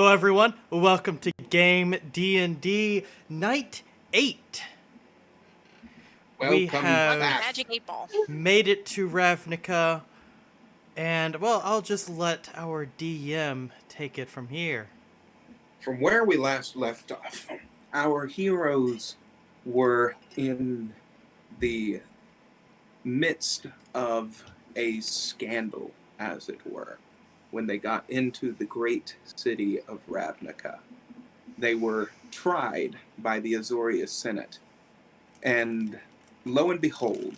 Hello everyone, welcome to game D&D Night 8. We Welcome have back. Magic 8 Ball. made it to Ravnica, and well, I'll just let our DM take it from here. From where we last left off, our heroes were in the midst of a scandal, as it were, when they got into the great city of Ravnica. They were tried by the Azoria Senate, and lo and behold,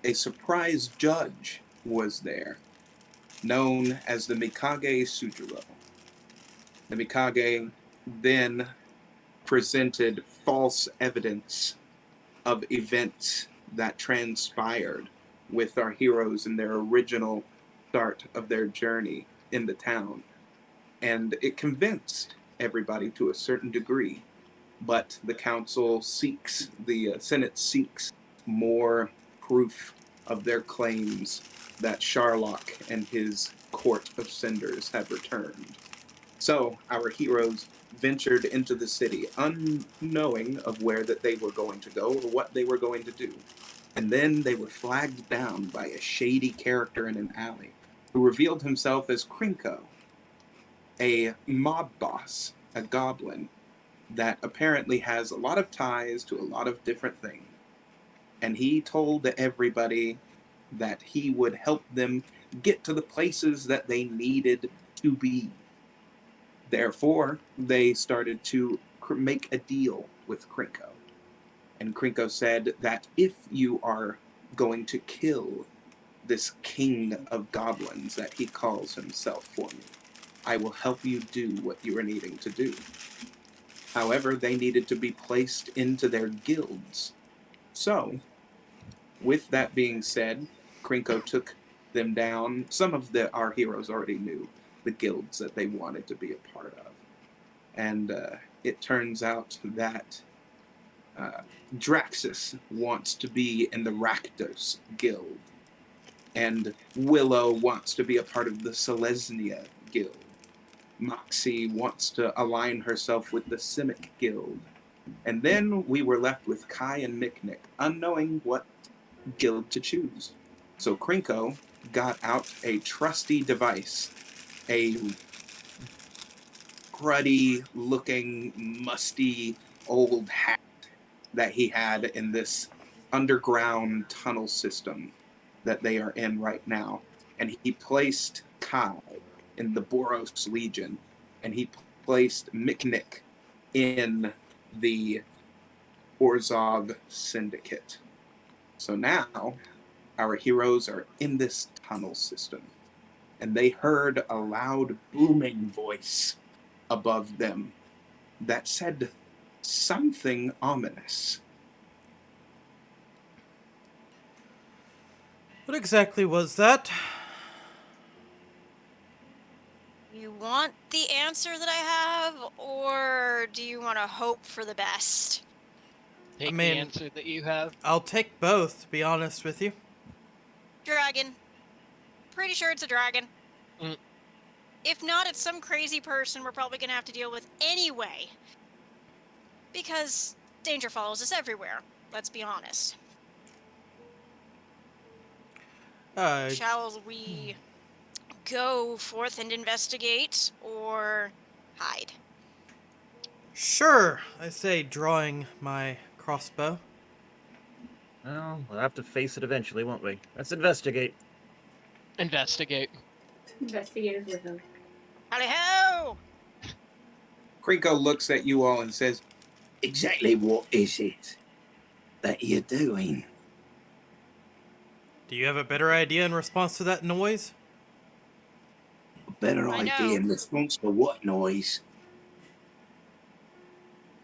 a surprise judge was there, known as the Mikage Sujiro. The Mikage then presented false evidence of events that transpired with our heroes in their original start of their journey in the town. And it convinced everybody to a certain degree, but the council seeks, the Senate seeks more proof of their claims that Sharlock and his court of cinders have returned. So our heroes ventured into the city, unknowing of where that they were going to go or what they were going to do. And then they were flagged down by a shady character in an alley who revealed himself as Krinko, a mob boss, a goblin that apparently has a lot of ties to a lot of different things. And he told everybody that he would help them get to the places that they needed to be. Therefore, they started to make a deal with Krinko. And Krinko said that if you are going to kill this king of goblins that he calls himself for me, I will help you do what you are needing to do. However, they needed to be placed into their guilds. So, with that being said, Krinko took them down. Some of our heroes already knew the guilds that they wanted to be a part of. And it turns out that Draxus wants to be in the Rakdos Guild, and Willow wants to be a part of the Selesnya Guild. Moxie wants to align herself with the Simic Guild. And then we were left with Kai and Miknik, unknowing what guild to choose. So Krinko got out a trusty device, a cruddy-looking, musty, old hat that he had in this underground tunnel system that they are in right now. And he placed Kai in the Boros Legion, and he placed Miknik in the Orzhov Syndicate. So now, our heroes are in this tunnel system, and they heard a loud booming voice above them that said something ominous. What exactly was that? You want the answer that I have, or do you want to hope for the best? Take the answer that you have. I'll take both, to be honest with you. Dragon. Pretty sure it's a dragon. If not, it's some crazy person we're probably going to have to deal with anyway. Because danger follows us everywhere, let's be honest. Shall we go forth and investigate, or hide? Sure, I say, drawing my crossbow. Well, we'll have to face it eventually, won't we? Let's investigate. Investigate. Investigators with them. Howdy-ho! Krinko looks at you all and says, Exactly what is it that you're doing? Do you have a better idea in response to that noise? A better I know. idea in response to what noise?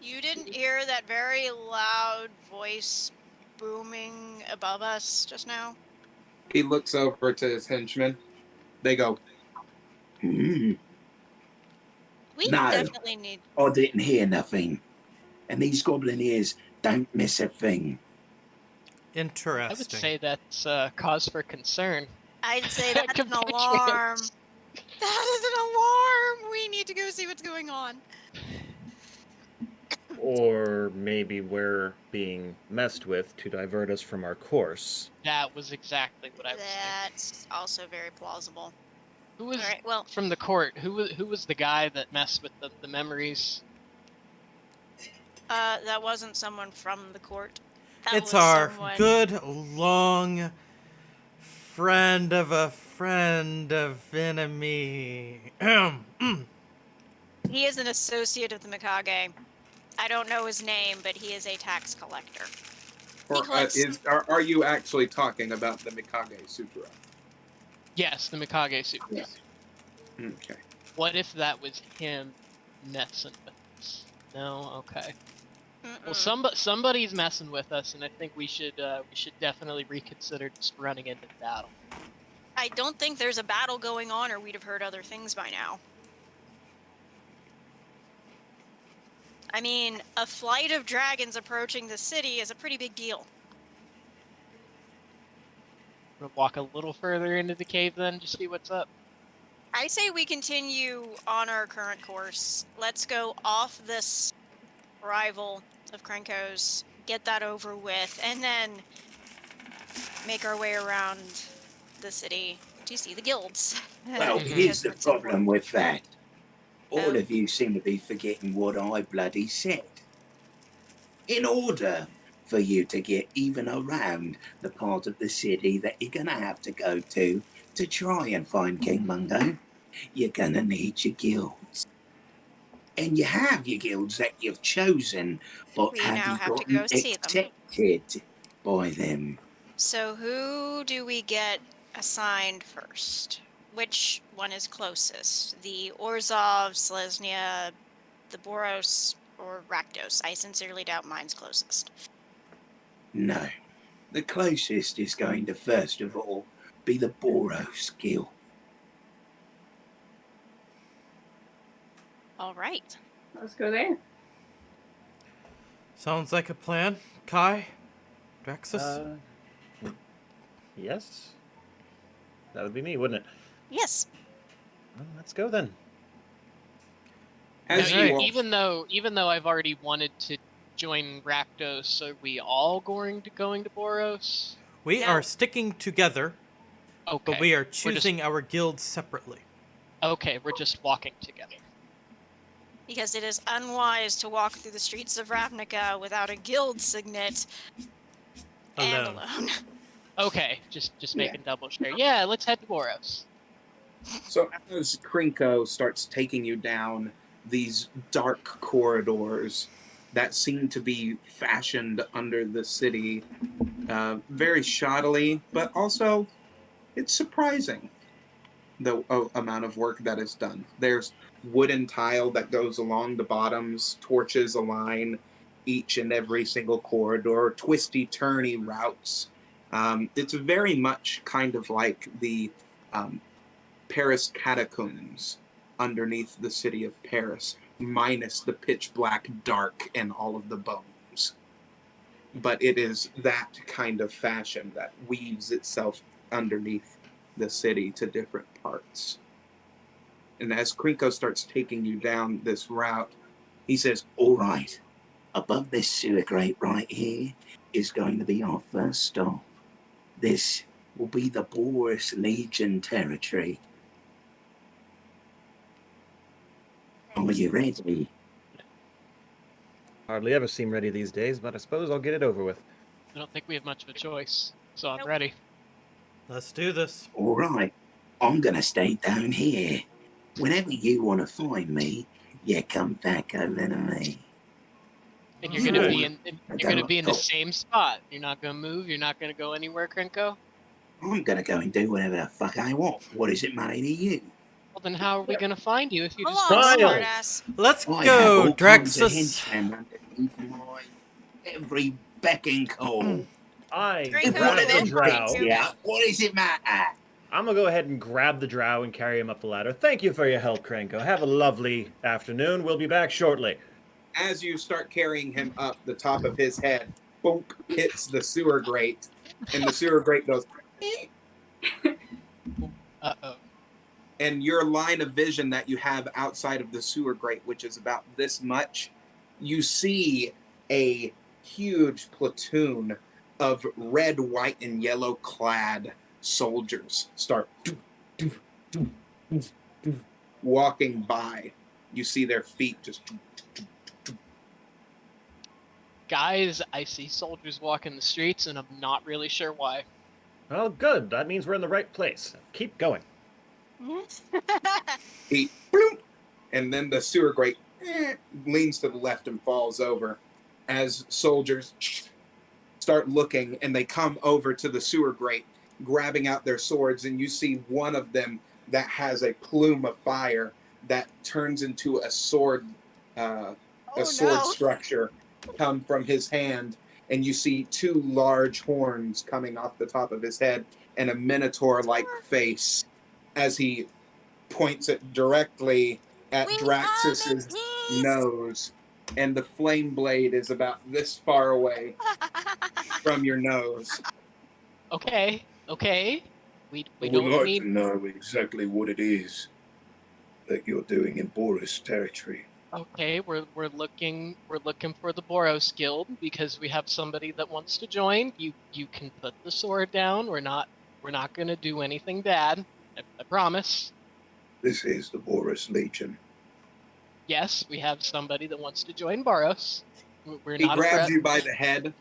You didn't hear that very loud voice booming above us just now? he looks over to his henchmen. They go, Hmm, We No. definitely need... I didn't hear nothing. And these goblin ears don't miss a thing. Interesting. I would say that's cause for concern. I'd say That that's an compatriots. alarm. That is an alarm! We need to go see what's going on. Or maybe we're being messed with to divert us from our course. That was exactly what I was thinking. That's also very plausible. Who was Alright, well, from the court? Who was the guy that messed with the memories? that wasn't someone from the court. That It's was our someone... good, long friend of a friend of enemy. He is an associate of the Mikage. I don't know his name, but he is a tax collector. Or are you actually talking about the Mikage Sutra? Yes, the Mikage suit. Yes. Okay. What if that was him messing with us? No, okay. Well, somebody's messing with us, and I think we should definitely reconsider just running into battle. I don't think there's a battle going on, or we'd have heard other things by now. I mean, a flight of dragons approaching the city is a pretty big deal. We'll walk a little further into the cave then to see what's up. I say we continue on our current course. Let's go off this rival of Krenko's, get that over with, and then make our way around the city to see the guilds. Well, Mhm. here's the That's problem with that. All Oh. of you seem to be forgetting what I bloody said. In order for you to get even around the part of the city that you're going to have to go to try and find King Mungo, you're going to need your guilds. And you have your guilds that you've chosen, but We now have have you to gotten go see them. accepted by them? So who do we get assigned first? Which one is closest? The Orzov, Selesnya, the Boros, or Rakdos? I sincerely doubt mine's closest. No. The closest is going to, first of all, be the Boros Guild. All right. Let's go there. Sounds like a plan. Kai? Drexus? Yes? That would be me, wouldn't it? Yes. Well, let's go then. As Now, Alright. you all, even though I've already wanted to join Rakdos, are we all going to Boros? We No. are sticking together, Okay. but we are just- choosing our guilds separately. Okay, we're just walking together. Because it is unwise to walk through the streets of Ravnica without a guild signet and Alone. alone. Okay, just making double sure. Yeah, let's head to Boros. so as Krinko starts taking you down these dark corridors that seem to be fashioned under the city, very shoddily, but also it's surprising the amount of work that is done. There's wooden tile that goes along the bottoms, torches align each and every single corridor, twisty, turny routes. It's very much kind of like the Paris catacombs underneath the city of Paris, minus the pitch black dark and all of the bones. But it is that kind of fashion that weaves itself underneath the city to different parts. And as Krinko starts taking you down this route, he says, All right. Above this sewer grate right here is going to be our first stop. This will be the Boris Legion territory. Are you ready? Hardly ever seem ready these days, but I suppose I'll get it over with. I don't think we have much of a choice, so I'm Nope. ready. Let's do this. All right. I'm going to stay down here. Whenever you want to find me, you come back over to me. And you're gonna be Yeah. in the same spot. You're not gonna move. You're not gonna go anywhere, Krenko. I'm going to go and do whatever the fuck I want. What does it matter to you? Well, then how are we gonna find you if you Hold just on, Trial. smartass. Let's I have go, all kinds of Drexus. henchmen underneath my every beck and call. I Great If Krenko, one grab of the them Krenko. drow. picks you up, what does it matter? I'm gonna go ahead and grab the drow and carry him up the ladder. Thank you for your help, Krenko. Have a lovely afternoon. We'll be back shortly. as you start carrying him up, the top of his head, bonk, hits the sewer grate, and the sewer grate goes, Uh-oh. and your line of vision that you have outside of the sewer grate, which is about this much, you see a huge platoon of red, white, and yellow clad soldiers start walking by. You see their feet just. Guys, I see soldiers walking the streets, and I'm not really sure why. Well, good. That means we're in the right place. Keep going. He, bloom, and then the sewer grate leans to the left and falls over as soldiers start looking, and they come over to the sewer grate, grabbing out their swords, and you see one of them that has a plume of fire that turns into a sword, structure come from his hand, and you see two large horns coming off the top of his head and a minotaur-like face as he points it directly at Draxus's nose, and the flame blade is about this far away from your nose. Okay. We would don't like need. to know exactly what it is that you're doing in Boris territory. Okay, we're looking for the Boros Guild because we have somebody that wants to join. You can put the sword down. We're not gonna do anything bad. I promise. This is the Boris Legion. Yes, we have somebody that wants to join Boros. We're He not grabs you by the head,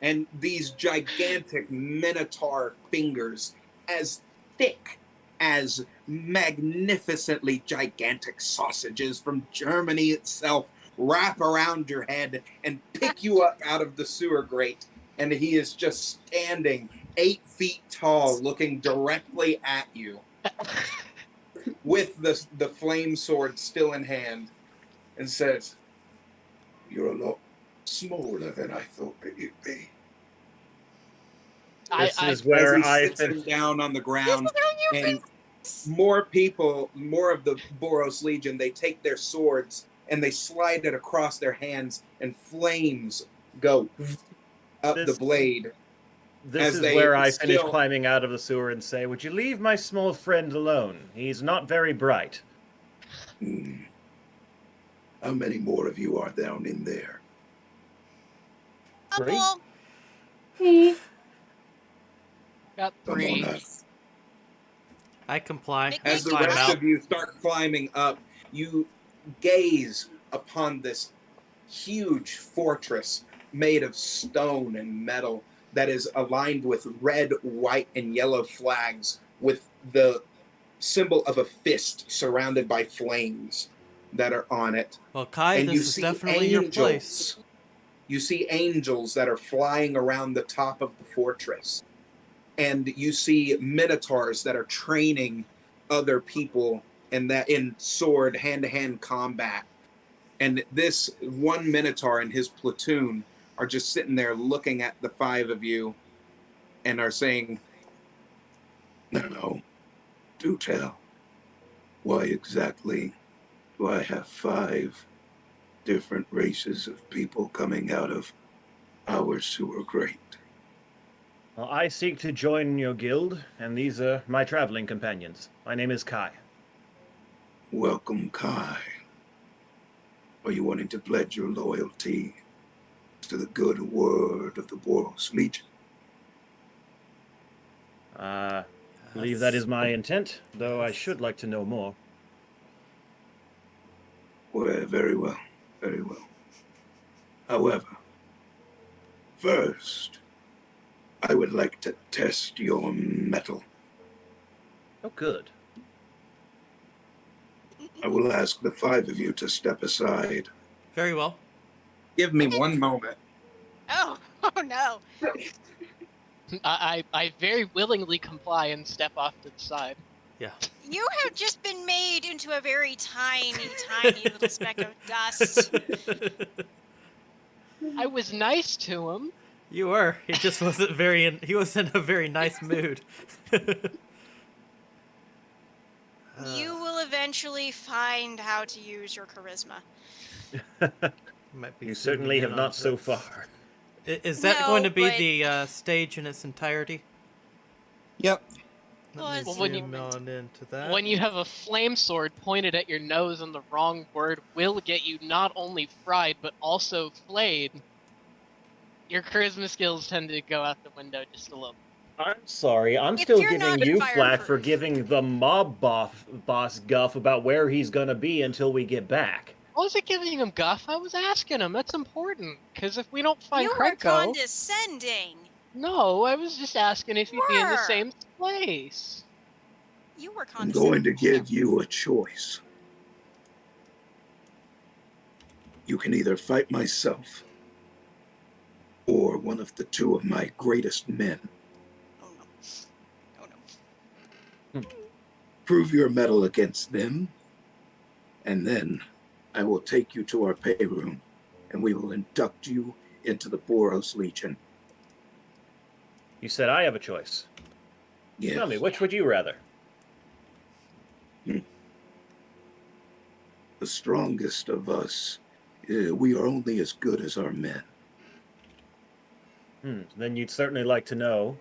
and these gigantic minotaur fingers, as thick as magnificently gigantic sausages from Germany itself, wrap around your head and pick you up out of the sewer grate. And he is just standing 8 feet tall, looking directly at you, with the flame sword still in hand, and says, You're a lot smaller than I thought that you'd be. This is as where he I sits him down on the ground, This is how you and more people, more of the Boros Legion, they take their swords and they slide it across their hands, and flames go up the blade. This as is they where I finish still- climbing out of the sewer and say, "Would you leave my small friend alone? He's not very bright." How many more of you are down in there? Three? Couple. Hey, got Come 3. on up. I comply. Make As the Climb rest out. of you start climbing up, you gaze upon this huge fortress made of stone and metal that is aligned with red, white, and yellow flags, with the symbol of a fist surrounded by flames that are on it. Well, Kai, And you this is see definitely your place. You see angels that are flying around the top of the fortress. And you see minotaurs that are training other people in sword hand-to-hand combat. And this one minotaur and his platoon are just sitting there looking at the 5 of you and are saying, No. Do tell. Why exactly do I have 5 different races of people coming out of our sewer grate? Well, I seek to join your guild, and these are my traveling companions. My name is Kai. Welcome, Kai. Are you wanting to pledge your loyalty to the good word of the Boros Legion? I believe that is my intent, though I should like to know more. Well, very well, very well. However, first, I would like to test your mettle. Oh, good. I will ask the 5 of you to step aside. Very well. give me one moment. Oh no. I very willingly comply and step off to the side. Yeah. You have just been made into a very tiny, tiny little speck of dust. I was nice to him. You were. He just wasn't he was in a very nice mood. You will eventually find how to use your charisma. Might be You zooming certainly in have on not so this. far. Is that No, going to be but- the stage in its entirety? Yep. Let me Was when zoom you- on into that. When you have a flame sword pointed at your nose and the wrong word will get you not only fried but also flayed, your charisma skills tend to go out the window just a little. I'm sorry, I'm If still you're giving not you flack for fireproof. giving the mob boss guff about where he's gonna be until we get back. I wasn't giving him guff. I was asking him. That's important. Because if we don't find You were Krenko, condescending. no, I was just asking if he'd be in the Were. same place. You were I'm condescending. going to give you a choice. You can either fight myself or one of the two of my greatest men. Oh no. Oh no. Prove your mettle against them, and then I will take you to our pay room, and we will induct you into the Boros Legion. You said I have a choice. Yes. Tell me, which would you rather? The strongest of us, we are only as good as our men. Then you'd certainly like to know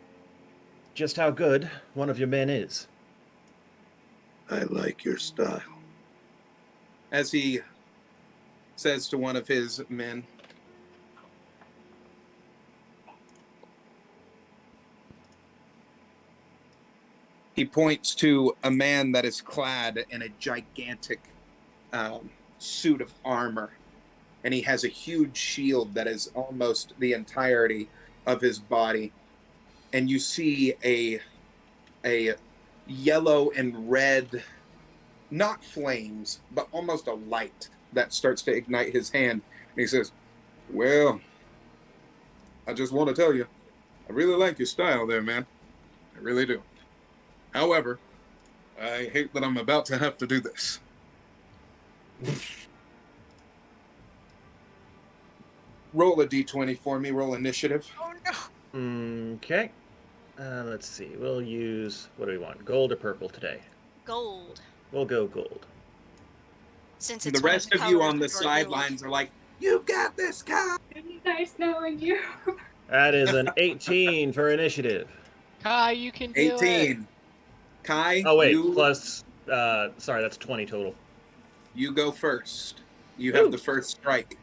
just how good one of your men is. I like your style. As he says to one of his men, he points to a man that is clad in a gigantic suit of armor, and he has a huge shield that is almost the entirety of his body, and you see a yellow and red, not flames, but almost a light that starts to ignite his hand. And he says, "Well, I just want to tell you, I really like your style there, man. I really do. However, I hate that I'm about to have to do this." Roll a d20 for me. Roll initiative. Oh no. Okay. Let's see. We'll use, what do we want? Gold or purple today? Gold. We'll go gold. Since it's The one rest the of you colors on the your sidelines are like, "You've got this, Kyle." Nice knowing you. That is an 18 for initiative. Kai, you can do it. 18. Kai, Oh, wait, you, plus, sorry, that's 20 total. you go first. You have the first strike.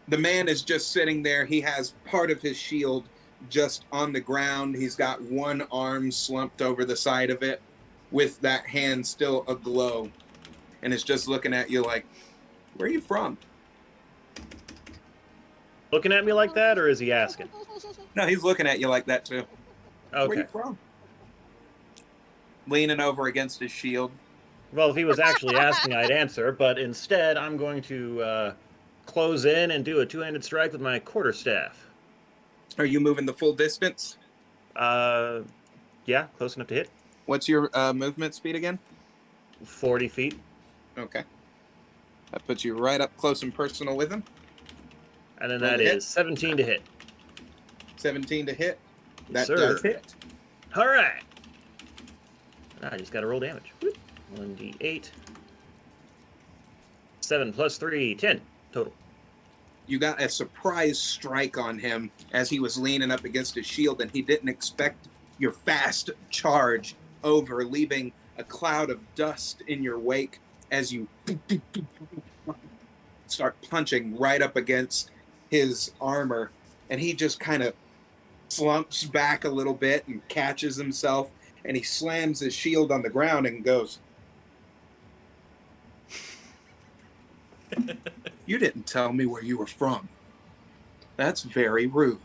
The man is just sitting there. He has part of his shield just on the ground. He's got one arm slumped over the side of it with that hand still aglow. And is just looking at you like, "Where are you from?" Looking at me like that, or is he asking? No, he's looking at you like that too. Where are Okay. you from? Leaning over against his shield. Well, if he was actually asking, I'd answer, but instead, I'm going to close in and do a two-handed strike with my quarterstaff. Are you moving the full distance? Yeah, close enough to hit. What's your movement speed again? 40 feet. Okay. That puts you right up close and personal with him. And then Roll that to hit. is 17 to hit. 17 to hit. That Sir. does hit. All right. I just got to roll damage. 1d8. 7 plus 3, 10 total. You got a surprise strike on him as he was leaning up against his shield, and he didn't expect your fast charge over, leaving a cloud of dust in your wake as you start punching right up against his armor. And he just kind of slumps back a little bit and catches himself, and he slams his shield on the ground and goes, "You didn't tell me where you were from. That's very rude."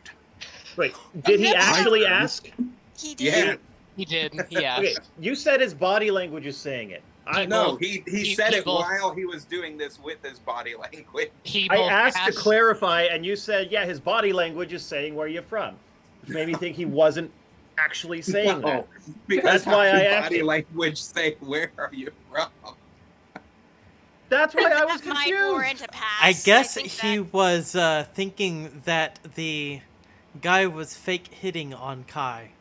Wait, did he actually ask? He did. Yeah. He did. He asked. Okay, you said his body language is saying it. No, he said it both- while he was doing this with his body language. He I both asked to clarify, and you said, yeah, his body language is saying where you're from. Which made me think he wasn't actually saying that. No, because That's why how I can asked body him. language say, "Where are you from?" That's why I was That might more confused. into pass. I guess think he that- was thinking that the guy was fake hitting on Kai.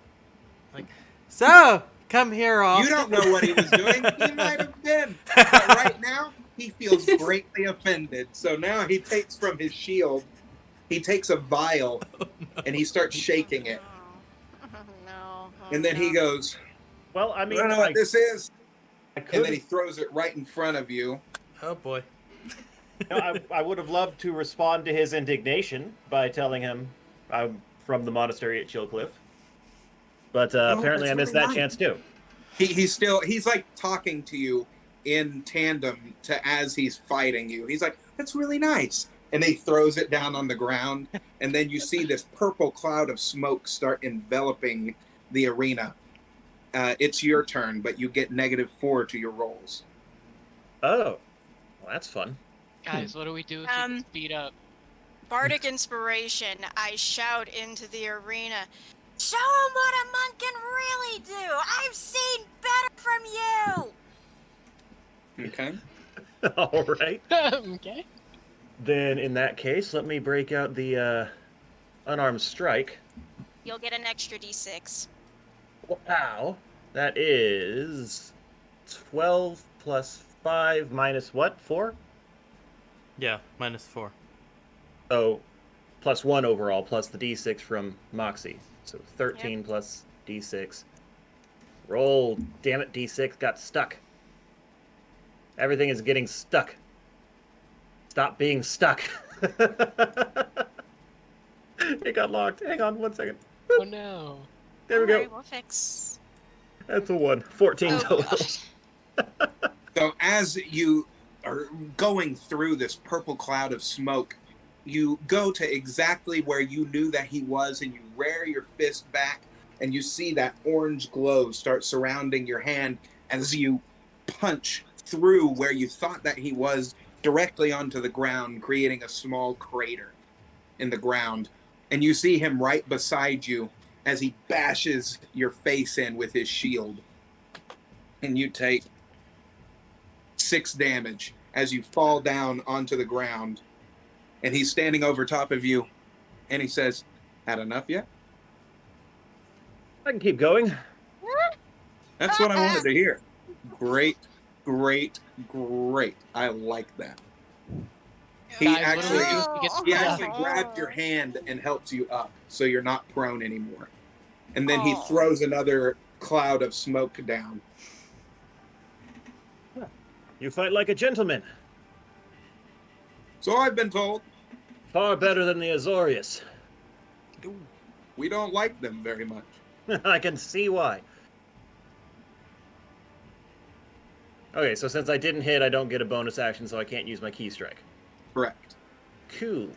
Like, so, come here, all. You don't know what he was doing. He might have been. But right now, he feels greatly offended. So now he takes from his shield, he takes a vial, and he starts shaking it. Oh, no. And then he goes, Well, I I mean, don't know what this is. I And then he could. throws it right in front of you. Oh boy. I would have loved to respond to his indignation by telling him I'm from the monastery at Chillcliff. But Oh, apparently I that's missed really that nice. chance too. He's like talking to you in tandem to as he's fighting you. He's like, that's really nice. And he throws it down on the ground. And then you see this purple cloud of smoke start enveloping the arena. It's your turn, but you get -4 to your rolls. Oh, well, that's fun. Guys, what do we do if he gets beat up? Bardic inspiration. I shout into the arena. Show him what a monk can really do. I've seen better from you. Okay. All right. Okay. Then in that case, let me break out the unarmed strike. You'll get an extra d6. Wow. That is 12 plus 5 minus what? 4? Yeah, -4. Oh, plus 1 overall, plus the d6 from Moxie. So 13 plus d6. Roll. Damn it, d6 got stuck. Everything is getting stuck. Stop being stuck. It got locked. Hang on 1 second. Oh no. There we Don't go. worry, we'll fix. That's a 1. 14 Oh, total. God. So as you are going through this purple cloud of smoke, you go to exactly where you knew that he was, and you rear your fist back, and you see that orange glow start surrounding your hand as you punch through where you thought that he was directly onto the ground, creating a small crater in the ground. And you see him right beside you as he bashes your face in with his shield. And you take 6 damage as you fall down onto the ground. And he's standing over top of you, and he says, "Had enough yet?" I can keep going. That's what I wanted to hear. Great, great, great. I like that. He Guys, what do we actually, do if he gets he beat up? actually grabs your hand and helps you up, so you're not prone anymore. And then he Aw. throws another cloud of smoke down. You fight like a gentleman. So I've been told. Far better than the Azorius. We don't like them very much. I can see why. Okay, so since I didn't hit, I don't get a bonus action, so I can't use my key strike. Correct. Cool.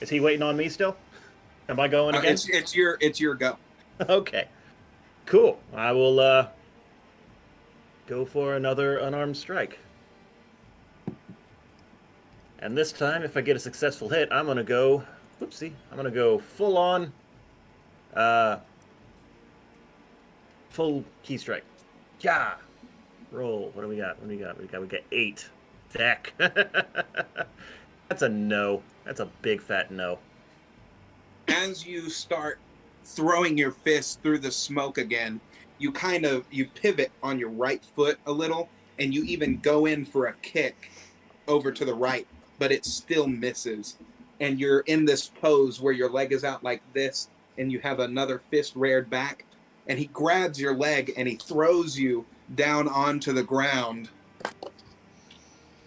Is he waiting on me still? Am I going again? It's your go. Okay. Cool. I will go for another unarmed strike. And this time, if I get a successful hit, I'm gonna go. Whoopsie! I'm gonna go full on. Full key strike. Yeah. Roll. What do we got? We got 8. Deck. That's a no. That's a big fat no. As you start throwing your fist through the smoke again, you pivot on your right foot a little, and you even go in for a kick over to the right, but it still misses. And you're in this pose where your leg is out like this, and you have another fist reared back, and he grabs your leg and he throws you down onto the ground,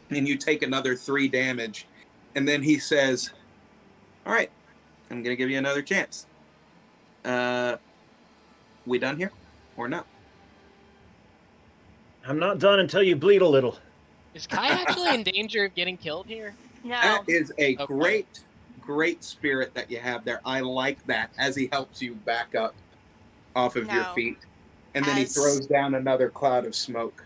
and you take another 3 damage. And then he says, "All right, I'm going to give you another chance. We done here or no?" I'm not done until you bleed a little. Is Kai actually in danger of getting killed here? No. That is a Okay. great, great spirit that you have there. I like that as he helps you back up off of your No. feet. And then he As- throws down another cloud of smoke.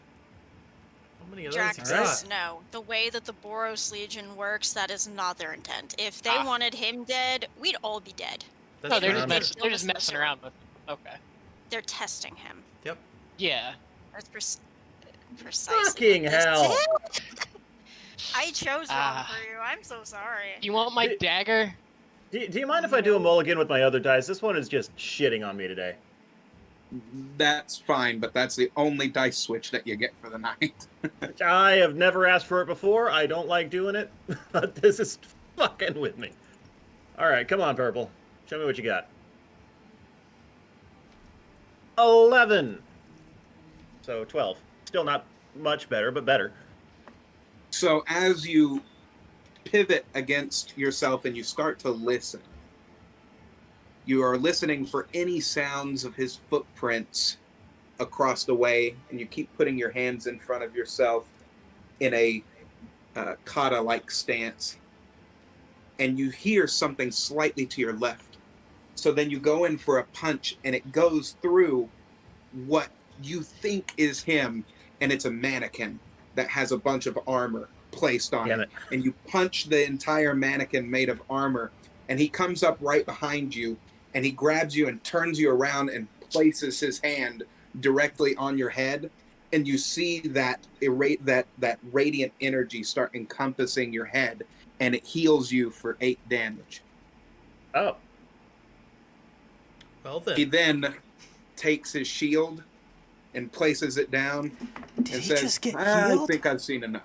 How many of those Drax you says got? no. The way that the Boros Legion works, that is not their intent. If they Ah. wanted him dead, we'd all be dead. That's No, they're fair just, enough. mess- they're just messing around with him. Okay. They're testing him. Yep. Yeah. That's precisely. Fucking what this hell. is. I chose wrong Ah. for you. I'm so sorry. You want my Did- dagger? Do you mind if I do a mulligan with my other dice? This one is just shitting on me today. That's fine, but that's the only dice switch that you get for the night. I have never asked for it before. I don't like doing it, but this is fucking with me. All right, come on, Purple. Show me what you got. 11. So 12. Still not much better, but better. So as you pivot against yourself and you start to listen, you are listening for any sounds of his footprints across the way, and you keep putting your hands in front of yourself in a kata-like stance, and you hear something slightly to your left. So then you go in for a punch, and it goes through what you think is him, and it's a mannequin that has a bunch of armor placed on Damn it. it. And you punch the entire mannequin made of armor, and he comes up right behind you, and he grabs you and turns you around and places his hand directly on your head. And you see that that radiant energy start encompassing your head, and it heals you for 8 damage. Oh. Well He then. then takes his shield and places it down Did and he says, just get I healed? think I've seen enough.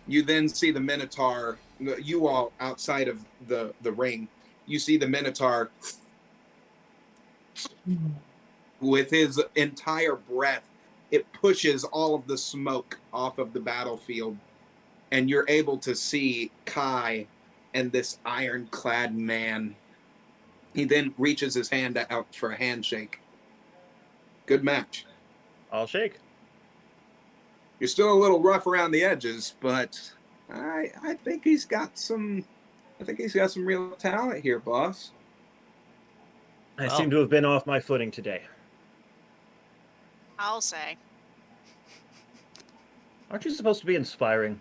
You then see the Minotaur, you all outside of the ring, you see the Minotaur with his entire breath. It pushes all of the smoke off of the battlefield, and you're able to see Kai and this ironclad man. He then reaches his hand out for a handshake. Good match. I'll shake. You're still a little rough around the edges, but I think he's got some real talent here, boss. I Well. seem to have been off my footing today. I'll say. Aren't you supposed to be inspiring?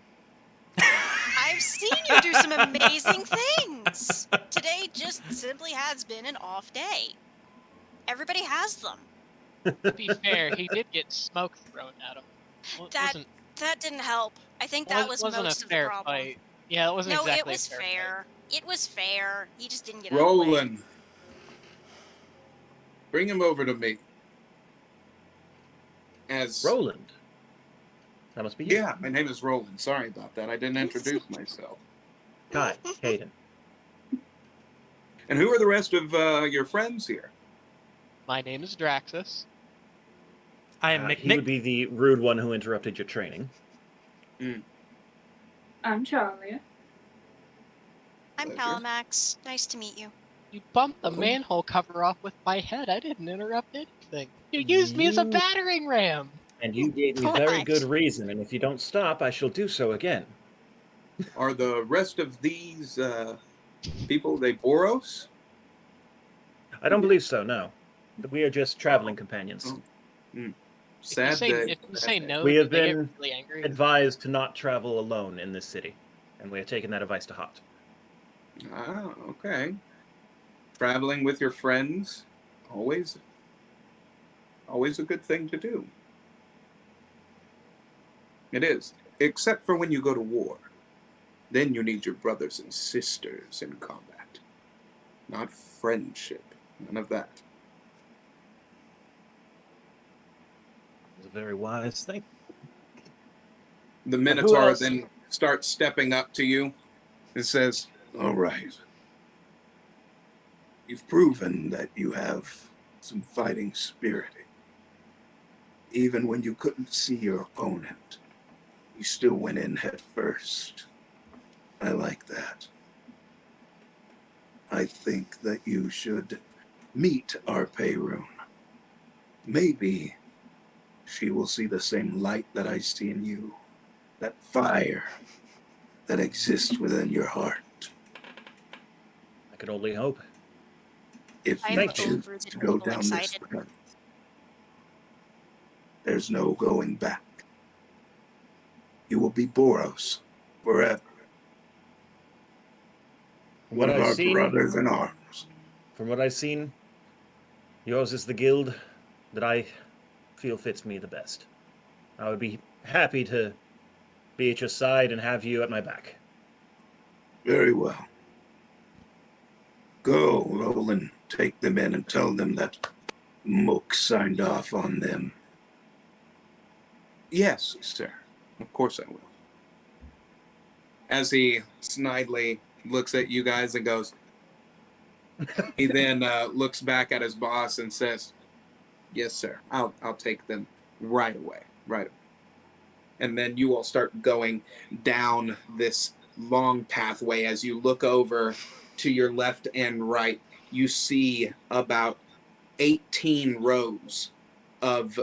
I've seen you do some amazing things. Today just simply has been an off day. Everybody has them. To be fair, he did get smoke thrown at him. That didn't help. I think that was wasn't most a of the fair problem. fight. Yeah, it wasn't No, exactly it was a fair fair. It was fair. He just didn't get out of the way. Roland, bring him over to me. Roland. That must be you. Yeah, my name is Roland. Sorry about that. I didn't introduce myself. Kai, Caden. And who are the rest of your friends here? My name is Draxus. I am He would McNick. be the rude one who interrupted your training. I'm Charlie. I'm Pleasure. Calamax. Nice to meet you. You bumped the manhole cover off with my head. I didn't interrupt anything. You used me as a You- battering ram. And you gave me very What? good reason, and if you don't stop, I shall do so again. Are the rest of these people, they Boros? I don't believe so, no. We are just traveling companions. Sad If you say no, We have they get been really angry. Advised to not travel alone in this city, and we have taken that advice to heart. Ah, okay. Traveling with your friends, always a good thing to do. It is, except for when you go to war. Then you need your brothers and sisters in combat. Not friendship. None of that. It's a very wise thing. The who Minotaur else? then starts stepping up to you and says, all right. You've proven that you have some fighting spirit. Even when you couldn't see your opponent, you still went in head first. I like that. I think that you should meet our Peyrune. Maybe she will see the same light that I see in you, that fire that exists within your heart. I could only hope. If I'm you Thank you. choose to go down this excited. path, there's no going back. You will be Boros forever. From One what of I've our seen, brothers in arms. From what I've seen, yours is the guild that I feel fits me the best. I would be happy to be at your side and have you at my back. Very well. Go, Roland. Take them in and tell them that Mook signed off on them. Yes, sir. Of course I will. As he snidely looks at you guys and goes, He then looks back at his boss and says, "Yes, sir. I'll take them right away. Right away." And then you all start going down this long pathway. As you look over to your left and right, you see about 18 rows of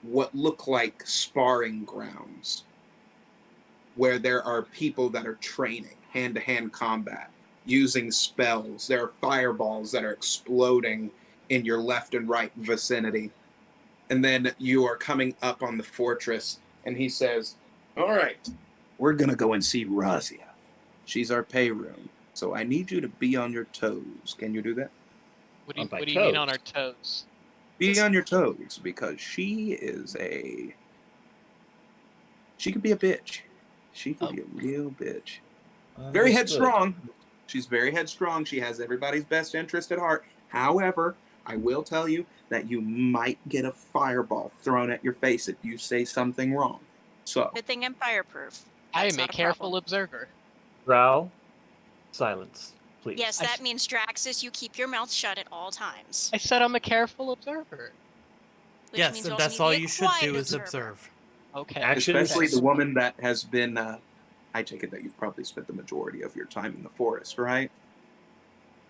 what look like sparring grounds where there are people that are training hand-to-hand combat using spells. There are fireballs that are exploding in your left and right vicinity. And then you are coming up on the fortress, and he says, "All right, we're going to go and see Razia. She's our pay room, so I need you to be on your toes. Can you do that?" What do you, On my what do you mean toes. on our toes? Be on your toes, because she could be a bitch. She could be a real bitch. Very Understood. headstrong. She's very headstrong. She has everybody's best interest at heart. However, I will tell you that you might get a fireball thrown at your face if you say something wrong. So, Good thing I'm fireproof. I That's am a not careful problem. observer. Growl. Silence, please. Yes, I that s- means Draxus, you keep your mouth shut at all times. I said I'm a careful observer. Which Yes, means you and also that's need all to be a you should quiet do is observer. observe. Okay. Action especially steps. the woman that has been, I take it that you've probably spent the majority of your time in the forest, right?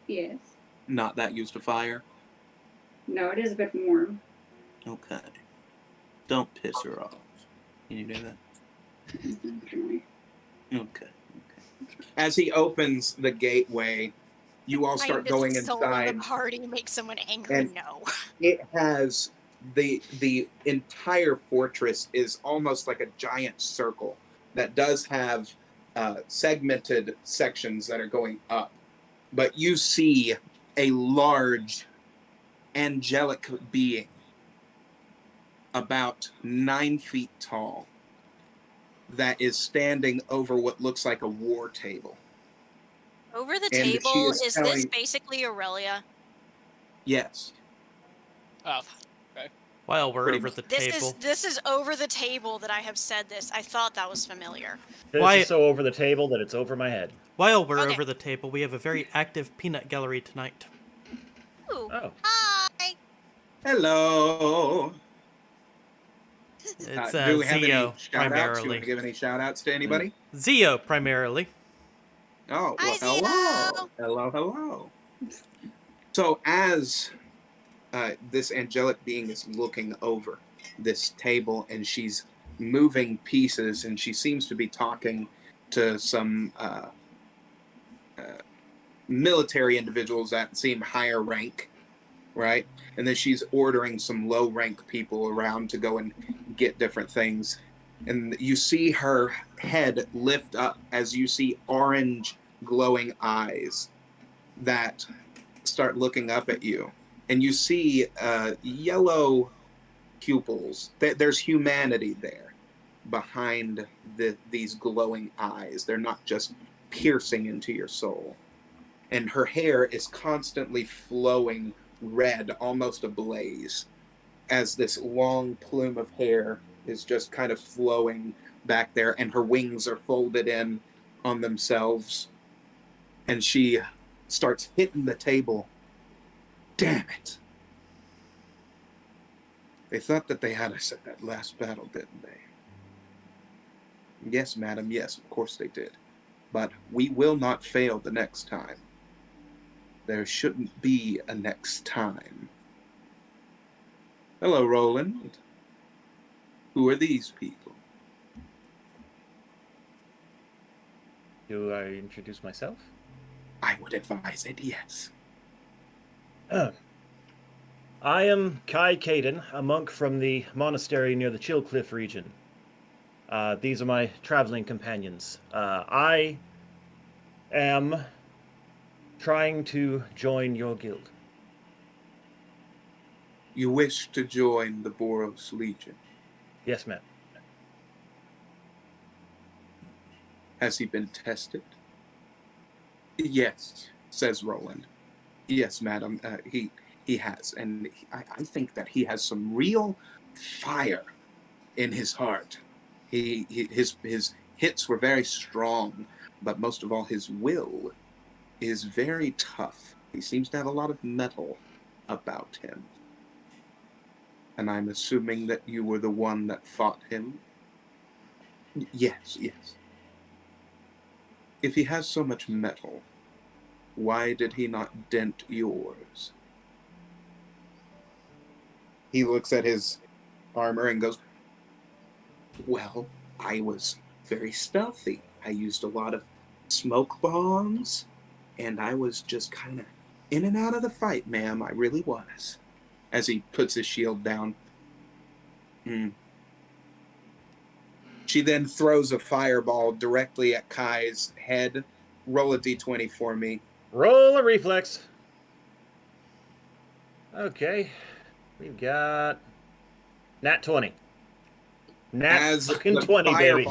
Yes. Not that used to fire? No, it is a bit warm. Okay. Don't piss her off. Can you do that? Unfortunately. Okay. As he opens the gateway, you all Trying start to going solo inside. the party make someone angry. And- No. It has the entire fortress is almost like a giant circle that does have segmented sections that are going up, but you see a large angelic being about 9 feet tall that is standing over what looks like a war table. Over the And she table, is is this telling- basically Aurelia? Yes. Oh, While we're Pretty over much. the This table. is over the table that I have said this. I thought that was familiar. This Why- is so over the table that it's over my head. While we're Okay. over the table, we have a very active peanut gallery tonight. Ooh. Oh. Hi. Hello. It's Do we have any Zio shout outs? Do you primarily. want to give any shout outs to anybody? Zio primarily. Oh, Hi, well, hello. Hello, hello. So, as this angelic being is looking over this table and she's moving pieces and she seems to be talking to some military individuals that seem higher rank, right? And then she's ordering some low rank people around to go and get different things. And you see her head lift up as you see orange glowing eyes that start looking up at you. And you see yellow pupils. There's humanity there behind these glowing eyes. They're not just piercing into your soul. And her hair is constantly flowing red, almost ablaze, as this long plume of hair is just kind of flowing back there, and her wings are folded in on themselves. And she starts hitting the table. Damn it. They thought that they had us at that last battle, didn't they? Yes, madam, yes, of course they did. But we will not fail the next time. There shouldn't be a next time. Hello, Roland. Who are these people? Do I introduce myself? I would advise it, yes. I am Kai Caden, a monk from the monastery near the Chill Cliff region. These are my traveling companions. I am trying to join your guild. You wish to join the Boros Legion. Yes, ma'am. Has he been tested? Yes, says Roland. Yes, madam, he has. And I think that he has some real fire in his heart. His hits were very strong, but most of all, his will is very tough. He seems to have a lot of metal about him. And I'm assuming that you were the one that fought him? Yes, yes. If he has so much metal, why did he not dent yours? He looks at his armor and goes, well, I was very stealthy. I used a lot of smoke bombs, and I was just kind of in and out of the fight, ma'am. I really was. As he puts his shield down. She then throws a fireball directly at Kai's head. Roll a d20 for me. Roll a reflex. Okay. We've got nat 20. Nat fucking 20, baby.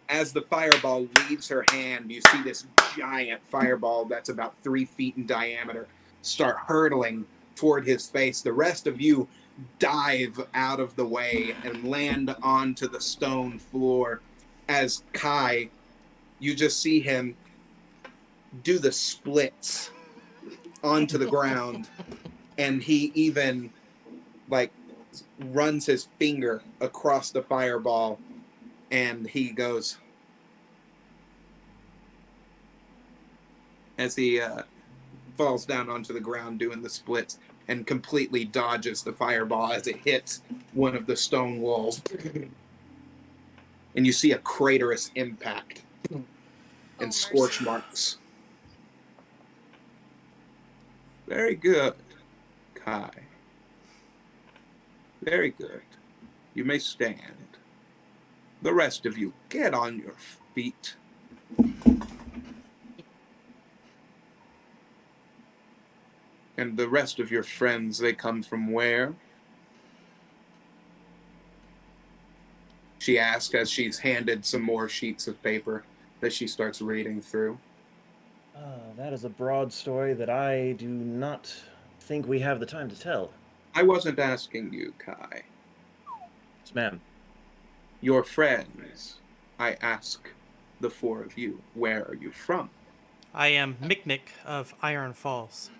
As the fireball leaves her hand, you see this giant fireball that's about 3 feet in diameter start hurtling toward his face. The rest of you dive out of the way and land onto the stone floor. As Kai, you just see him do the splits onto the ground, and he even runs his finger across the fireball, and he goes, as he falls down onto the ground doing the splits, and completely dodges the fireball as it hits one of the stone walls. And you see a craterous impact and scorch marks. Very good, Kai. Very good. You may stand. The rest of you, get on your feet. And the rest of your friends, they come from where? She asks as she's handed some more sheets of paper that she starts reading through. That is a broad story that I do not think we have the time to tell. I wasn't asking you, Kai. Yes, ma'am. Your friends. I ask the 4 of you, where are you from? I am Miknik of Iron Falls.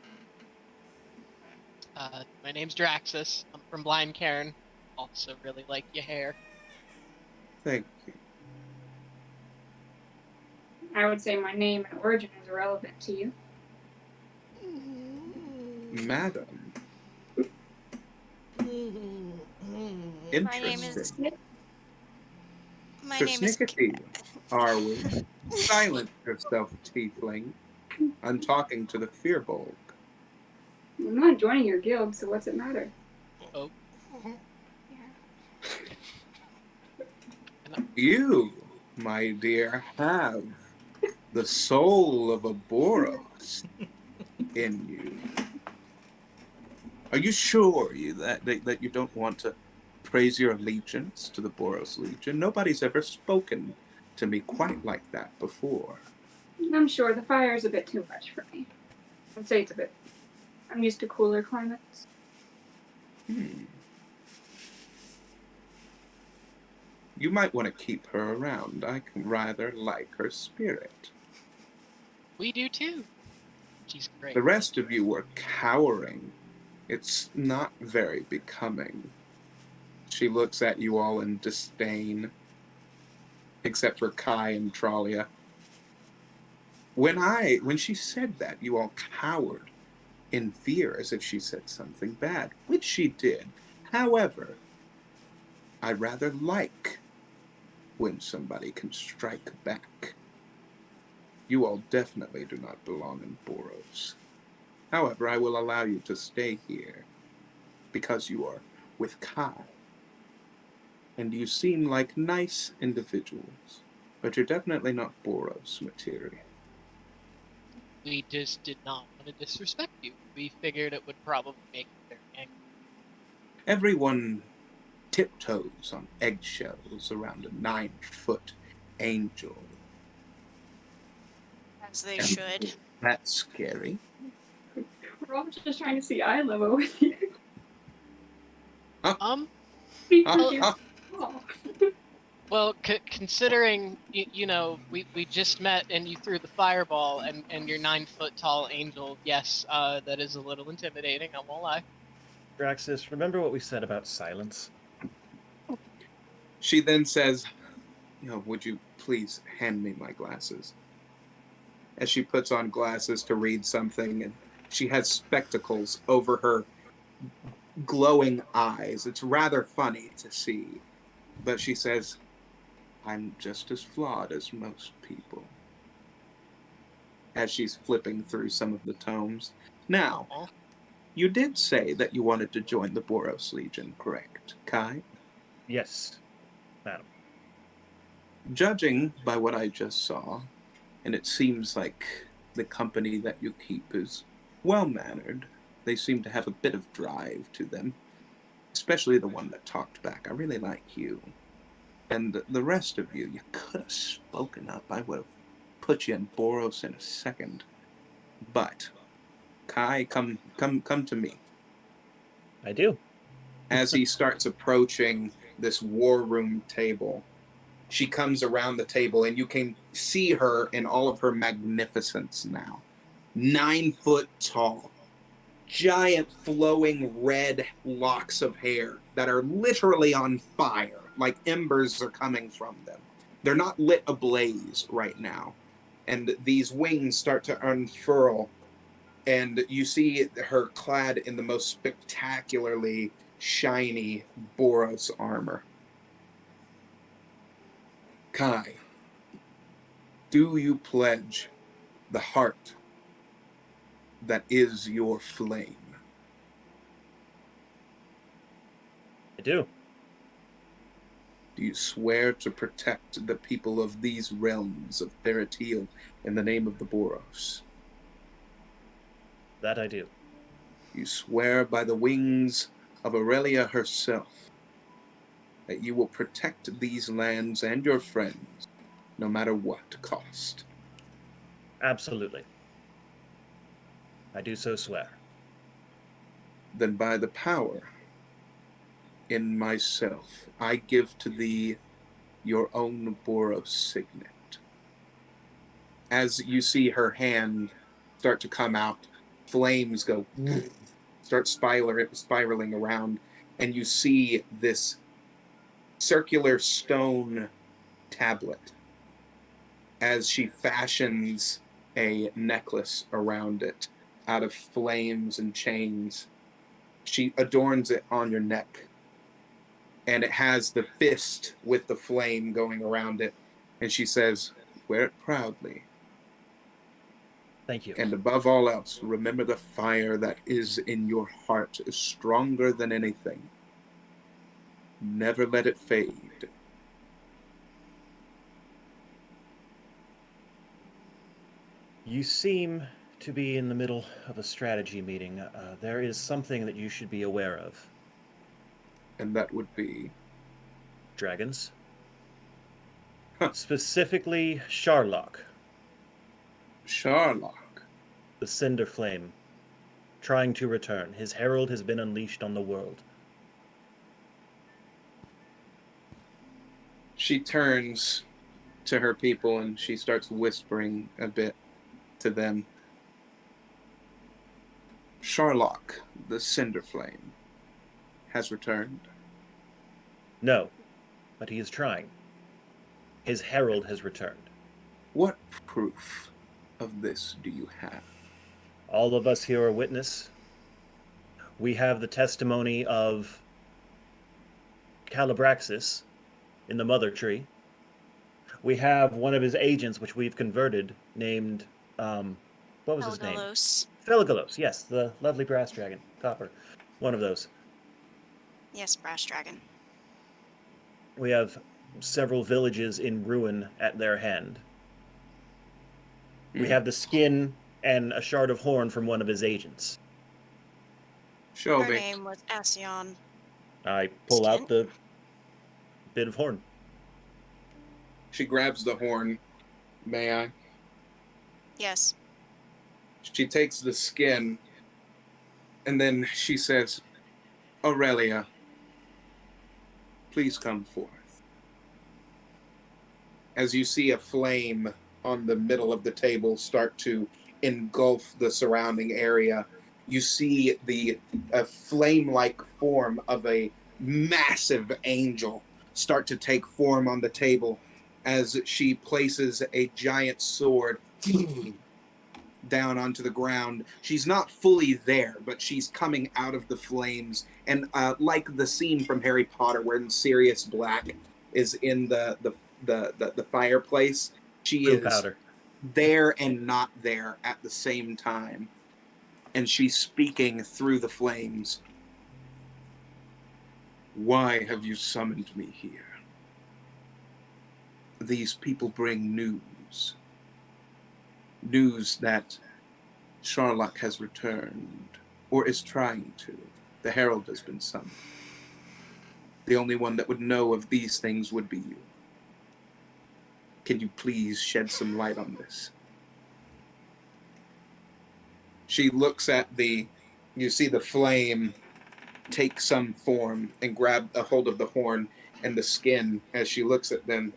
My name's Draxus. I'm from Blind Cairn. Also really like your hair. Thank you. I would say my name and origin is irrelevant to you. Madam. My name is... My name is... Persnickety, are we? Silence yourself, tiefling. I'm talking to the Firbolg. I'm not joining your guild, so what's it matter? Oh. You, my dear, have the soul of a Boros in you. Are you sure that you don't want to praise your allegiance to the Boros Legion? Nobody's ever spoken to me quite like that before. I'm sure the fire is a bit too much for me. I'd say it's a bit... I'm used to cooler climates. You might want to keep her around. I can rather like her spirit. We do too. She's great. The rest of you were cowering. It's not very becoming. She looks at you all in disdain, except for Kai and Tralia. When she said that, you all cowered in fear as if she said something bad, which she did. However, I rather like when somebody can strike back. You all definitely do not belong in Boros. However, I will allow you to stay here because you are with Kai. And you seem like nice individuals, but you're definitely not Boros material. We just did not want to disrespect you. We figured it would probably make their angry. Everyone tiptoes on eggshells around a 9-foot angel. As they should. That's scary. We're all just trying to see eye level with you. Well, Well, considering we just met and you threw the fireball and your 9 foot tall angel, yes, that is a little intimidating. I won't lie. Draxus, remember what we said about silence? She then says, would you please hand me my glasses? As she puts on glasses to read something, and she has spectacles over her glowing eyes. It's rather funny to see. But she says, I'm just as flawed as most people. As she's flipping through some of the tomes. Now, Aw. you did say that you wanted to join the Boros Legion, correct, Kai? Yes, madam. Judging by what I just saw, and it seems like the company that you keep is well-mannered. They seem to have a bit of drive to them, especially the one that talked back. I really like you. And the rest of you, you could have spoken up. I would have put you in Boros in a second. But, Kai, come to me. I do. As he starts approaching this war room table, she comes around the table, and you can see her in all of her magnificence now. 9 foot tall, giant flowing red locks of hair that are literally on fire, like embers are coming from them. They're not lit ablaze right now. And these wings start to unfurl, and you see her clad in the most spectacularly shiny Boros armor. Kai, do you pledge the heart that is your flame? I do. Do you swear to protect the people of these realms of Theratil in the name of the Boros? That I do. You swear by the wings of Aurelia herself that you will protect these lands and your friends, no matter what cost. Absolutely. I do so swear. Then by the power in myself, I give to thee your own Boros signet. As you see her hand start to come out, flames go, start spiraling around, and you see this circular stone tablet as she fashions a necklace around it out of flames and chains. She adorns it on your neck, and it has the fist with the flame going around it, and she says, wear it proudly. Thank you. And above all else, remember the fire that is in your heart is stronger than anything. Never let it fade. You seem to be in the middle of a strategy meeting. There is something that you should be aware of. And that would be? Dragons. Huh. Specifically, Sharlock, Sharlock. the Cinder Flame, trying to return. His herald has been unleashed on the world. She turns to her people and she starts whispering a bit to them. Sharlock, the Cinder Flame, has returned. No, but he is trying. His herald has returned. What proof of this do you have? All of us here are witness. We have the testimony of Calibraxis in the Mother Tree. We have one of his agents, which we've converted, named, what was his name? Elgalos. Philagalos, yes, the lovely brass dragon, copper. One of those. Yes, Brass Dragon. We have several villages in ruin at their hand. We have the skin and a shard of horn from one of his agents. Show Her me. name was Asion. I pull Skin? out the bit of horn. She grabs the horn. May I? Yes. She takes the skin, and then she says, Aurelia, please come forth. as you see a flame on the middle of the table start to engulf the surrounding area. You see a flame-like form of a massive angel start to take form on the table as she places a giant sword down onto the ground. She's not fully there, but she's coming out of the flames. And like the scene from Harry Potter when Sirius Black is in the fireplace, she Blue is powder. there and not there at the same time. And she's speaking through the flames. Why have you summoned me here? These people bring news. News that Sherlock has returned, or is trying to. The Herald has been summoned. The only one that would know of these things would be you. Can you please shed some light on this? She looks at you see the flame take some form and grab a hold of the horn and the skin as she looks at them.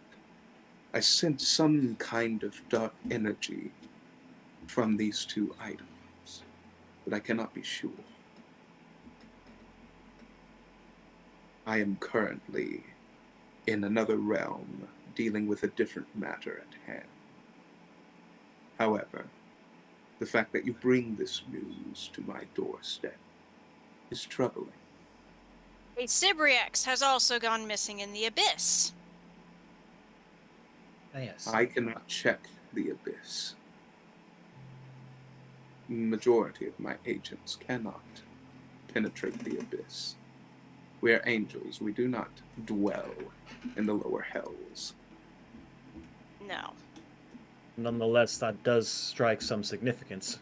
I sense some kind of dark energy from these two items, but I cannot be sure. I am currently in another realm dealing with a different matter at hand. However, the fact that you bring this news to my doorstep is troubling. A Sibriex has also gone missing in the abyss. Ah, yes. I cannot check the abyss. Majority of my agents cannot penetrate the abyss. We are angels. We do not dwell in the lower hells. No. Nonetheless, that does strike some significance.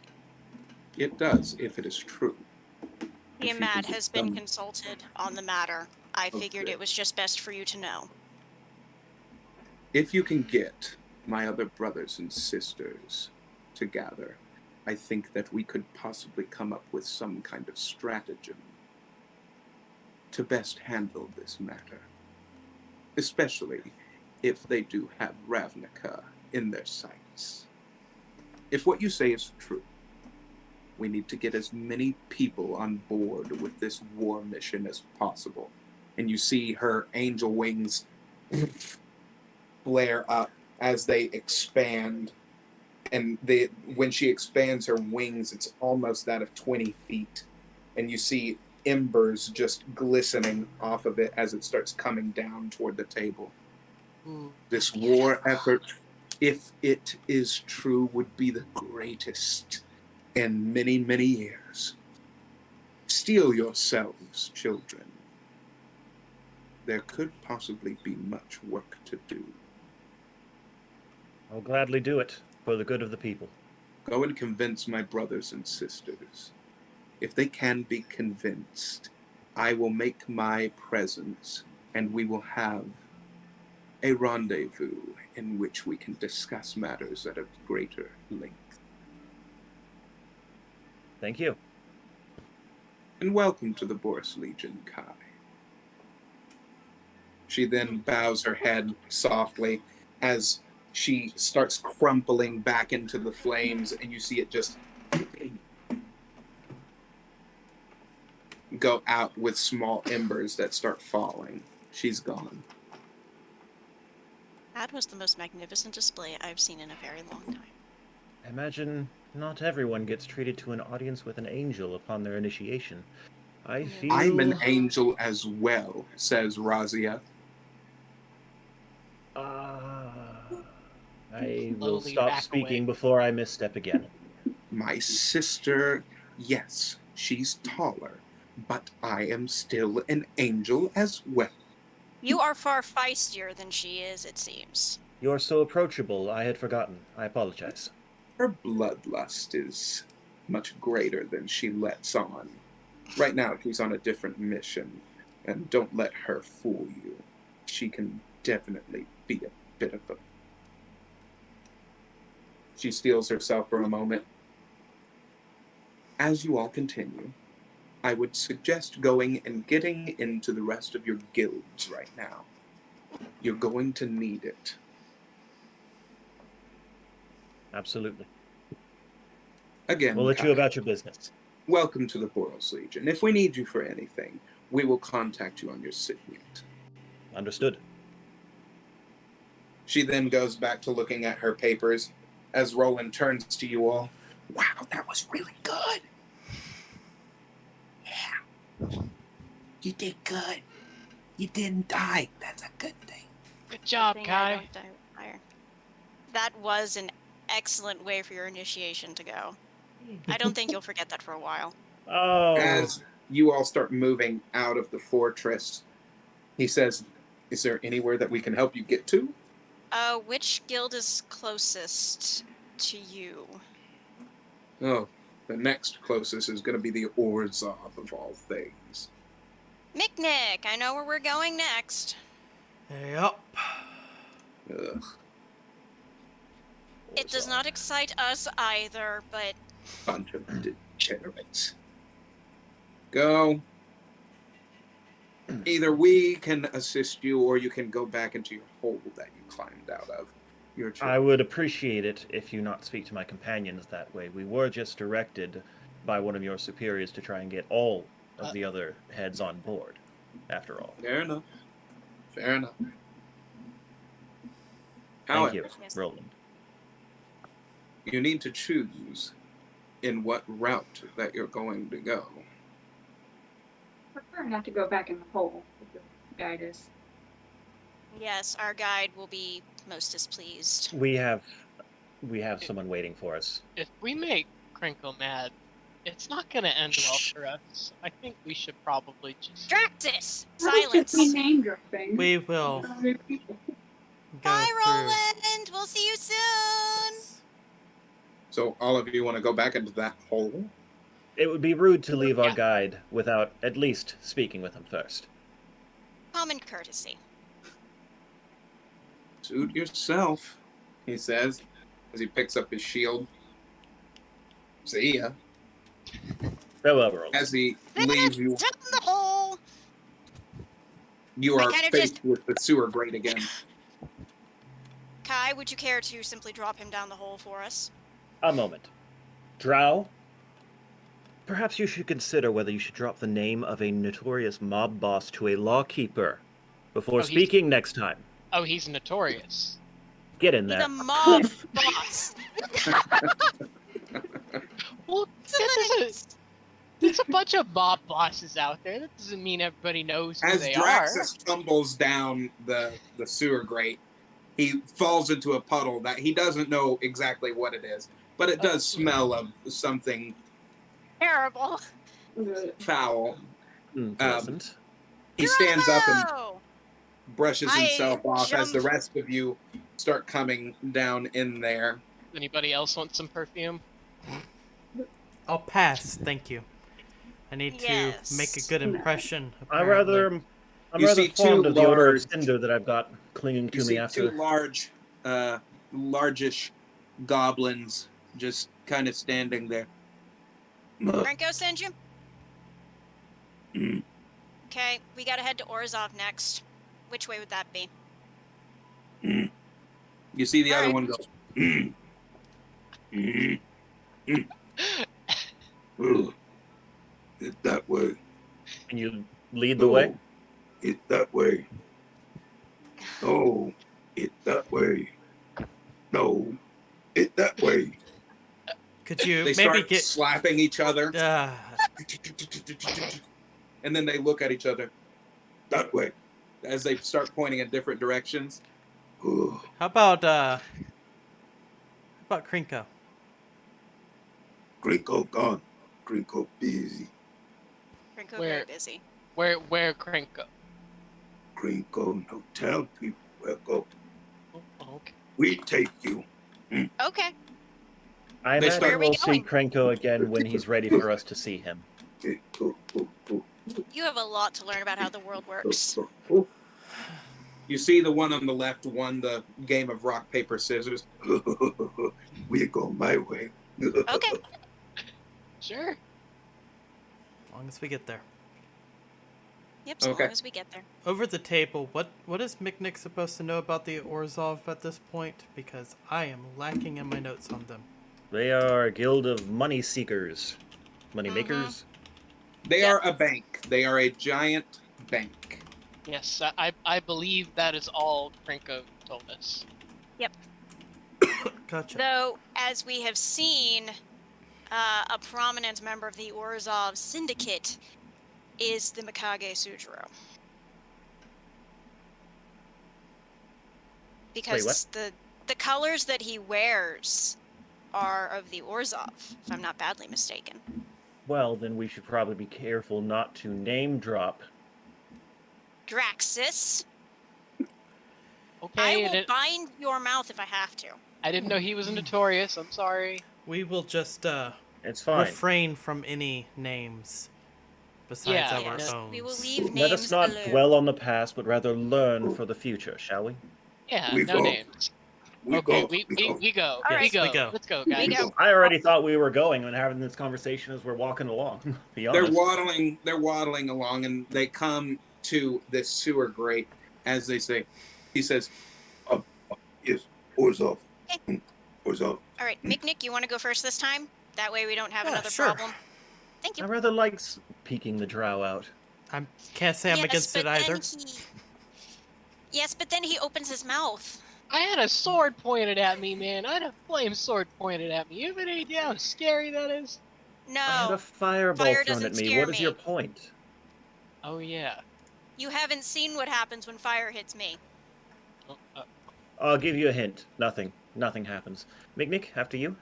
It does, if it is true. Tiamat has been consulted on the matter. I figured Okay. it was just best for you to know. If you can get my other brothers and sisters to gather, I think that we could possibly come up with some kind of stratagem to best handle this matter. Especially if they do have Ravnica in their sights. If what you say is true, we need to get as many people on board with this war mission as possible. And you see her angel wings flare up as they expand. And when she expands her wings, it's almost that of 20 feet. And you see embers just glistening off of it as it starts coming down toward the table. This war effort, if it is true, would be the greatest in many, many years. Steel yourselves, children. There could possibly be much work to do. I'll gladly do it for the good of the people. Go and convince my brothers and sisters. If they can be convinced, I will make my presence, and we will have a rendezvous in which we can discuss matters at a greater length. Thank you. And welcome to the Boris Legion, Kai. She then bows her head softly as she starts crumpling back into the flames, and you see it just go out with small embers that start falling. She's gone. That was the most magnificent display I've seen in a very long time. I imagine not everyone gets treated to an audience with an angel upon their initiation. I feel... I'm an angel as well, says Razia. I will Slowly stop back speaking away. before I misstep again. My sister, yes, she's taller, but I am still an angel as well. You are far feistier than she is, it seems. You're so approachable, I had forgotten. I apologize. Her bloodlust is much greater than she lets on. Right now, she's on a different mission, and don't let her fool you. She can definitely be a bit of a... She steels herself for a moment. As you all continue, I would suggest going and getting into the rest of your guilds right now. You're going to need it. Absolutely. Again, We'll let you Kai, about your business. welcome to the Boros Legion. If we need you for anything, we will contact you on your signet. Understood. She then goes back to looking at her papers as Roland turns to you all. Wow, that was really good. Yeah. You did good. You didn't die. That's a good thing. Good job, Thing I Kai. don't die with fire. That was an excellent way for your initiation to go. I don't think you'll forget that for a while. Oh. As you all start moving out of the fortress, he says, is there anywhere that we can help you get to? Which guild is closest to you? Oh, the next closest is going to be the Orzhov of all things. Micnic, I know where we're going next. Yep. Ugh, It does not excite us either, but bunch of degenerates. Go. Either we can assist you or you can go back into your hole that you climbed out of. Your choice. I would appreciate it if you not speak to my companions that way. We were just directed by one of your superiors to try and get all of the other heads on board, after all. Fair enough. Fair enough. Thank you, However, Yes. Roland. you need to choose in what route that you're going to go. Prefer not to go back in the hole if the guide is. yes, our guide will be most displeased. We have someone waiting for us. If we make Crinkle mad, it's not gonna end well for us. I think we should probably just. Dractus! How does this be Silence! name dropping? We will Other people. go Bye, through. Roland! We'll see you soon! So all of you want to go back into that hole? It would be rude to leave our Yeah. guide without at least speaking with him first. Common courtesy. Suit yourself, he says, as he picks up his shield. See ya. Farewell, Roland. As he leaves you, Down the hole! you I are kinda faced just- with the sewer grate again. Kai, would you care to simply drop him down the hole for us? A moment. Drow, perhaps you should consider whether you should drop the name of a notorious mob boss to a lawkeeper before Oh, he's- speaking next time. Oh, he's notorious. Get in He's there. a mob boss. Well, there's a bunch of mob bosses out there. That doesn't mean everybody knows who As they Draxus tumbles down the sewer grate, he falls into a puddle that he doesn't know exactly what it is, but it does smell of something Terrible. foul. Pleasant. He stands up and Bravo! brushes I himself off as the jump- rest of you start coming down in there. are. Anybody else want some perfume? I'll pass, thank you. I need Yes. to make a good impression. I'm apparently. rather You see two fond of the odor of large- cinder that I've got clinging You to see me after. two largish goblins just kind of standing there. Franco send you? Mm. Okay, we gotta head to Orzhov next. Which way would that be? You see the other Alright. one go, Ooh. It's that way. Can you lead the way? It's that way. No, it's that way. No, it's that way. Could you they maybe start get? slapping each other, Uh, and then they look at each other That way. as they start pointing in different directions. Ooh. how about Krinko? Gringo gone. Gringo busy. Franco Where- very busy. Where Crinko? Gringo no tell people where go. Oh, okay. We take you. Okay. I They imagine start- Where are we we'll see going? Krenko again when he's ready for us to see him. Go. You have a lot to learn about how the world works. You see the one on the left won the game of rock, paper, scissors. We go my way. Okay. Sure. As long as we get there. Yep, so Okay. long as we get there. Over the table, what is Miknik supposed to know about the Orzhov at this point? Because I am lacking in my notes on them. They are a guild of money seekers. Money makers? They Yep. are a bank. They are a giant bank. Yes, I believe that is all Franco told us. Gotcha. Though, as we have seen, a prominent member of the Orzhov syndicate is the Mikage Sujiro. Because the colors that he wears are of the Orzhov, if I'm not badly mistaken. Well, then we should probably be careful not to name drop. Draxus, Okay, I will bind your mouth if I have to. I didn't know he was notorious. I'm sorry. We will just It's fine. refrain from any names besides Yeah, our Yes, own. we will leave names Let us not alone. dwell on the past, but rather learn for the future, shall we? Yeah, We no go. names. We Okay, go. we go. All right. We go. We go. Let's go, guys. We go. I already thought we were going and having this conversation as we're walking along. To be They're honest. waddling. They're waddling along, and they come to this sewer grate. As they say, he says, Yes, Orzhov. Okay. Orzhov. All right, Miknik, you want to go first this time? That way we don't have Yeah, another sure. problem. Thank you. I rather like peeking the drow out. I can't say I'm Yes, against it but then either. Yes, but then he opens his mouth. I had a sword pointed at me, man. I had a flame sword pointed at me. You have any idea how scary that is? I had No, a fireball fire thrown at doesn't me. scare What is me. your point? Oh, yeah. you haven't seen what happens when fire hits me. Oh, I'll give you a hint. Nothing. Nothing happens. Miknik, after you.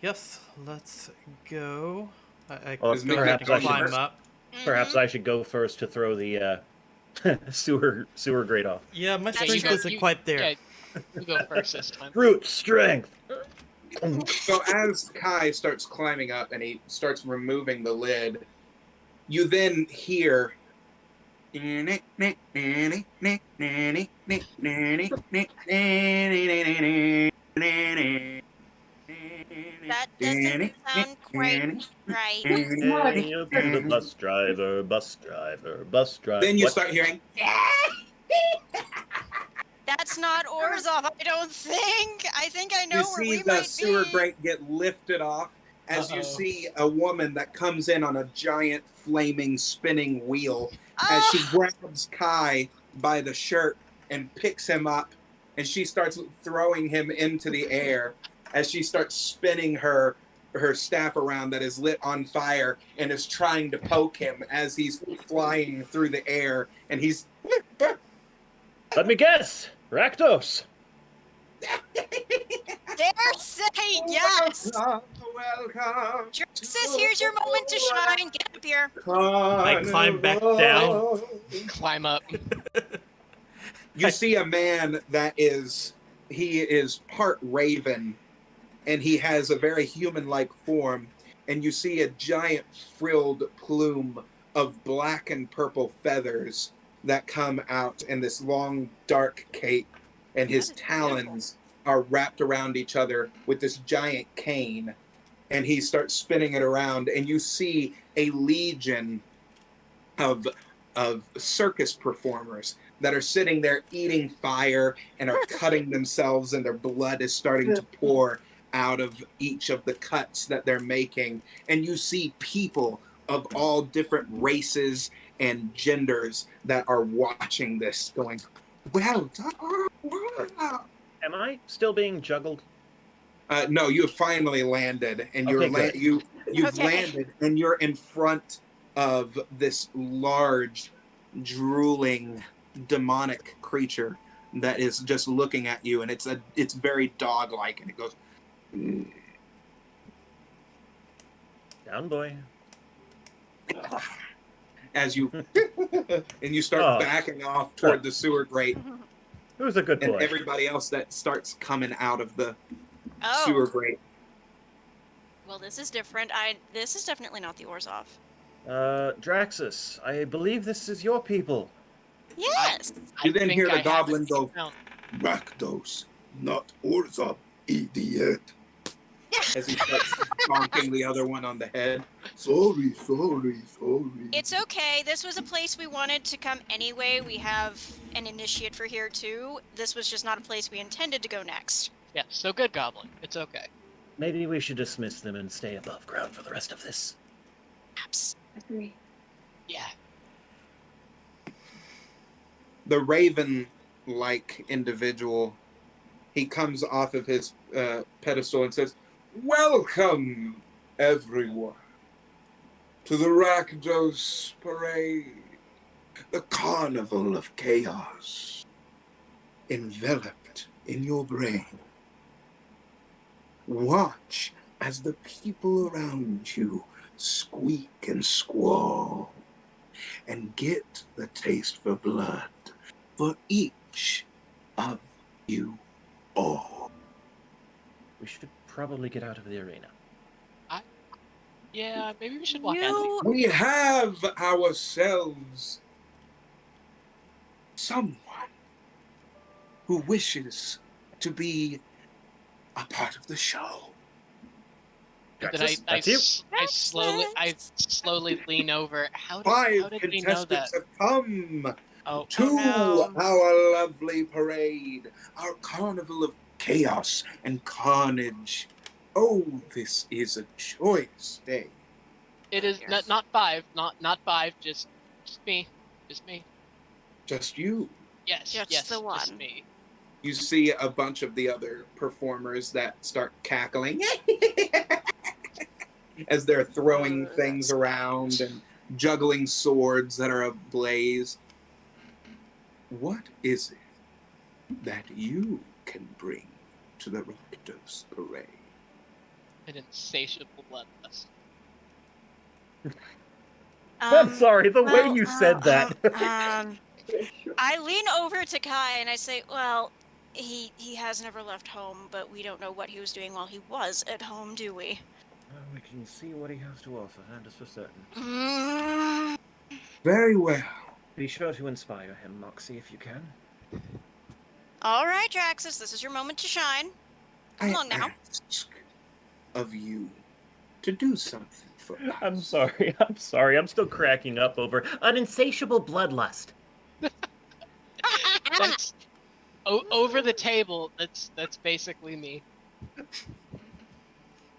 Yes, let's go. I Or Is Miknik perhaps going I climb first? up. Perhaps Mhm. I should go first to throw the sewer grate off. Yeah, my That's strength true. isn't quite there. Yeah, you go first this time. Brute strength. So as Kai starts climbing up and he starts removing the lid, you then hear. That doesn't sound quite right. Hey, you the bus driver, bus driver, bus driver. Then you What? start hearing. That's not Orzhov, I don't think. I think I know You where see we the might sewer be. grate get lifted off as you Uh-oh. see a woman that comes in on a giant flaming spinning wheel as Ah! she grabs Kai by the shirt and picks him up, and she starts throwing him into the air as she starts spinning her staff around that is lit on fire and is trying to poke him as he's flying through the air, and he's Let me guess. Rakdos. They're saying yes. Welcome. Draxus, here's your moment to shine. Get up here. I climb back down. Climb up. You see a man that is part raven, and he has a very human-like form, and you see a giant frilled plume of black and purple feathers that come out in this long dark cape, and his That is talons are wrapped around each other with this giant cane, and he starts spinning it around, and you see a legion of circus performers that are sitting there eating fire and are cutting themselves, and their blood is starting to pour out of each of the cuts that they're making. And you see people of all different races and genders that are watching this going, well done. Wow. Am I still being juggled? No, you have finally landed, and you're Okay, good. you've Okay. landed, and you're in front of this large, drooling, demonic creature that is just looking at you, and it's very dog-like, and it goes. Down, boy. As you and you start Oh. backing off toward the sewer grate, Who's a good and boy? everybody else that starts coming out of the Oh, sewer grate. well, this is different. This is definitely not the Orzhov. Draxus, I believe this is your people. Yes. You then think hear the I have goblin it go, down. Rakdos, not Orzhov, idiot. as he starts bonking the other one on the head. Sorry. It's okay. This was a place we wanted to come anyway. We have an initiate for here too. This was just not a place we intended to go next. Yeah, so good, Goblin. It's okay. Maybe we should dismiss them and stay above ground for the rest of this. Perhaps. Agree. Yeah. The raven-like individual, he comes off of his pedestal and says, "Welcome, everyone, to the Rakdos Parade, The carnival of chaos, enveloped in your brain. Watch as the people around you squeak and squall, and get the taste for blood for each of you all." We should probably get out of the arena. Yeah, maybe we should walk out. We have ourselves Someone who wishes to be a part of the show. Then Draxus, that's you. I slowly lean over. How five did we know that? contestants have come Oh, to no. our lovely parade, Our carnival of chaos and carnage. Oh, this is a choice day. it is Yes. not five, not five. Just me, just me. Just you. Yes, Just yes, the just one. me. You see a bunch of the other performers that start cackling as they're throwing Oh, things that's around and juggling swords that are ablaze. What is it that you can bring to the Rakdos Parade? An insatiable bloodlust. I'm sorry, the way well, you said that. I lean over to Kai and I say, well, he has never left home, but we don't know what he was doing while he was at home, do we? We can see what he has to offer, that is for certain. Mm. Very well. Be sure to inspire him, Moxie, if you can. All right, Draxus, this is your moment to shine. Come I along now. ask of you to do something for us. I'm sorry, I'm still cracking up over an insatiable bloodlust. That's over the table. That's basically me.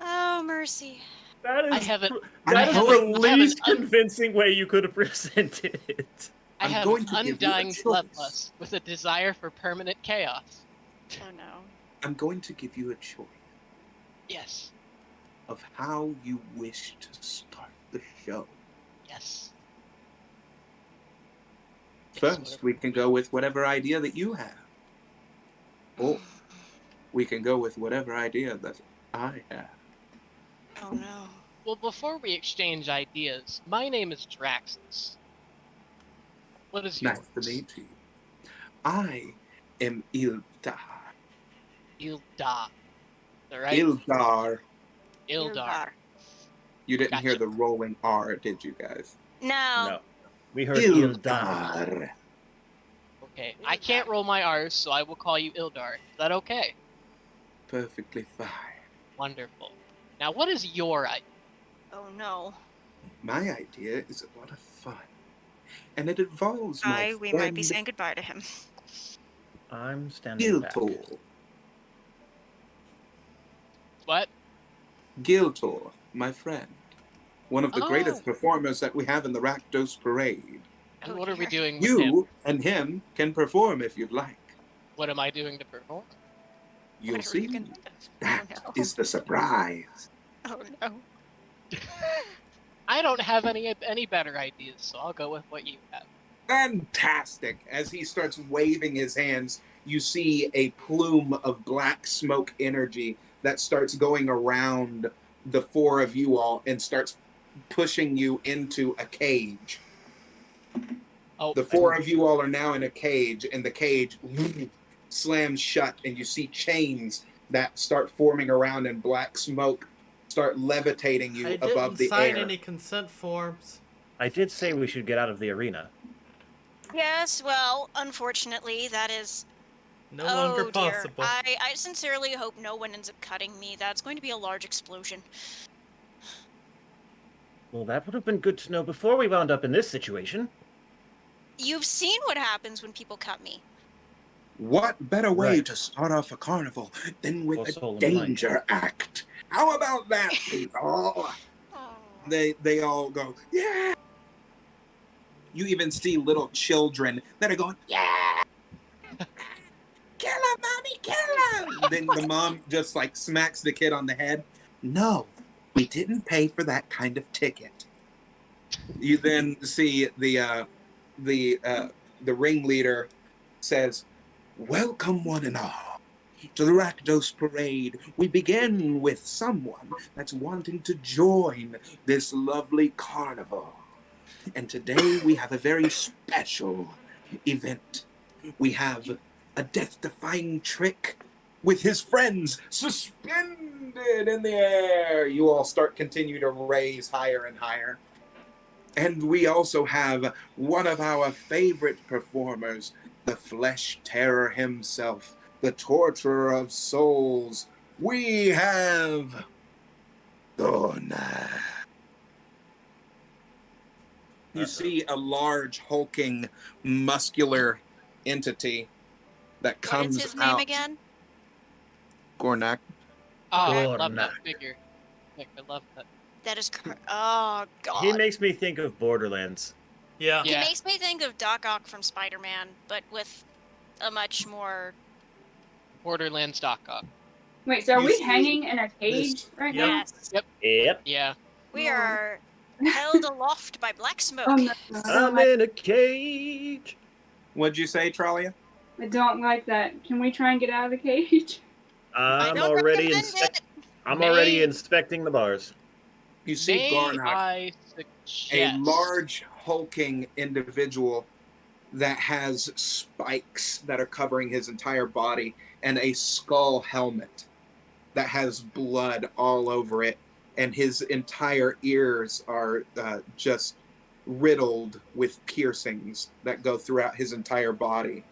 Oh, mercy. That is, I haven't. that is the I haven't least convincing way you could have presented it. I I'm have going an to give you a undying choice. bloodlust with a desire for permanent chaos. Oh, no. I'm going to give you a choice Yes, of how you wish to start the show. yes. First, we can go with whatever idea that you have. Or we can go with whatever idea that I have. Oh, no. Well, before we exchange ideas, my name is Draxus. What is yours? Nice to meet you. I am Ildar. Ildar. All right. Ildar. Ildar. You didn't hear Gotcha. the rolling R, did you guys? No. We heard Ildar. Ildar. Okay. I can't roll my R's, so I will call you Ildar. Is that okay? Perfectly fine. Wonderful. Now, what is your idea? Oh, no. My idea is a lot of fun. And it involves my We might be friend saying goodbye to him. I'm standing back. Giltor. What? Giltor, my friend. One of the Oh. greatest performers that we have in the Rakdos Parade. And Oh, what are we dear. doing with him? You and him can perform if you'd like. What am I doing to perform? You'll What are you see. gonna- That Oh, no. is the surprise. Oh, no. I don't have any better ideas, so I'll go with what you have. Fantastic! As he starts waving his hands, you see a plume of black smoke energy that starts going around the four of you all and starts pushing you into a cage. Oh, The four of you all are now in a cage, and the cage slams shut, and you see chains that start forming around, and black smoke start levitating you I above didn't the sign air. any consent forms. I did say we should get out of the arena. Yes, well, unfortunately, that is No longer dear. possible. I sincerely hope no one ends up cutting me. That's going to be a large explosion. Well, that would have been good to know before we wound up in this situation. You've seen what happens when people cut me. What better way Right. to start off a carnival than with Or a soul and mind. danger act? How about that, people? They all go, yeah. You even see little children that are going, yeah. Kill him, mommy, kill him. Then the mom just like smacks the kid on the head. No, we didn't pay for that kind of ticket. You then see the ringleader says, welcome one and all to the Rakdos Parade. We begin with someone that's wanting to join this lovely carnival. And today we have a very special event. We have a death-defying trick with his friends suspended in the air. You all continue to raise higher and higher. And we also have one of our favorite performers, the Flesh Terror himself, the Torturer of Souls. We have Donna. You see a large, hulking, muscular entity that What comes is his out. name again? Gornak. Oh, I Or love that not. figure. Nick, I love that. That is oh god. He makes me think of Borderlands. Yeah. He Yeah. makes me think of Doc Ock from Spider-Man, but with a much more Borderlands Doc Ock. Wait, so are You we see hanging in a cage right now? yes. Yep. Yeah. We Oh. are held aloft by black smoke. Oh no, I don't I'm like, in a cage. What'd you say, Tralia? I don't like that. Can we try and get out of the cage? I I'm don't already recommend it. I'm already May- inspecting the bars. You see May Gornak, I a suggest... large, hulking individual that has spikes that are covering his entire body and a skull helmet that has blood all over it, and his entire ears are just riddled with piercings that go throughout his entire body.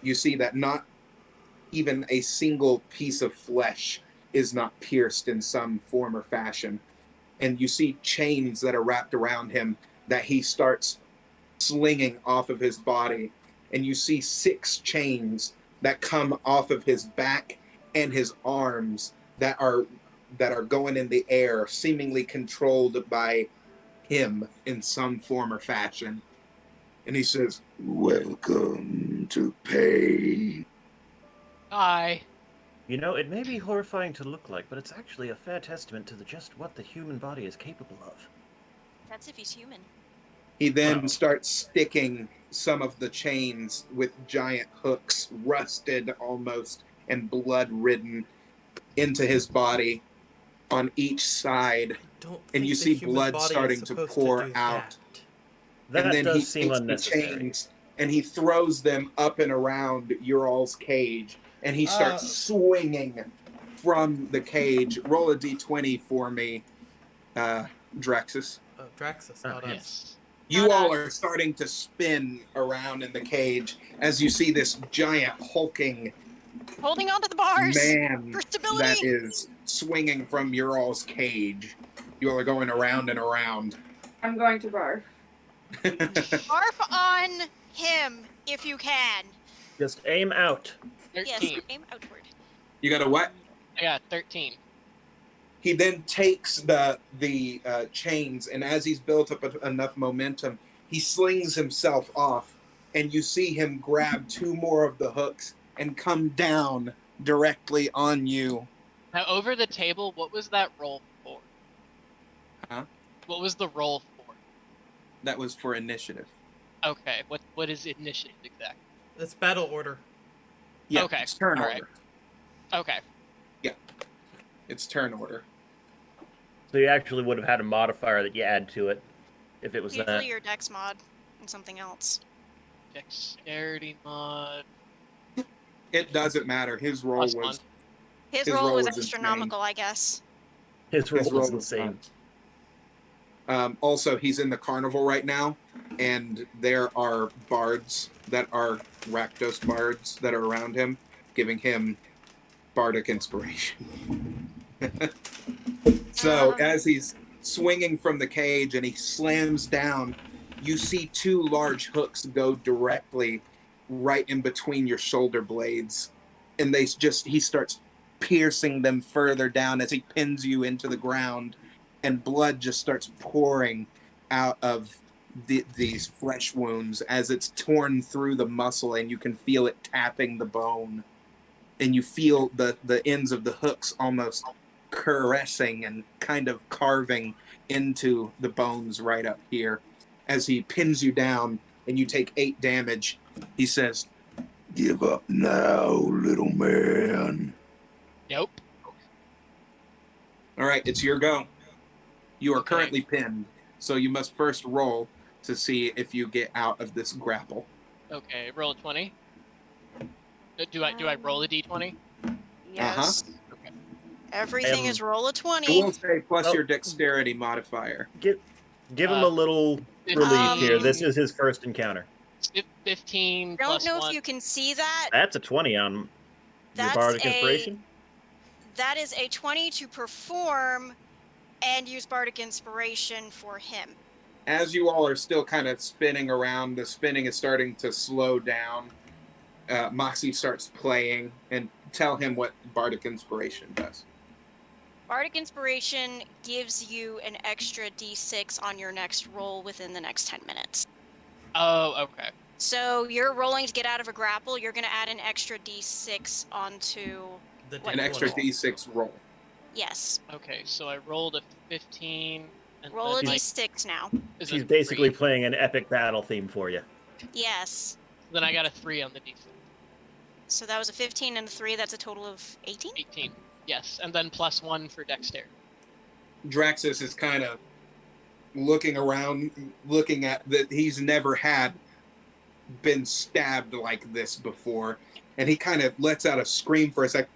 You see that not even a single piece of flesh is not pierced in some form or fashion. And you see chains that are wrapped around him that he starts slinging off of his body. And you see 6 chains that come off of his back and his arms that are going in the air, seemingly controlled by him in some form or fashion. And he says, welcome to pain. Hi. You know, it may be horrifying to look like, but it's actually a fair testament to just what the human body is capable of. That's if he's human. He then Wow. starts sticking some of the chains with giant hooks, rusted almost and blood-ridden, into his body on each side. Don't And think you the see human blood body is starting to supposed pour do out. that. That And then he does seem takes the unnecessary. chains and he throws them up and around Ural's cage. And he starts swinging from the cage. Roll a d20 for me, Drexus. Oh, Draxus, Oh, not us. Yes. You Not all us. are starting to spin around in the cage as you see this giant hulking Holding on to the bars man for that stability. is swinging from Ural's cage. You all are going around and around. I'm going to barf. Barf on him if you can. Just aim out. 13. Yes, aim outward. You got a what? I got 13. He then takes the chains, and as he's built up enough momentum, he slings himself off, and you see him grab 2 more of the hooks and come down directly on you. Now, over the table, what was that roll for? Huh? What was the roll for? That was for initiative. Okay, what is initiative exactly? It's battle order. Yeah, Okay, it's turn all order. right. Okay. It's turn order. So you actually would have had a modifier that you add to it if it was Usually that. your dex mod and something else. Dexterity mod. It doesn't matter. His roll Plus was His His roll roll was was astronomical, I guess. His roll his was roll was insane. Also, he's in the carnival right now, and there are bards that are Rakdos bards that are around him, giving him bardic inspiration. So as he's swinging from the cage, and he slams down. You see two large hooks go directly right in between your shoulder blades, and he starts piercing them further down as he pins you into the ground, and blood just starts pouring out of these flesh wounds as it's torn through the muscle, and you can feel it tapping the bone, and you feel the ends of the hooks almost caressing and kind of carving into the bones right up here. As he pins you down and you take 8 damage, he says, Give up now, little man. Nope. all right, it's your go. You are Okay. currently pinned, so you must first roll to see if you get out of this grapple. Okay, roll a 20. Do I roll a d20? Yes. Okay. Everything Um, is roll a I 20. will say plus Oh. your dexterity modifier. Give him a little relief here. This is his first encounter. 15 Don't plus know 1. if you can see that. That's a 20 on your That's bardic inspiration. That is a 20 to perform and use bardic inspiration for him. As you all are still kind of spinning around, the spinning is starting to slow down. Moxie starts playing, and tell him what bardic inspiration does. Bardic inspiration gives you an extra d6 on your next roll within the next 10 minutes. Oh, okay. So you're rolling to get out of a grapple, you're going to add an extra d6 onto... The What An extra roll? d6 roll. Yes. Okay, so I rolled a 15. And Roll a then d6 now. is She's it basically 3? playing an epic battle theme for you. Yes. Then I got a 3 on the d6. So that was a 15 and a 3, that's a total of 18? 18. Yes, and then plus 1 for dexterity. Draxus is kind of looking around, looking at that. He's never been stabbed like this before, and he kind of lets out a scream for a sec.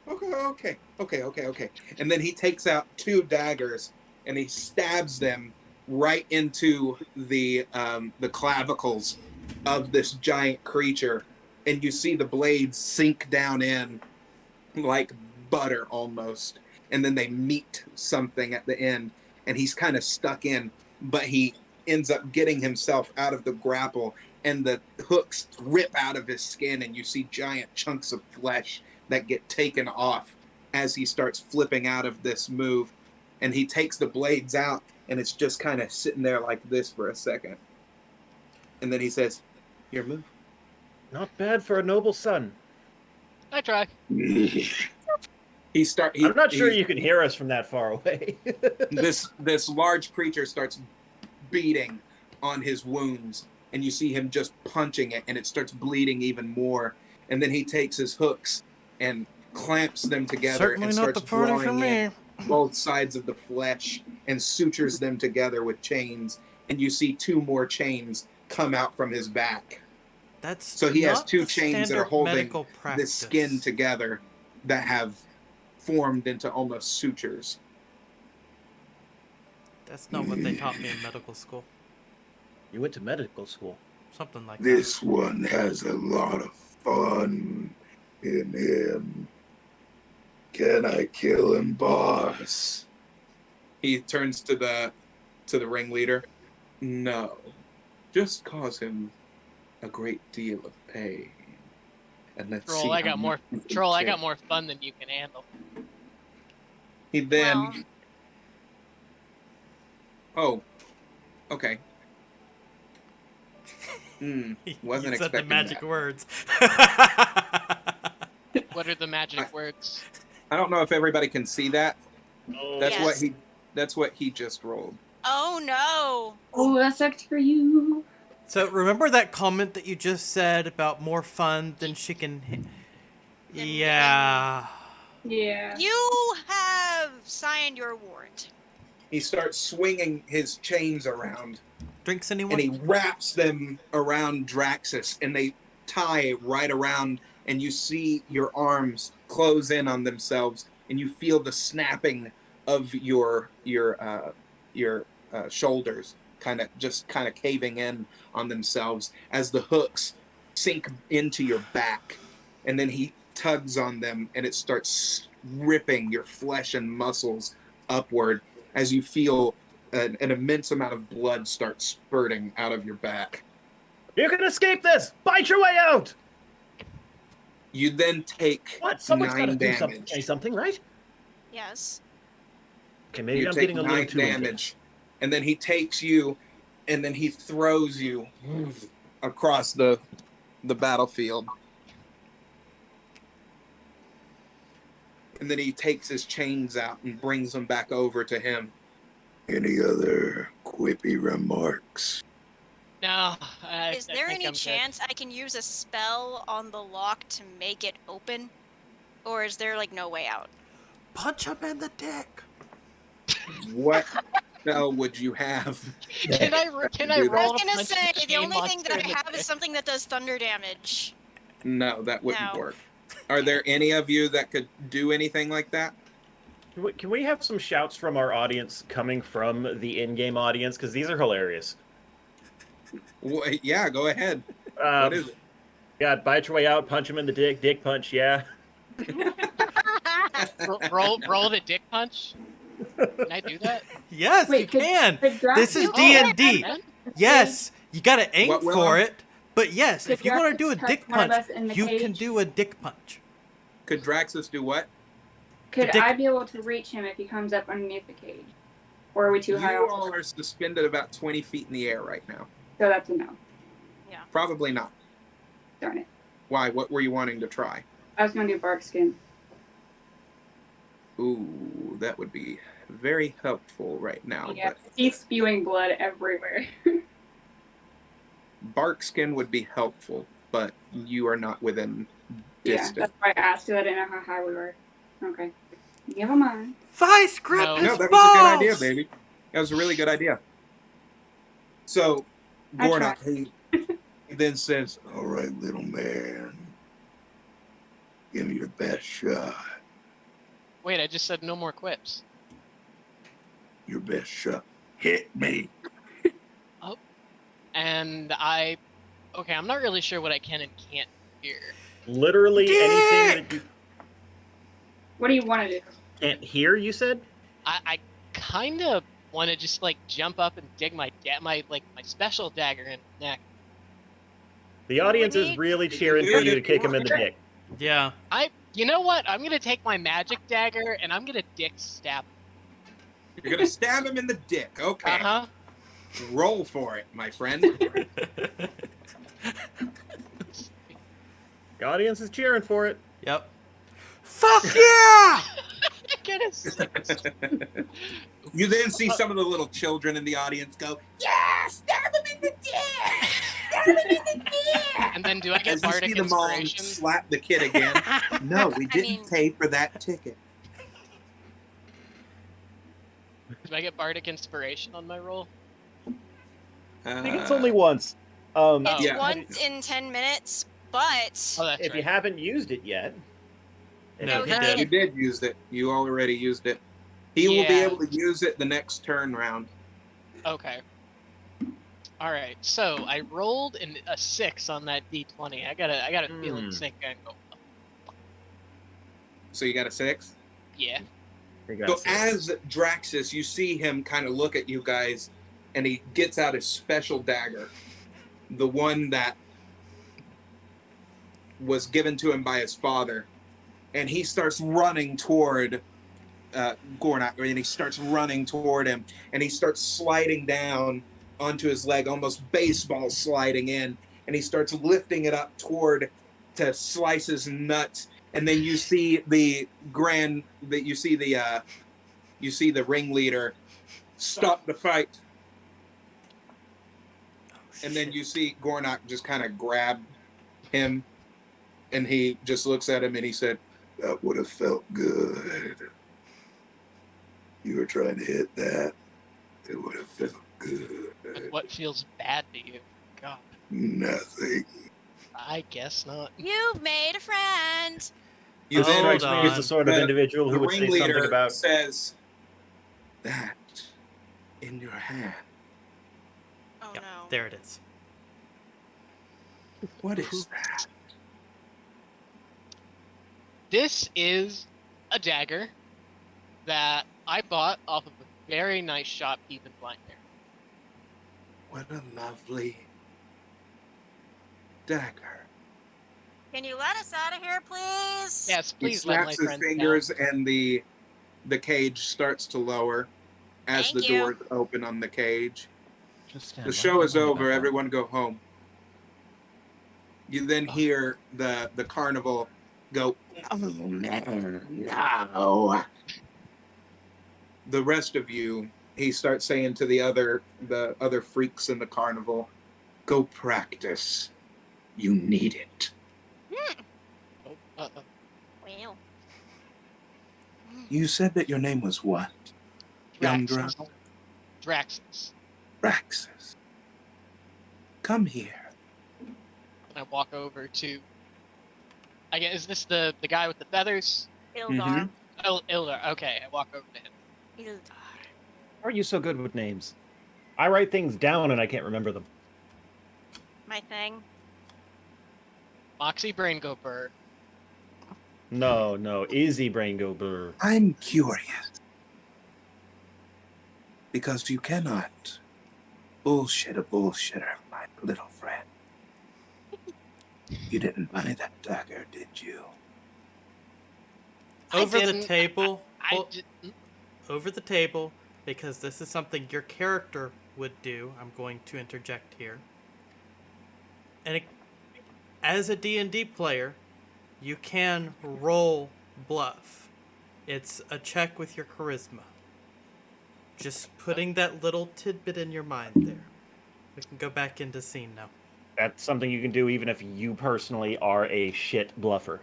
Okay. And then he takes out 2 daggers and he stabs them right into the clavicles of this giant creature, and you see the blades sink down in like butter almost, and then they meet something at the end, and he's kind of stuck in, but he ends up getting himself out of the grapple, and the hooks rip out of his skin, and you see giant chunks of flesh that get taken off as he starts flipping out of this move, and he takes the blades out, and it's just kind of sitting there like this for a second, and then he says, your move. Not bad for a noble son. I try. I'm not sure you can hear us from that far away. This large creature starts beating on his wounds, and you see him just punching it, and it starts bleeding even more, and then he takes his hooks and clamps them together Certainly and not starts the party for drawing me. in both sides of the flesh and sutures them together with chains, and you see 2 more chains come out from his back. That's So he has not 2 the chains that are standard holding medical the practice. skin together that have formed into almost sutures. That's not what they taught me in medical school. You went to medical school. Something like This one has a lot of fun in him. Can I kill him, boss? He turns to the ringleader. No, just cause him a great deal of pain, and let's see. Troll, I how got more. much you Troll, I can. got more fun than you can handle. He then. Well- Oh, okay. that. Wasn't You said the expecting magic that. words. What are the magic words? I don't know if everybody can see that. Oh, That's Yes. what he just rolled. Oh no! Oh, that sucked for you. So remember that comment that you just said about more fun than she can... Yeah. Yeah. You have signed your warrant. He starts swinging his chains around, Drinks anyone? and he wraps them around Draxus, and they tie right around, and you see your arms close in on themselves, and you feel the snapping of your shoulders kind of caving in on themselves as the hooks sink into your back, and then he tugs on them, and it starts ripping your flesh and muscles upward, as you feel an immense amount of blood start spurting out of your back. You can escape this! Bite your way out! You then take What? Someone's got to 9 do damage. something, right? Yes. Okay, maybe You I'm take getting a 9 little too damage, intense. and then he takes you, and then he throws you across the battlefield. And then he takes his chains out and brings them back over to him. Any other quippy remarks? No. Is there any chance I can use a spell on the lock to make it open? Or is there, like, no way out? Punch him in the dick. What spell would you have? Can I I roll? I was to gonna punch say, the the chain only thing monster that in I the have is dick? something that does thunder damage. No, that wouldn't No. work. Are there any of you that could do anything like that? Can we have some shouts from our audience coming from the in-game audience? Because these are hilarious. Yeah, go ahead. What is it? Yeah, bite your way out, punch him in the dick punch, yeah. roll the dick punch. Can I do that? Yes, you can. This is Oh, D&D. man. Yes, you gotta aim What will for I- it. But yes, Could if you want to Drax do a touch dick one of punch, us in the you can cage? do a dick punch. Could Draxus do what? Could Dick- I be able to reach him if he comes up underneath the cage? Or are we too You high all off? are suspended about 20 feet in the air right now. So that's a no. Probably not. Darn it. Why? What were you wanting to try? I was going to do bark skin. Ooh, that would be very helpful right now. Yeah, But he's spewing blood everywhere. bark skin would be helpful, but you are not within Yeah, distance. that's why I asked you. I didn't know how high we were. Okay. Never mind. Vice grip No. his No, that was balls. a good idea, baby. That was a really good idea. So, I Gornok, he then says, All right, little man. Give me your best shot. Wait, I just said no more quips. Your best shot. Hit me. And okay, I'm not really sure what I can and can't hear. Literally anything that you What do you want to do? can't hear, you said? I kind of want to just like jump up and dig my special dagger in the neck. The audience is really cheering for you to kick him in the dick. Yeah. You know what? I'm gonna take my magic dagger and I'm gonna dick stab. you're going to stab him in the dick. Okay. Uh huh. Roll for it, my friend. The audience is cheering for it. Yep. Fuck yeah! Get a 6. You then see some of the little children in the audience go, yeah, stab him in the dick! Stab him in the dick! And then do I get As you bardic see the mom inspiration? slap the kid again. No, we didn't mean- pay for that ticket. Do I get bardic inspiration on my roll? I think it's only once. It's Yeah. once in 10 minutes, but Oh, that's If you right. haven't used it yet. No, he he did. You did use it. You already used it. He will be Yeah. able to use it the next turn round. Okay. All right. So I rolled a 6 on that d20. I got a feeling this ain't gonna go well. So you got a 6? Yeah. You So got it. as Draxus, you see him kind of look at you guys, and he gets out his special dagger, the one that was given to him by his father, and he starts running toward Gornok, and he starts running toward him, and he starts sliding down onto his leg, almost baseball sliding in, and he starts lifting it up toward to slice his nuts. And then you see the ringleader stop the fight, and then you see Gornok just kind of grab him, and he just looks at him and he said, That would have felt good. You were trying to hit that. It would have felt good. But what feels bad to you? God, Nothing. I guess not. you've made a friend. "You Hold then Strikes me as the sort of the- individual the who would say something ringleader about. says that in your hand. Oh Yep, no. there it is. What is that?" This is a dagger that I bought off of a Very nice shot, keeping blind there. What a lovely dagger. Can you let us out of here, please? Yes, He please let my snaps his friend fingers, down. and the cage starts to lower as Thank the you. doors open on the cage. Just stand The right show is behind over. that one. Everyone go home. You then hear the carnival go. Oh, man, no. The rest of you, he starts saying to the other freaks in the carnival, go practice. You need it. Oh, Well. You said that your name was what? Young Draxus. Drow? Draxus. Praxis. Come here. And I walk over to. I guess, is this the guy with the feathers? Ildar. Oh, Ildar. Okay, I walk over to him. Ildar. How are you so good with names? I write things down and I can't remember them. My thing. Moxie Brain Go Burr. No, Izzy Brain go brr. I'm curious. Because you cannot bullshit a bullshitter, my little friend. You didn't buy that dagger, did you? Over the didn't- table. I Well, didn't. over the table, because this is something your character would do. I'm going to interject here. And as a D&D player, you can roll bluff. It's a check with your charisma. Just putting that little tidbit in your mind there. We can go back into scene now. That's something you can do even if you personally are a shit bluffer.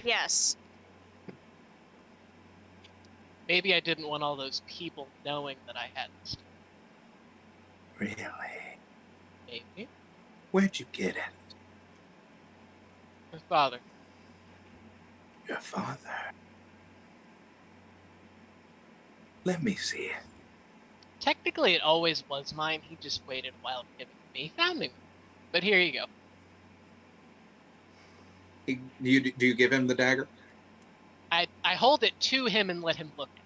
Yes. Maybe I didn't want all those people knowing that I had this. Really? Maybe. Where'd you get it? My father. Your father. Let me see it. Technically, it always was mine. He just waited a while to give it to me. He found me. But here you go. Do you give him the dagger? I hold it to him and let him look at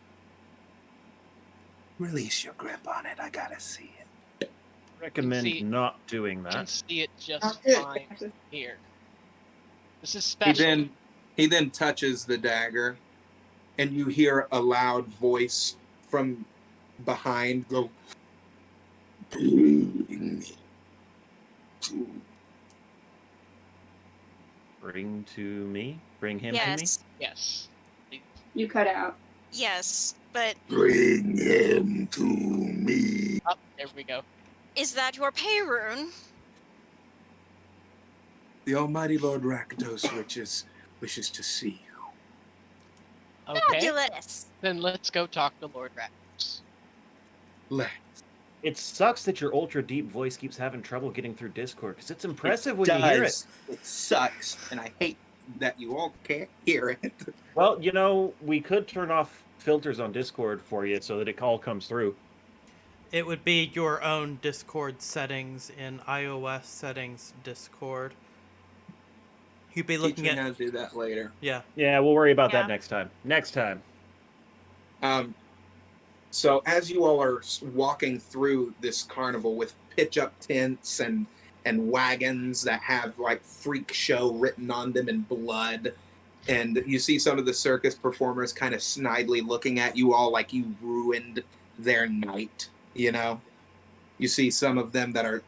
Release your grip on it. I gotta see it. Recommend See- not doing it. You can that. see it just Not good. fine here. This is He special. then touches the dagger, and you hear a loud voice from behind go. Bring to Bring to me? Bring him Yes. Yes. You cut out. Yes. But bring him to me. Oh, there we go. is that your pay rune? The Almighty Lord Rakdos wishes to see you. Okay. Fabulous. Then let's go talk to Lord Rakdos. Let. to me? It sucks that your ultra deep voice keeps having trouble getting through Discord, because it's impressive when you hear it. It sucks, and I hate that you all can't hear it. Well, you know, we could turn off filters on Discord for you so that it all comes through. It would be your own Discord settings in iOS settings Discord. You'd be Teach looking me at how to do that later. yeah. Yeah, we'll worry about Yeah. that next time. Next time. So as you all are walking through this carnival with pitch-up tents and wagons that have like freak show written on them in blood, and you see some of the circus performers kind of snidely looking at you all like you ruined their night, you know? You see some of them that are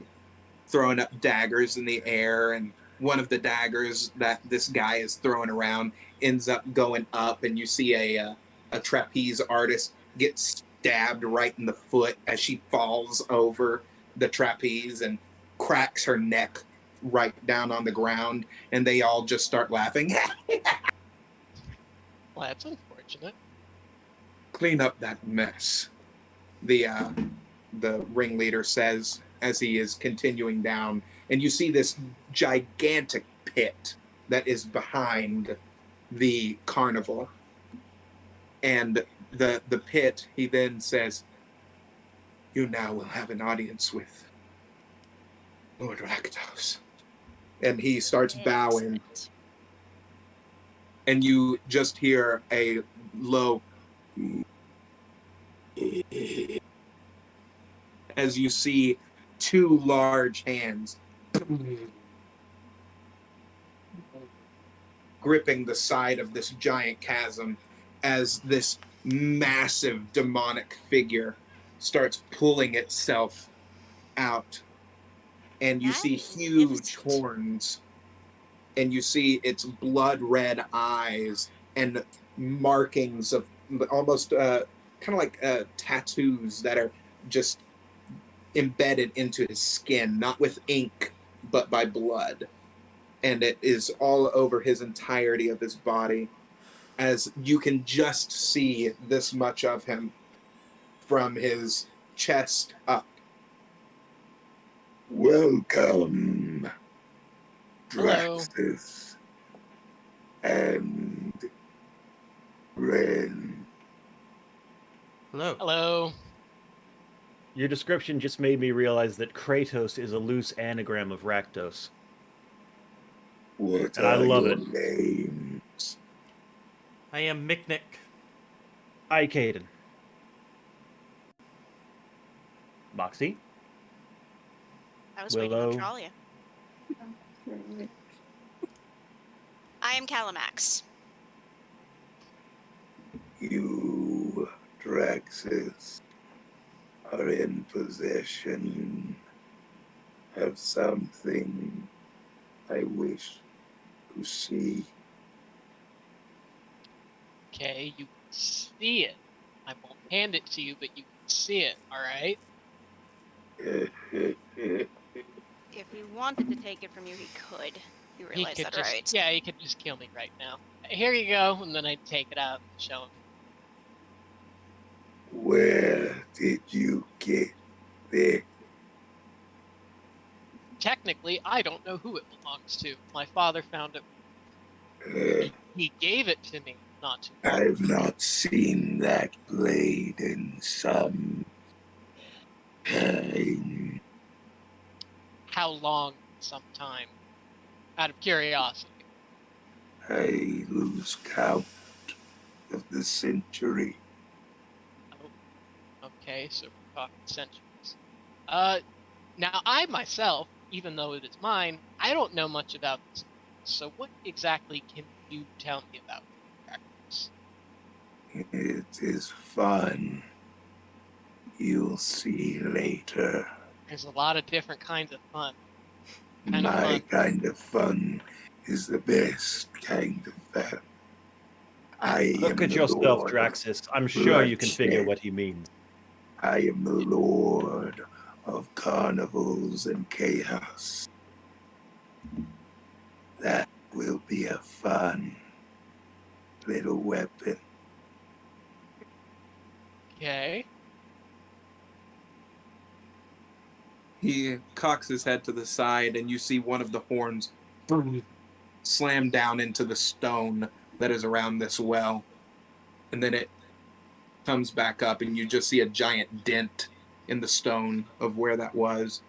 throwing up daggers in the air, and one of the daggers that this guy is throwing around ends up going up, and you see a trapeze artist get stabbed right in the foot as she falls over the trapeze and cracks her neck right down on the ground, and they all just start laughing. Well, that's unfortunate. Clean up that mess, the ringleader says as he is continuing down, and you see this gigantic pit that is behind the carnival. And the pit, he then says, you now will have an audience with Lord Rakdos. And he starts bowing, Excellent. and you just hear a low as you see two large hands gripping the side of this giant chasm as this massive demonic figure starts pulling itself out. And you see huge Magnificent. horns, and you see its blood red eyes and markings of almost kind of like tattoos that are just embedded into his skin, not with ink, but by blood. And it is all over his entirety of his body, as you can just see this much of him from his chest up. Welcome, Hello. Draxus and Ren. Hello. Hello. Your description just made me realize that Kratos is a loose anagram of Rakdos. What And I are love your it. names? I am Micknick. Hi, Caden. Moxie? I was waiting on Willow. Tralia. I am Calamax. You, Draxus, are in possession of something I wish to see. Okay, you can see it. I won't hand it to you, but you can see it, alright? If he wanted to take it from you, he could. You He realize could that, just, right? yeah, he could just kill me right now. Here you go, and then I'd take it out and show him. Where did you get it? Technically, I don't know who it belongs to. My father found it. Uh, He gave it to me not too long. I've not seen that blade in some time. How long? Sometime. Out of curiosity. I lose count of the century. Okay, so we're talking centuries. Now I myself, even though it is mine, I don't know much about this. So what exactly can you tell me about practice? It is fun. You'll see later. There's a lot of different kinds of fun. Kind of My fun. kind of fun is the best kind of fun. I Look am at the yourself, Lord of Draxus. I'm sure you can figure bloodshed. what he means. I am the Lord of carnivals and chaos. That will be a fun little weapon. Okay. He cocks his head to the side, and you see one of the horns slam down into the stone that is around this well. And then it comes back up, and you just see a giant dent in the stone of where that was.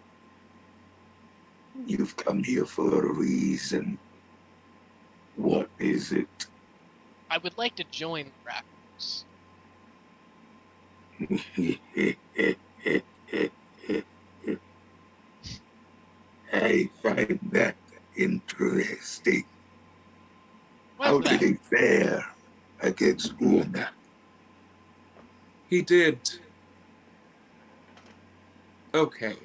You've come here for a reason. What is it? I would like to join the practice. I find that interesting. How What's did that? he fare against Una? He did. Okay.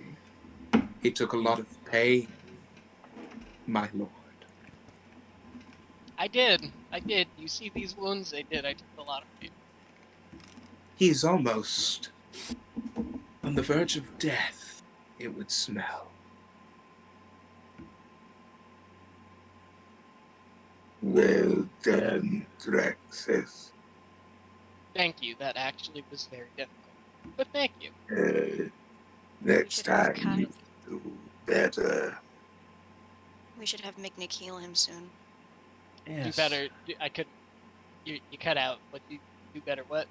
He took a lot of pain, my lord. I did. You see these wounds? I did. I took a lot of pain. He's almost on the verge of death, it would smell. Well done, Draxus. Thank you. That actually was very difficult. But thank you. Next should have time you do better. We should have Micknick heal him soon. Yes. You better. I could. You cut out. What you do better? What?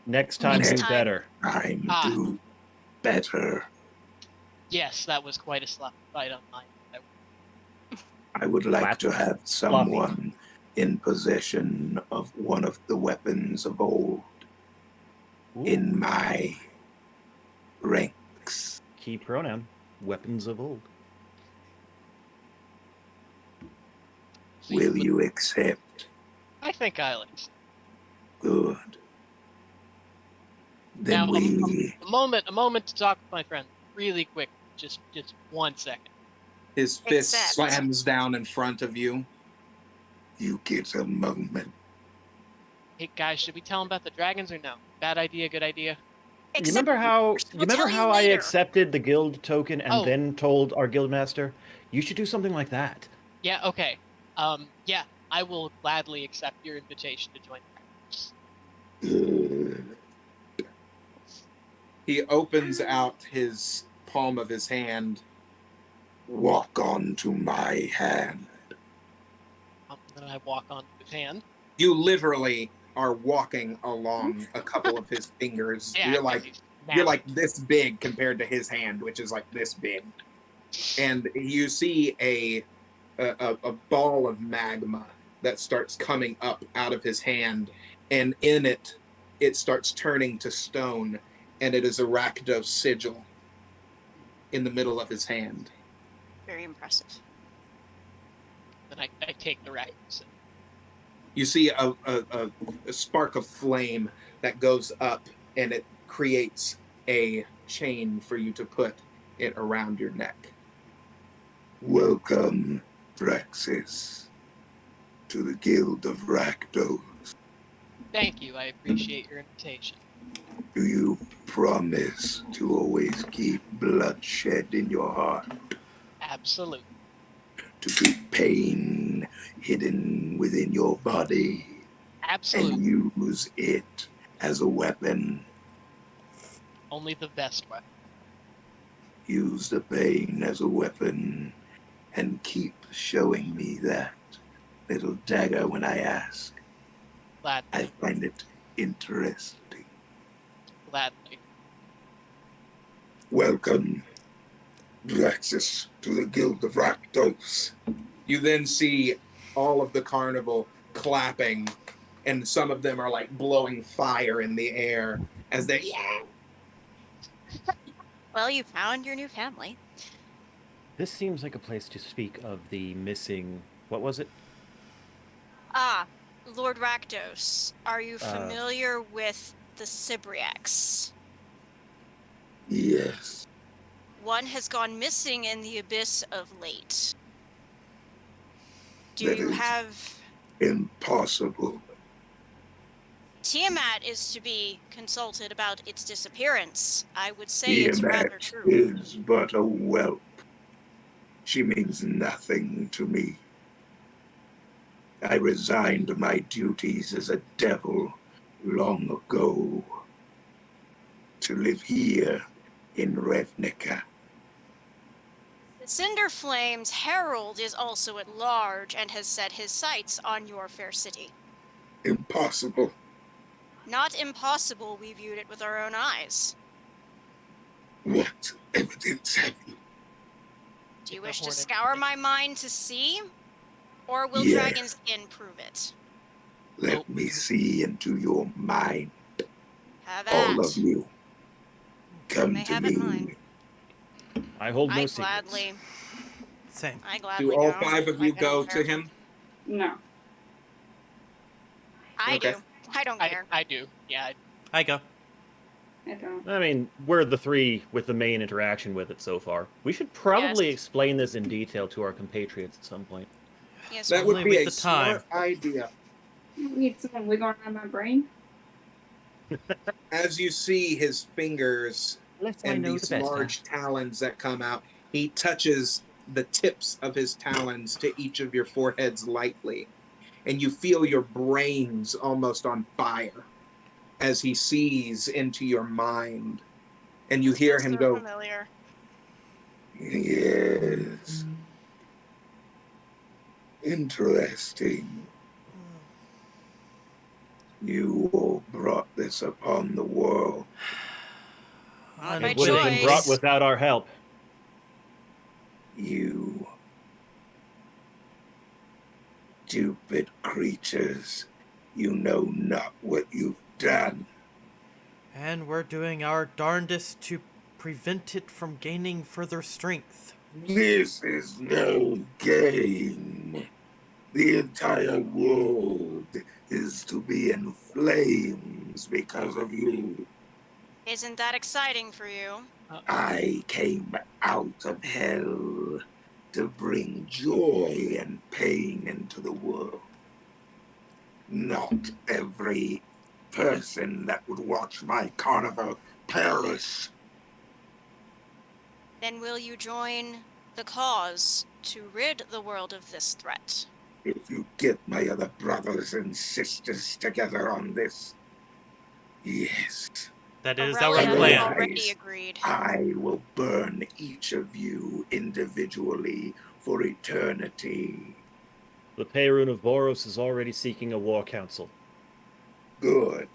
Next time, Next do time. better. Time Ah. do better. Yes, that was quite a slap fight on mine. I would like Flat. to have someone in possession of one of the weapons of old. in my ranks. Key pronoun. Weapons of old. See, Will but you accept? I think I'll accept. Good. Then Now, we... a moment to talk with my friend. Really quick. Just 1 second. His fist Accept. slams down in front of you. You get a moment. Hey guys, should we tell him about the dragons or no? Bad idea, good idea? You remember how We'll tell you I later. accepted the guild token and Oh. then told our guild master? You should do something like that. Yeah, okay. Yeah, I will gladly accept your invitation to join. Good. He opens out his palm of his hand. Walk onto my hand. Then I walk on his hand. You literally are walking along a couple of his fingers. Yeah, you're 'cause like he's you're massive. like this big compared to his hand, which is like this big. And you see a ball of magma that starts coming up out of his hand, and in it starts turning to stone, and it is a Rakdos sigil in the middle of his hand. Very impressive. Then I take the records. You see a spark of flame that goes up, and it creates a chain for you to put it around your neck. Welcome, Praxis, to the Guild of Rakdos. Thank you, I appreciate your invitation. Do you promise to always keep bloodshed in your heart? Absolutely. To keep pain hidden within your body? Absolutely. And use it as a weapon? Only the best weapon. Use the pain as a weapon and keep showing me that little dagger when I ask. Gladly. I find it interesting. Gladly. Welcome, Praxis, to the Guild of Rakdos. You then see all of the carnival clapping, and some of them are like blowing fire in the air as they Well, you found your new family. This seems like a place to speak of the missing... What was it? Ah, Lord Rakdos, are you familiar with the Sibriacs? Yes. One has gone missing in the abyss of late. Do That you is have... impossible. Tiamat is to be consulted about its disappearance. I would say it's rather Tiamat true. is but a whelp. She means nothing to me. I resigned my duties as a devil long ago to live here in Ravnica. The Cinder Flame's herald is also at large and has set his sights on your fair city. Impossible. Not impossible, we viewed it with our own eyes. What evidence have you? Do you The wish to Hornet scour thing. my mind to see? Or will Yeah. Dragon's Skin prove it? Let me see into your mind, Have all at. of you. Come may to have it me. mine. I hold no I secrets. gladly, Same. I gladly do all go. 5 of Like you I go don't to care. him. No. I Okay. do. I don't care. I do. Yeah. I go. I don't. I mean, we're the three with the main interaction with it so far. We should probably Yes. explain this in detail to our compatriots at some point. Yes, That we would Only be with a the time. smart idea. I don't need someone wiggling around my brain. As you see his fingers Less I and know, these the better. large talons that come out, he touches the tips of his talons to each of your foreheads lightly, and you feel your brains almost on fire as he sees into your mind, and you hear him so go, familiar. Yes. Interesting. You all brought this upon the world. Not It by would have been brought choice. without our help. You stupid creatures. You know not what you've done. And we're doing our darndest to prevent it from gaining further strength. This is no game. The entire world is to be in flames because of you. Isn't that exciting for you? I came out of hell to bring joy and pain into the world. Not every person that would watch my carnival perish. Then will you join the cause to rid the world of this threat? If you get my other brothers and sisters together on this, yes, That is our Aurelia plan. already agreed. I will burn each of you individually for eternity. The Perun of Boros is already seeking a war council. Good.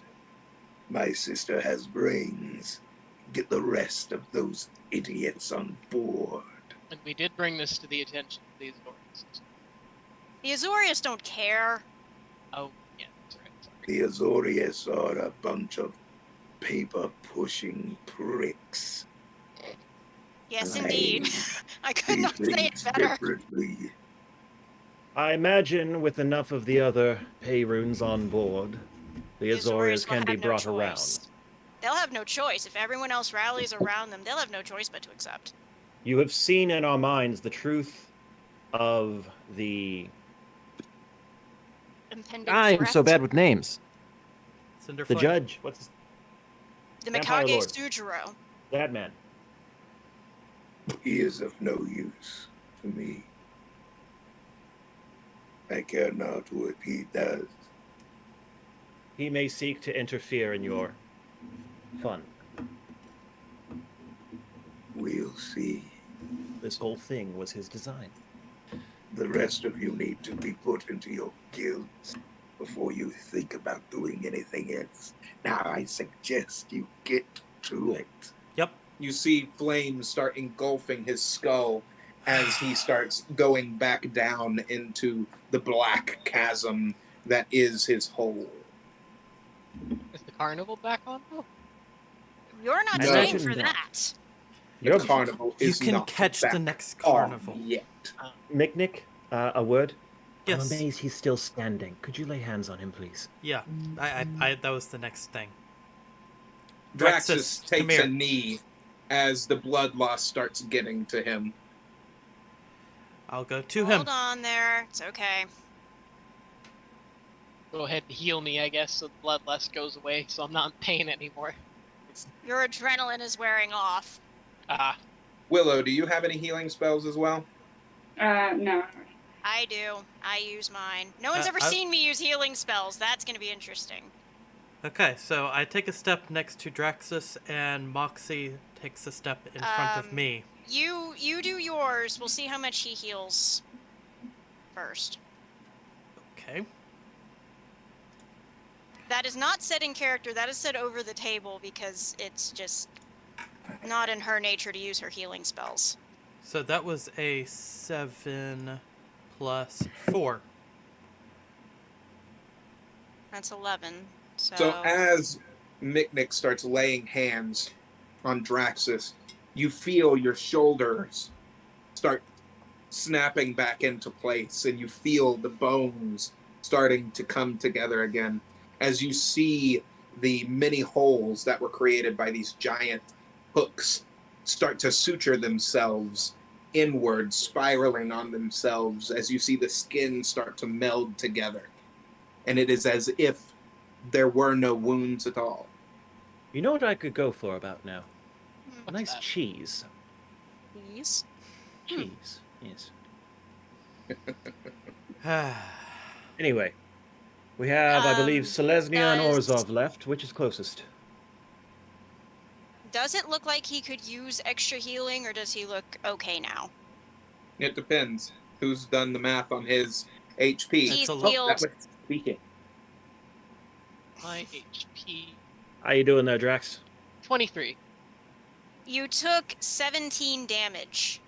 My sister has brains. Get the rest of those idiots on board. And we did bring this to the attention of these Azorius. The Azorius don't care. Oh, yeah, that's right. Sorry. The Azorius are a bunch of paper-pushing pricks. Yes, I indeed. I could see not say it things better. differently. I imagine with enough of the other Peruns on board, the Azorius will can be have no brought choice. around. They'll have no choice. If everyone else rallies around them, they'll have no choice but to accept. You have seen in our minds the truth of the... Impending I'm threat. so bad with names. Cinder The Flame. judge. What's his... The Vampire Mikage Lord. Sujiro. That man. He is of no use to me. I care not what he does. He may seek to interfere in your fun. We'll see. This whole thing was his design. The rest of you need to be put into your guilds before you think about doing anything else. Now I suggest you get to it. Yep. You see flames start engulfing his skull as he starts going back down into the black chasm that is his hole. Is the carnival back on? Oh, You're not No. staying for Imagine that. that. The You're... carnival You is can not catch back the next on carnival. yet. Micnic, a word? I'm Yes. amazed he's still standing. Could you lay hands on him, please? Yeah. I that was the next thing. Draxus come takes here. a knee as the blood loss starts getting to him. I'll go to him. Hold on there. It's okay. go ahead and heal me, I guess, so the bloodlust goes away, so I'm not in pain anymore. Your adrenaline is wearing off. Ah, Willow, do you have any healing spells as well? No. I do. I use mine. No one's ever I- seen me use healing spells. That's going to be interesting. Okay, so I take a step next to Draxus, and Moxie takes a step in front of me. You do yours. We'll see how much he heals first. Okay. That is not said in character. That is said over the table because it's just not in her nature to use her healing spells. So that was a 7 plus 4. That's 11. So as Micnic starts laying hands on Draxus, you feel your shoulders start snapping back into place, and you feel the bones starting to come together again as you see the many holes that were created by these giant hooks start to suture themselves inward, spiraling on themselves as you see the skin start to meld together. And it is as if there were no wounds at all. You know what I could go for about now? A what's nice that? cheese. Please. Cheese, yes. Anyway, we have, I believe, Selesnya and does- Orzhov left. Which is closest? Does it look like he could use extra healing, or does he look okay now? It depends who's done the math on his HP. He's a lot. healed. That was speaking. My HP How you doing there, Drax? 23. You took 17 damage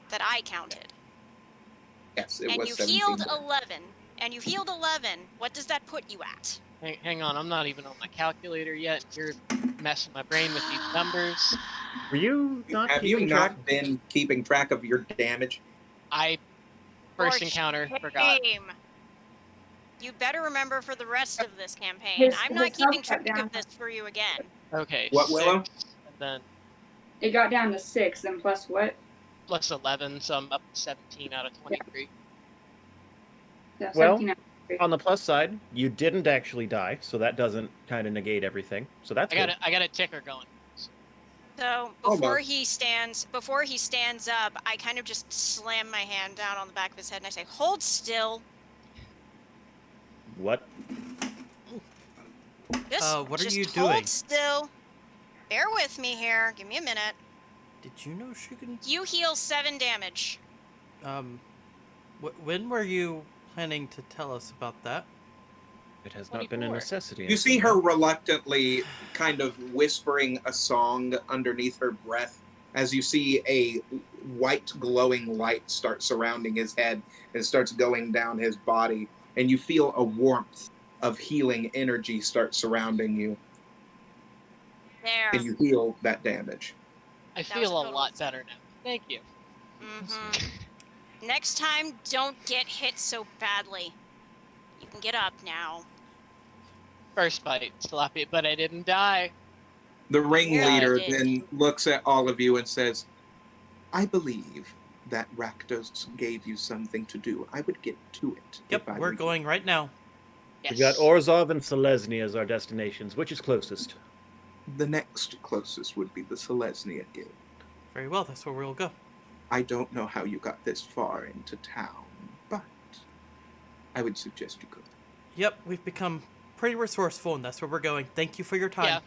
that I counted. Yes, it And was you 17. healed 11. And you healed 11. What does that put you at? Hang on, I'm not even on my calculator yet. You're messing my brain with these numbers. Were you not Have you keeping track? not been keeping track of your damage? I first For encounter forgot. shame. You better remember for the rest of this campaign. His- I'm his not health keeping got track down. of this for you again. Okay, What, 6, Willow? and then It got down to 6, and plus what? plus 11, so I'm up to 17 out of 23. Yeah, Well, 17. On the plus side, you didn't actually die, so that doesn't kind of negate everything. So that's good. I got a ticker going. So before he stands up, I kind of just slam my hand down on the back of his head and I say, "Hold still." What? What are just you hold doing? still. Bear with me here. Give me a minute. Did you know she can? You heal 7 damage. When were you planning to tell us about that? It has not been a 24. necessity. You see her reluctantly kind of whispering a song underneath her breath as you see a white glowing light start surrounding his head and starts going down his body, and you feel a warmth of healing energy start surrounding you, There. and you heal that damage. I That was feel a total lot mistake. better now. Thank you. Next time, don't get hit so badly. You can get up now. First bite, sloppy, but I didn't die. The ringleader Yeah, I did. then looks at all of you and says, I believe that Rakdos gave you something to do. I would get to it. Yep, if I we're were you." going right now. Yes. We've got Orzhov and Selesnya as our destinations. Which is closest? The next closest would be the Selesnya Guild. Very well, that's where we'll go. I don't know how you got this far into town, but I would suggest you go. Yep, we've become pretty resourceful, and that's where we're going. Thank you for your time.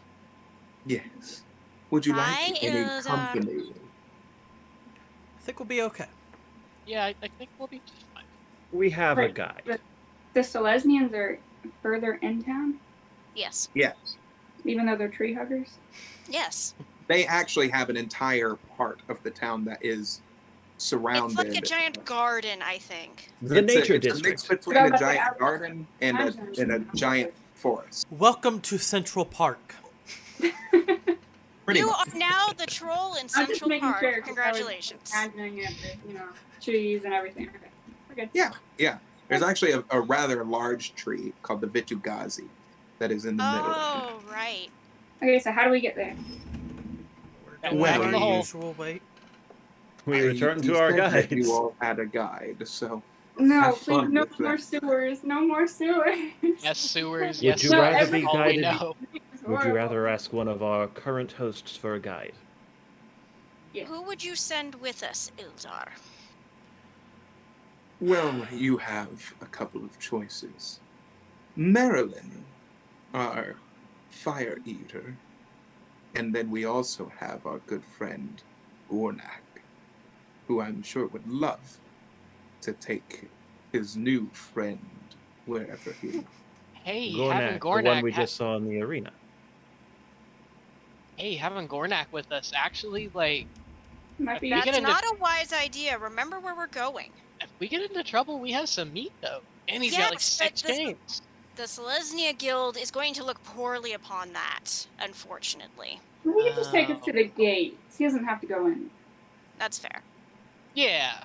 Yeah. Yes. Would you Hi, like any Ildar. company? I think we'll be okay. Yeah, I think we'll be just fine. We have a Right. guide. The Selesnians are further in town, Yes. Yes. even though they're tree huggers. Yes. They actually have an entire part of the town that is surrounded. It's like a giant garden, I think. The nature it's district. a mix between But a I- giant garden and a giant forest. Welcome to Central Park. Pretty You much. are now the troll in I'm just Central making Park. sure. 'cause I was Congratulations. Imagining it, trees and everything. Okay, we're good. Yeah. There's actually a rather large tree called the Vitugazi that is in the middle. Oh, right. Okay, so how do we get there? We're Back going in the our hole. usual way. We return You to our said that guides. You all had a guide, so No, Have please, fun no with more that. sewers. No more sewers. Yes, sewers. Would Yes, you No, rather every- be all we guided? know. Would you rather ask one of our current hosts for a guide? Yeah. Who would you send with us, Ildar? well, you have a couple of choices. Marilyn, our fire eater, and then we also have our good friend Gornak, who I'm sure would love to take his new friend wherever he. Hey, having Gornak, the one Gornak. we just saw in the arena. Hey, having Gornak with us actually, like, Might be. We get That's into- not a wise idea. Remember where we're going. if we get into trouble, we have some meat though, and he's got like Yes, but 6 this- chains. The Selesnya Guild is going to look poorly upon that, unfortunately. He can just take us to the gates. He doesn't have to go in. That's fair. Yeah.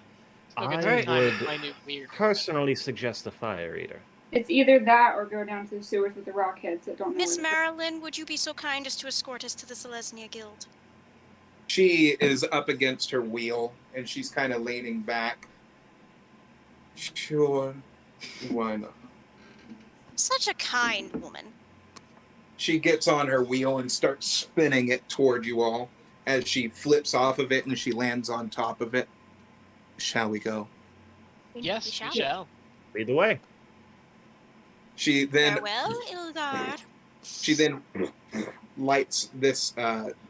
Still I get some time with would my new weird. personally suggest the fire eater. It's either that or go down to the sewers with the rockheads that don't know. Miss where to go. Marilyn, would you be so kind as to escort us to the Selesnya Guild? She is up against her wheel, and she's kind of leaning back. Sure, why not? Such a kind woman. She gets on her wheel and starts spinning it toward you all as she flips off of it and she lands on top of it. Shall we go? Yes, We we shall. shall. Lead the way. She then Farewell, Ildar. she then lights this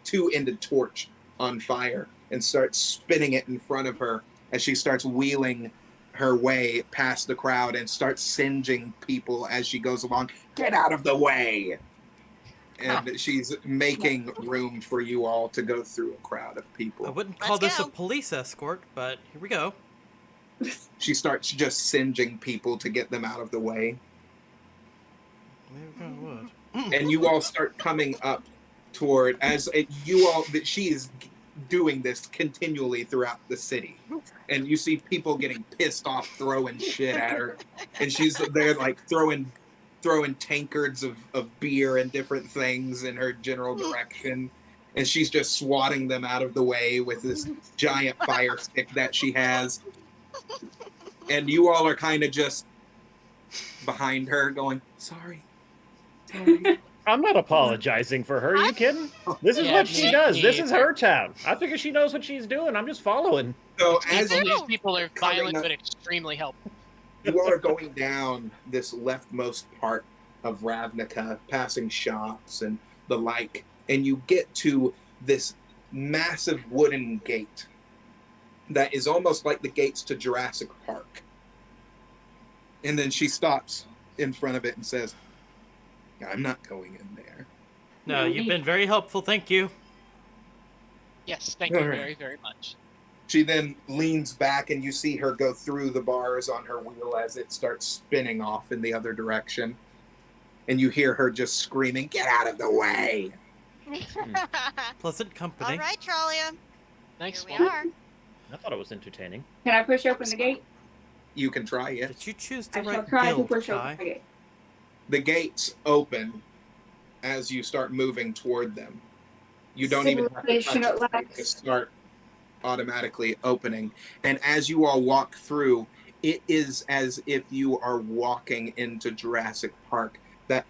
two-ended torch on fire and starts spinning it in front of her as she starts wheeling her way past the crowd and starts singeing people as she goes along. Get out of the way! And she's making room for you all to go through a crowd of I people. wouldn't call Let's this a go. police escort, but here we go. She starts just singeing people to get them out of the way. Maybe I would. And you all start coming up toward you all that she is doing this continually throughout the city, and you see people getting pissed off, throwing shit at her, and she's there like throwing tankards of beer and different things in her general direction, and she's just swatting them out of the way with this giant fire stick that she has, and you all are kind of just behind her going, sorry. I'm not apologizing for her. Are you kidding? This is Yeah, what she does. This is neither. her town. I figure she knows what she's doing. I'm just following. So as These people are coming violent up- but extremely helpful. you all are going down this leftmost part of Ravnica, passing shops and the like, and you get to this massive wooden gate that is almost like the gates to Jurassic Park. And then she stops in front of it and says, I'm not going in there. No, you've been very helpful. Thank you. Yes, thank you All right. very, very much. She then leans back and you see her go through the bars on her wheel as it starts spinning off in the other direction. And you hear her just screaming, get out of the way! Pleasant company. All right, Trollia. Nice Here we one. are. I thought it was entertaining. Can I push open the gate? You can try it. Did you choose the I shall right try to guild, push Kai? open the gate. The gates open as you start moving toward them. You don't even have to touch Civilization at it. They last. just start automatically opening. And as you all walk through, it is as if you are walking into Jurassic Park. That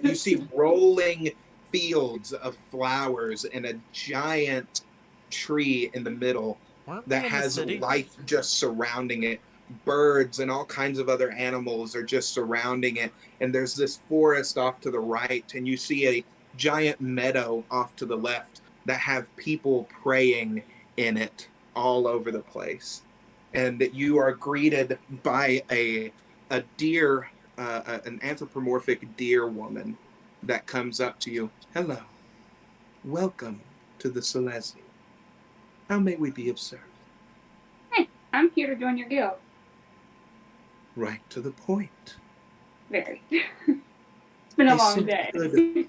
you see rolling fields of flowers and a giant tree in the middle Weren't that we in the has city? life just surrounding it. Birds and all kinds of other animals are just surrounding it. And there's this forest off to the right, and you see a giant meadow off to the left that have people praying in it all over the place. And you are greeted by a deer, an anthropomorphic deer woman that comes up to you. Hello. Welcome to the Celestia. How may we be of service? I'm here to join your guild. Right to the point. Very. It's been a long day.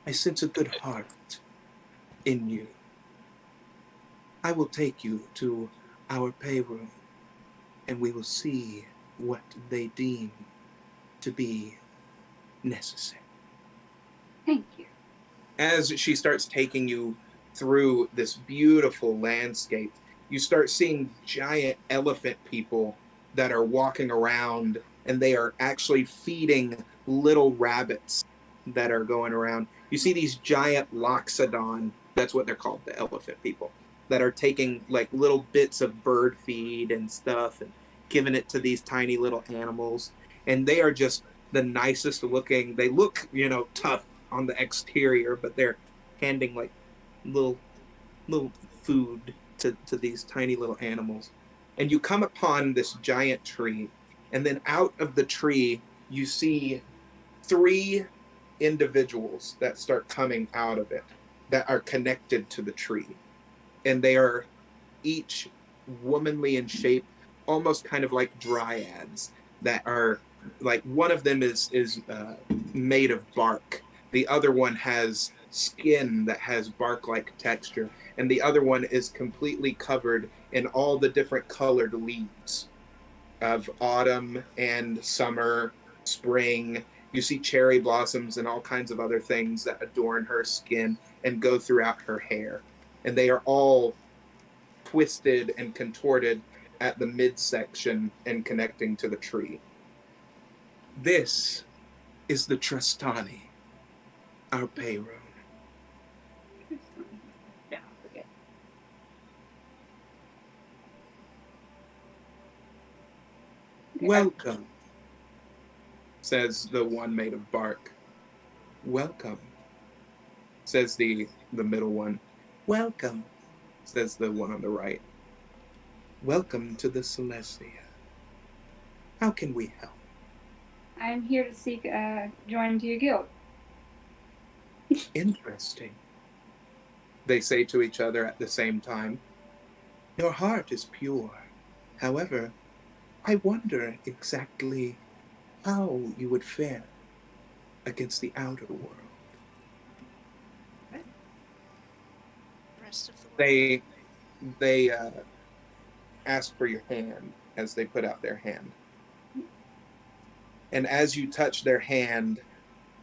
I sense a good heart in you. I will take you to our pay room, and we will see what they deem to be necessary. Thank you. As she starts taking you through this beautiful landscape, you start seeing giant elephant people that are walking around, and they are actually feeding little rabbits that are going around. You see these giant loxodon, that's what they're called, the elephant people, that are taking like little bits of bird feed and stuff and giving it to these tiny little animals. And they are just the nicest looking. They look, tough on the exterior, but they're handing like little food to these tiny little animals. And you come upon this giant tree, and then out of the tree you see 3 individuals that start coming out of it that are connected to the tree, and they are each womanly in shape, almost kind of like dryads that are like, one of them is made of bark, the other one has skin that has bark-like texture, and the other one is completely covered in all the different colored leaves of autumn and summer, spring. You see cherry blossoms and all kinds of other things that adorn her skin and go throughout her hair. And they are all twisted and contorted at the midsection and connecting to the tree. This is the Trastani, our payroll. Yeah, forget. Welcome, says the one made of bark. Welcome, says the middle one. Welcome, says the one on the right. Welcome to the Celestia. How can we help? I'm here to seek join to your guild. Interesting, they say to each other at the same time. Your heart is pure. However, I wonder exactly how you would fare against the outer world. Rest of the world. They ask for your hand as they put out their hand. And as you touch their hand,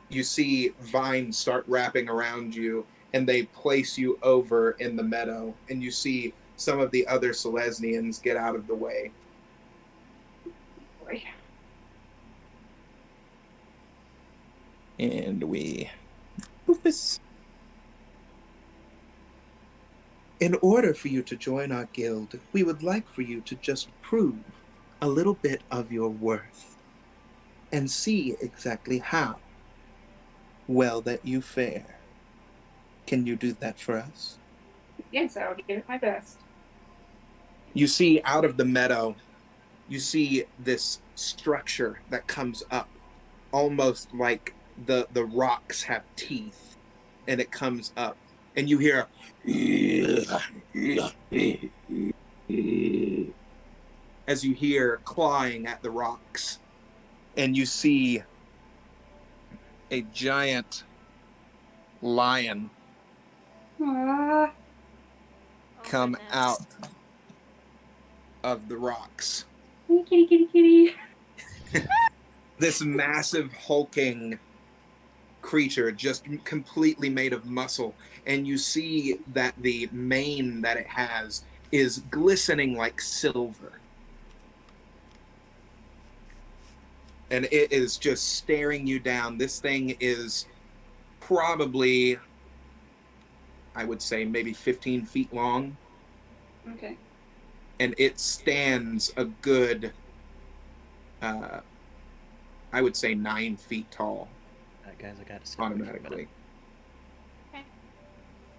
you see vines start wrapping around you, and they place you over in the meadow, and you see some of the other Selesnians get out of the way. Boy. And we move this. In order for you to join our guild, we would like for you to just prove a little bit of your worth and see exactly how well that you fare. Can you do that for us? Yes, I'll give it my best. You see out of the meadow, you see this structure that comes up, almost like the rocks have teeth, and it comes up, and you hear as you hear clawing at the rocks, and you see a giant lion Aww. Oh, come goodness. out of the rocks. Hey, kitty, kitty, kitty. This massive hulking creature, just completely made of muscle, and you see that the mane that it has is glistening like silver, and it is just staring you down. This thing is probably, I would say, maybe 15 feet long, Okay. and it stands a good I would say 9 feet tall Guys, I got to skip away for a minute. automatically. Okay.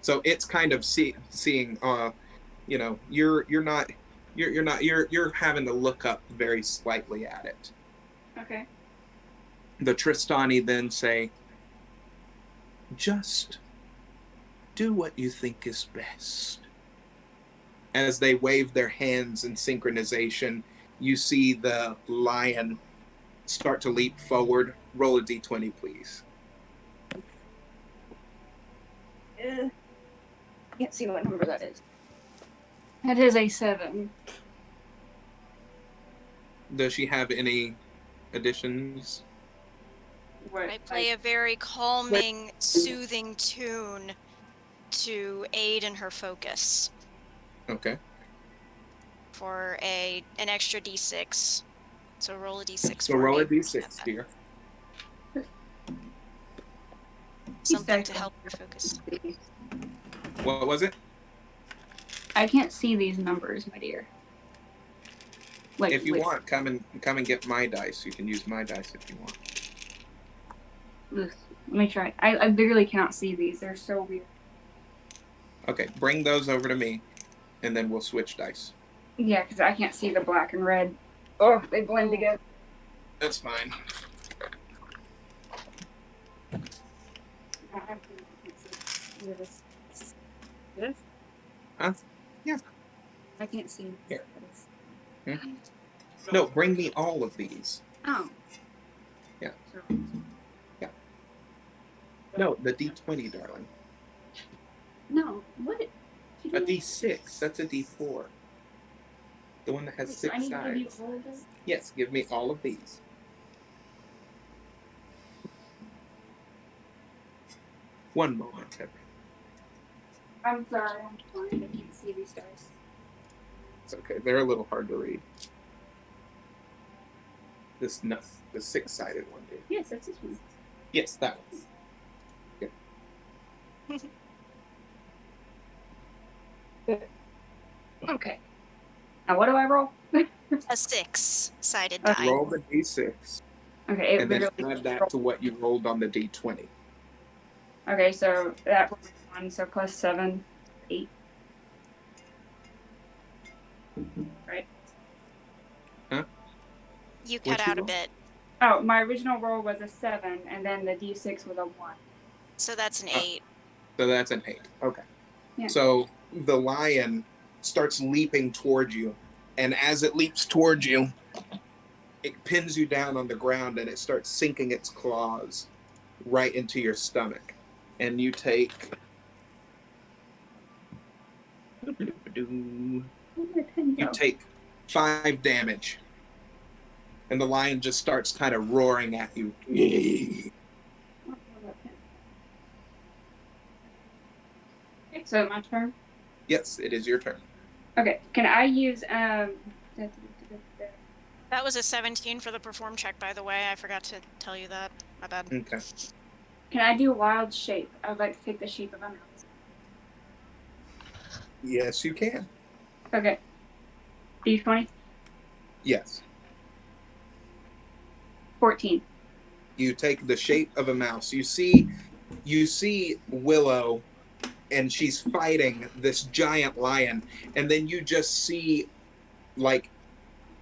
So it's kind of seeing, you know, you're having to look up very slightly at it. Okay. The Tristani then say, just do what you think is best. As they wave their hands in synchronization, you see the lion start to leap forward. Roll a d20, please. Can't see what number that is. That is a 7. Does she have any additions? What? I play a very calming, soothing tune to aid in her focus Okay. for an extra d6. So roll a d6 So for roll me. a d6 here. Something to help your focus. What was it? I can't see these numbers, my dear. Like, If you with- want, come and get my dice. You can use my dice if you want. Ugh, let me try. I literally cannot see these. They're so weird. Okay, bring those over to me, and then we'll switch dice. Yeah, because I can't see the black and red. Oh, they blend together. That's fine. I can't see this. This? Huh? Yeah. I can't see. Here. No, bring me all of these. Oh. Yeah. So- No, the d20, darling. No, what? A d6. That's a d4. The one that has Wait, so 6 I need to give you sides. all of this? Yes, give me all of these. One moment, Henry. I'm sorry, I'm blind. I can't see these dice. It's okay. They're a little hard to read. This no, the 6-sided one, dude. Yes, that's this one. Yes, that one. Okay. Now what do I roll? A 6-sided Okay. die. Roll the d6, Okay, it and then literally add that to what you rolled on the d20. Okay, so that was 1, so plus 7, 8. Right? You What'd cut you out a roll? bit. Oh, my original roll was a 7, and then the d6 was a 1. So that's an Oh. 8. So that's an 8. Okay. Yeah. So the lion starts leaping toward you, and as it leaps toward you, it pins you down on the ground and it starts sinking its claws right into your stomach. And you take... You take 5 damage. And the lion just starts kind of roaring at you. So my turn? Yes, it is your turn. Okay, can I use That was a 17 for the perform check, by the way. I forgot to tell you that. My bad. Okay. can I do wild shape? I would like to take the shape of a mouse. Yes, you can. Okay. D20? Yes. 14. You take the shape of a mouse. You see Willow, and she's fighting this giant lion, and then you just see like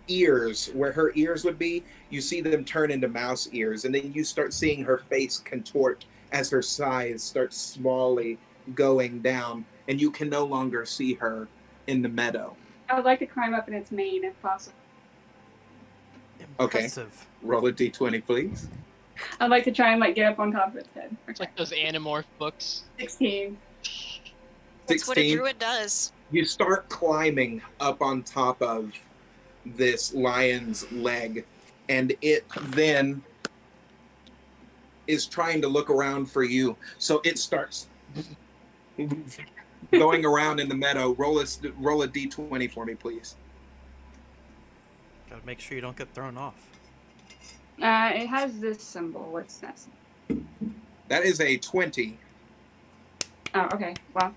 ears where her ears would be. You see them turn into mouse ears, and then you start seeing her face contort as her size starts slowly going down, and you can no longer see her in the meadow. I would like to climb up in its mane if possible. Impressive. Roll a d20, please. I'd like to try and get up on top of its head. It's like those Animorph books. 16. That's what a 16. druid does. You start climbing up on top of this lion's leg, and it then is trying to look around for you. So it starts going around in the meadow. Roll a d20 for me, please. Gotta make sure you don't get thrown off. It has this symbol. What's that? That is a 20. Oh, okay. Well,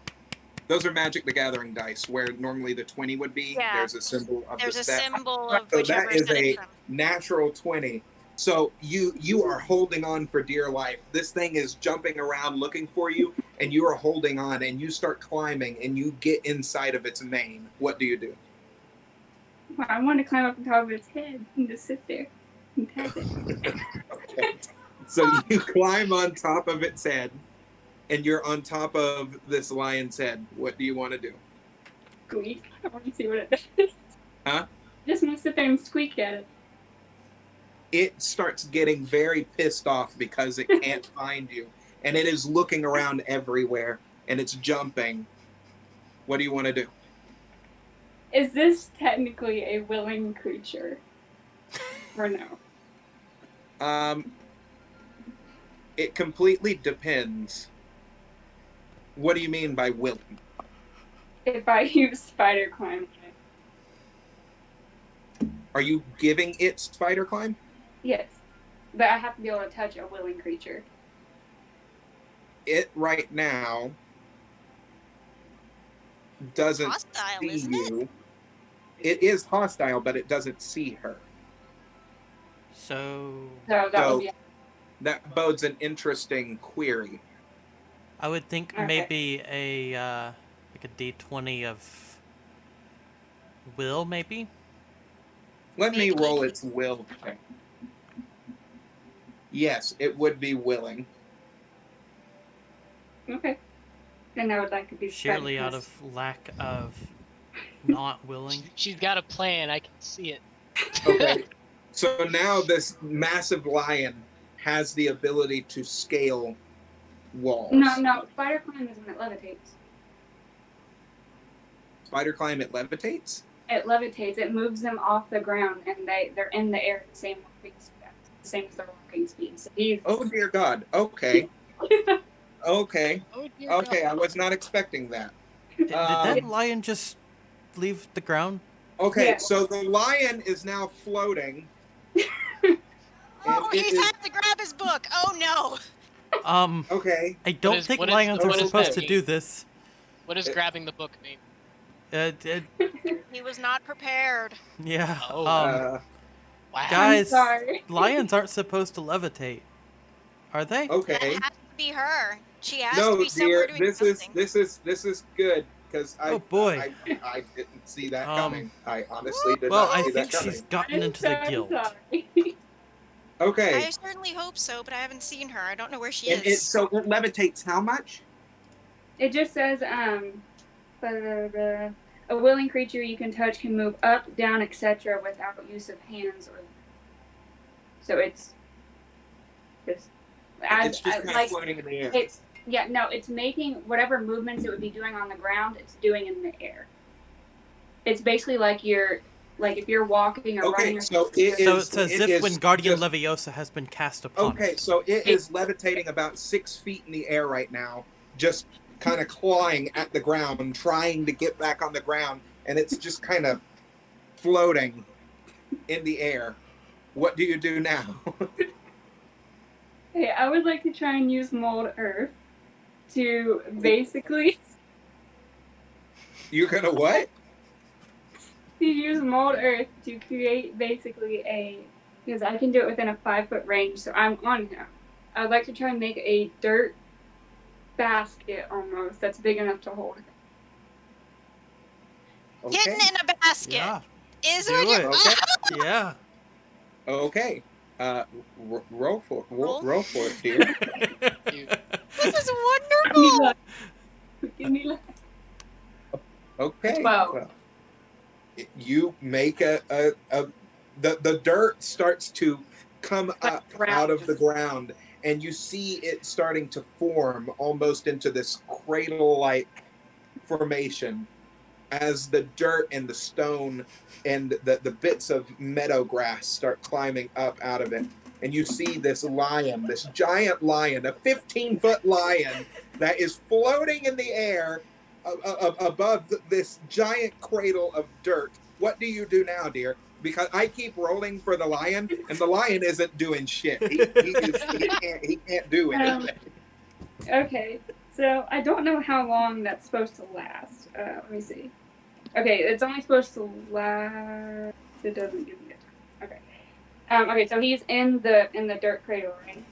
Those are Magic the Gathering dice, where normally the 20 would be. Yeah. There's a symbol of There's the a stat. symbol of So whichever that is set a it's from. natural 20. So you are holding on for dear life. This thing is jumping around looking for you, and you are holding on, and you start climbing, and you get inside of its mane. What do you do? I want to climb up on top of its head and just sit there and pat it. Okay. So you climb on top of its head, and you're on top of this lion's head. What do you want to do? Squeak. I want to see what it does. Huh? Just want to sit there and squeak at it. It starts getting very pissed off because it can't find you, and it is looking around everywhere, and it's jumping. What do you want to do? Is this technically a willing creature? Or no? It completely depends. What do you mean by willing? If I use spider climb on it. Are you giving it spider climb? Yes. But I have to be able to touch a willing creature. It right now doesn't Hostile, see isn't it? you. It is hostile, but it doesn't see her. So So that So- would be That bodes an interesting query. I would think Okay. maybe a like a D20 of will, maybe. Let me Maybe. roll its will check. Yes, it would be willing. okay. Then I would like to do Surely spider out climb. of lack of not willing. She's got a plan. I can see it. Okay. So now this massive lion has the ability to scale walls. No. Spider climb is when it levitates. Spider climb, it levitates? It levitates. It moves them off the ground, and they're in the air at the same same as the walking speed. So he's Oh dear God. Okay. Okay. Oh dear Okay, God. I was not expecting that. Did that Um, lion just leave the ground? Okay, Yeah. so the lion is now floating. Oh, And it he's is- had to grab his book. Oh no. Okay. I don't is- think what is- lions what are does supposed that to mean? do this. What does grabbing the book mean? He was not prepared. Yeah. Oh. Uh, Wow. Guys, sorry. lions aren't supposed to levitate, are they? okay. That has to be her. She has No, to be somewhere dear, doing something. this is good because Oh, boy. I didn't see that Um, coming. I honestly did Well, not I see think that coming. she's gotten I'm into the so guild. sorry. Okay. I certainly hope so, but I haven't seen her. I don't know where she And is. so it levitates how much? It just says, a willing creature you can touch can move up, down, etc. without use of hands or So it's It's just kind of like floating in the air. it's making whatever movements it would be doing on the ground, it's doing in the air. It's basically like if you're walking or running. Or So So it's as if when Guardian Leviosa has been cast upon Okay, it. so it is levitating about 6 feet in the air right now, just kind of clawing at the ground, trying to get back on the ground, and it's just kind of floating in the air. What do you do now? Hey, I would like to try and use Mold Earth to basically You're gonna what? use Mold Earth to create basically because I can do it within a 5-foot range, so I'm on him. I would like to try and make a dirt basket almost that's big enough to hold him. Getting in a basket Yeah. is Do what you're. it. Yeah. Okay. Roll for it, dear. This is wonderful. Give me luck. Okay. 12. Well, you make the dirt starts to come up out of the ground, and you see it starting to form almost into this cradle-like formation as the dirt and the stone and the bits of meadow grass start climbing up out of it. And you see this lion, this giant lion, a 15-foot lion that is floating in the air above this giant cradle of dirt. What do you do now, dear? Because I keep rolling for the lion, and the lion isn't doing shit. He can't do anything. Okay, so I don't know how long that's supposed to last. Let me see. Okay, it's only supposed to last. It doesn't give me a time. Okay. Okay, so he's in the dirt cradle, right?